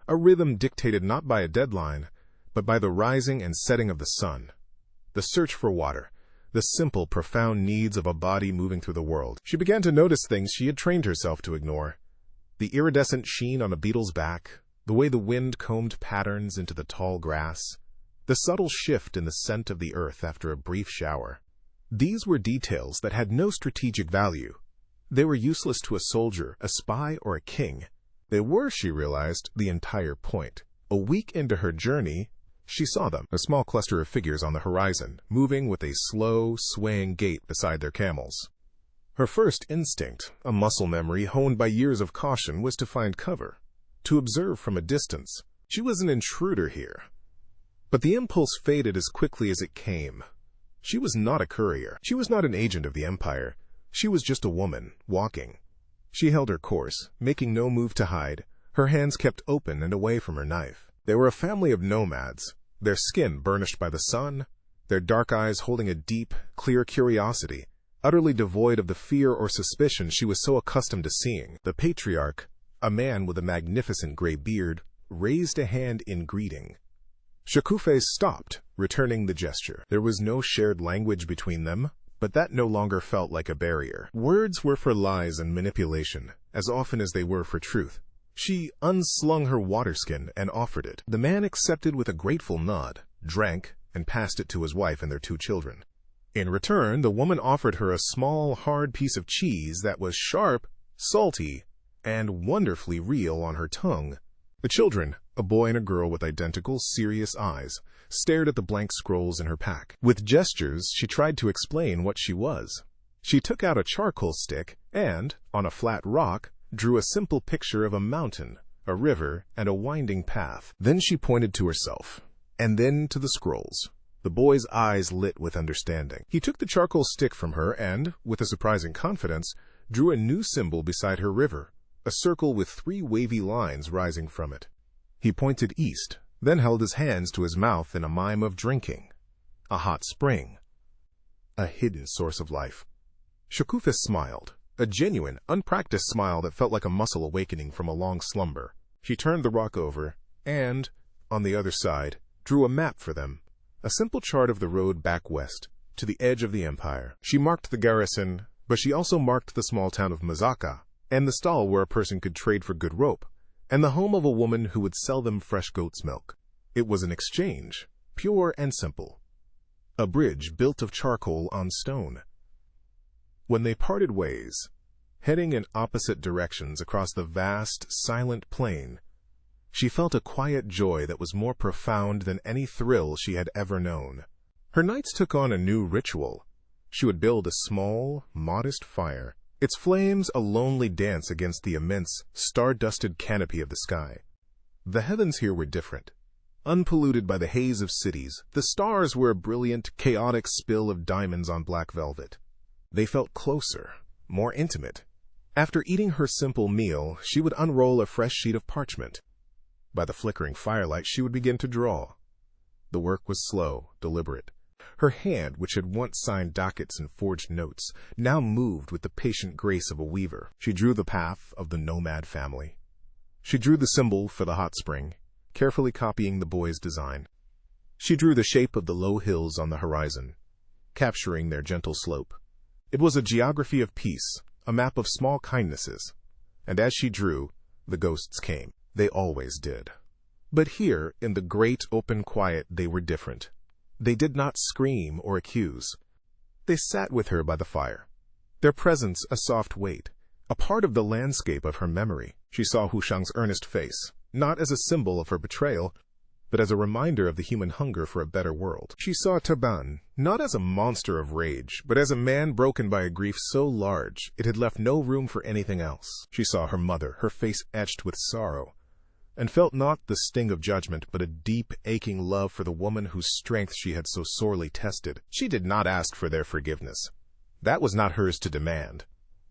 S1: A rhythm dictated not by a deadline, but by the rising and setting of the sun. The search for water, the simple, profound needs of a body moving through the world. She began to notice things she had trained herself to ignore. The iridescent sheen on a beetle's back, the way the wind combed patterns into the tall grass, the subtle shift in the scent of the earth after a brief shower. These were details that had no strategic value. They were useless to a soldier, a spy, or a king. They were, she realized, the entire point. A week into her journey, she saw them, a small cluster of figures on the horizon, moving with a slow, swaying gait beside their camels. Her first instinct, a muscle memory honed by years of caution, was to find cover, to observe from a distance. She was an intruder here. But the impulse faded as quickly as it came. She was not a courier. She was not an agent of the empire. She was just a woman, walking. She held her course, making no move to hide, her hands kept open and away from her knife. They were a family of nomads, their skin burnished by the sun, their dark eyes holding a deep, clear curiosity, utterly devoid of the fear or suspicion she was so accustomed to seeing. The patriarch, a man with a magnificent gray beard, raised a hand in greeting. Shokufe stopped, returning the gesture. There was no shared language between them, but that no longer felt like a barrier. Words were for lies and manipulation, as often as they were for truth. She unslung her waterskin and offered it. The man accepted with a grateful nod, drank, and passed it to his wife and their 2 children. In return, the woman offered her a small, hard piece of cheese that was sharp, salty, and wonderfully real on her tongue. The children, a boy and a girl with identical, serious eyes, stared at the blank scrolls in her pack. With gestures, she tried to explain what she was. She took out a charcoal stick and, on a flat rock, drew a simple picture of a mountain, a river, and a winding path. Then she pointed to herself, and then to the scrolls. The boy's eyes lit with understanding. He took the charcoal stick from her and, with a surprising confidence, drew a new symbol beside her river, a circle with 3 wavy lines rising from it. He pointed east, then held his hands to his mouth in a mime of drinking. A hot spring. A hidden source of life. Shokufe smiled, a genuine, unpracticed smile that felt like a muscle awakening from a long slumber. She turned the rock over and, on the other side, drew a map for them, a simple chart of the road back west, to the edge of the empire. She marked the garrison, but she also marked the small town of Mazaka, and the stall where a person could trade for good rope, and the home of a woman who would sell them fresh goat's milk. It was an exchange, pure and simple. A bridge built of charcoal on stone. When they parted ways, heading in opposite directions across the vast, silent plain, she felt a quiet joy that was more profound than any thrill she had ever known. Her nights took on a new ritual. She would build a small, modest fire, its flames a lonely dance against the immense, star-dusted canopy of the sky. The heavens here were different. Unpolluted by the haze of cities, the stars were a brilliant, chaotic spill of diamonds on black velvet. They felt closer, more intimate. After eating her simple meal, she would unroll a fresh sheet of parchment. By the flickering firelight, she would begin to draw. The work was slow, deliberate. Her hand, which had once signed dockets and forged notes, now moved with the patient grace of a weaver. She drew the path of the nomad family. She drew the symbol for the hot spring, carefully copying the boy's design. She drew the shape of the low hills on the horizon, capturing their gentle slope. It was a geography of peace, a map of small kindnesses. And as she drew, the ghosts came. They always did. But here, in the great open quiet, they were different. They did not scream or accuse. They sat with her by the fire, their presence a soft weight, a part of the landscape of her memory. She saw Hushang's earnest face, not as a symbol of her betrayal, but as a reminder of the human hunger for a better world. She saw Taban, not as a monster of rage, but as a man broken by a grief so large it had left no room for anything else. She saw her mother, her face etched with sorrow, and felt not the sting of judgment, but a deep, aching love for the woman whose strength she had so sorely tested. She did not ask for their forgiveness. That was not hers to demand.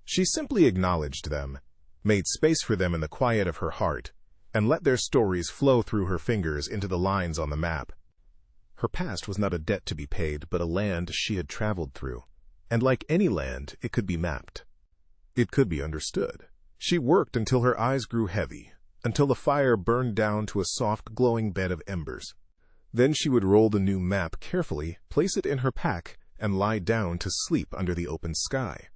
S1: She simply acknowledged them, made space for them in the quiet of her heart, and let their stories flow through her fingers into the lines on the map. Her past was not a debt to be paid, but a land she had traveled through, and like any land, it could be mapped. It could be understood. She worked until her eyes grew heavy, until the fire burned down to a soft, glowing bed of embers. Then she would roll the new map carefully, place it in her pack, and lie down to sleep under the open sky.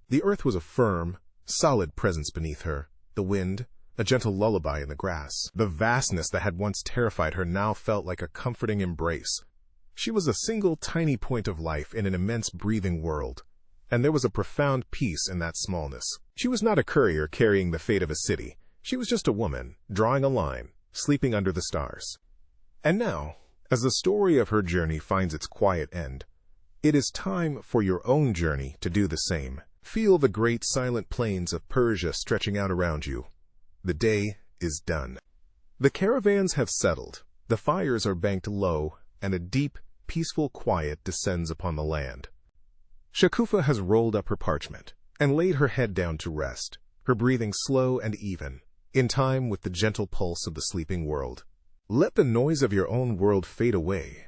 S1: The earth was a firm, solid presence beneath her, the wind, a gentle lullaby in the grass. The vastness that had once terrified her now felt like a comforting embrace. She was a single tiny point of life in an immense breathing world, and there was a profound peace in that smallness. She was not a courier carrying the fate of a city. She was just a woman, drawing a line, sleeping under the stars. And now, as the story of her journey finds its quiet end, it is time for your own journey to do the same. Feel the great silent plains of Persia stretching out around you. The day is done. The caravans have settled, the fires are banked low, and a deep, peaceful quiet descends upon the land. Shakufa has rolled up her parchment and laid her head down to rest, her breathing slow and even, in time with the gentle pulse of the sleeping world. Let the noise of your own world fade away.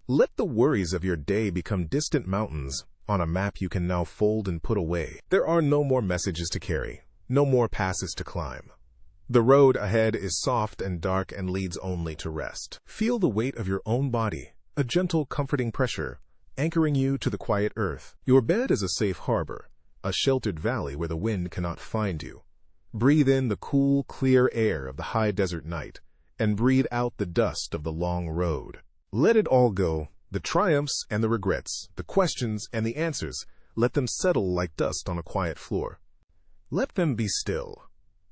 S1: Let the worries of your day become distant mountains on a map you can now fold and put away. There are no more messages to carry, no more passes to climb. The road ahead is soft and dark and leads only to rest. Feel the weight of your own body, a gentle, comforting pressure, anchoring you to the quiet earth. Your bed is a safe harbor, a sheltered valley where the wind cannot find you. Breathe in the cool, clear air of the high desert night, and breathe out the dust of the long road. Let it all go, the triumphs and the regrets, the questions and the answers. Let them settle like dust on a quiet floor. Let them be still.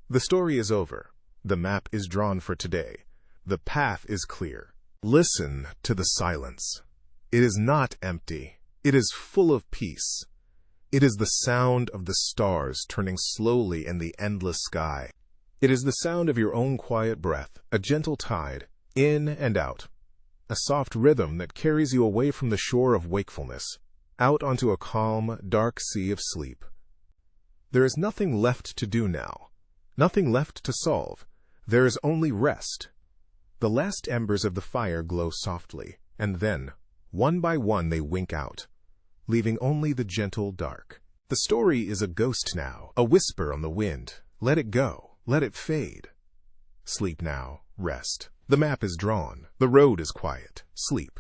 S1: The story is over. The map is drawn for today. The path is clear. Listen to the silence. It is not empty. It is full of peace. It is the sound of the stars turning slowly in the endless sky. It is the sound of your own quiet breath, a gentle tide, in and out, a soft rhythm that carries you away from the shore of wakefulness, out onto a calm, dark sea of sleep. There is nothing left to do now, nothing left to solve. There is only rest. The last embers of the fire glow softly, and then, one by one, they wink out, leaving only the gentle dark. The story is a ghost now, a whisper on the wind. Let it go. Let it fade. Sleep now. Rest. The map is drawn. The road is quiet. Sleep.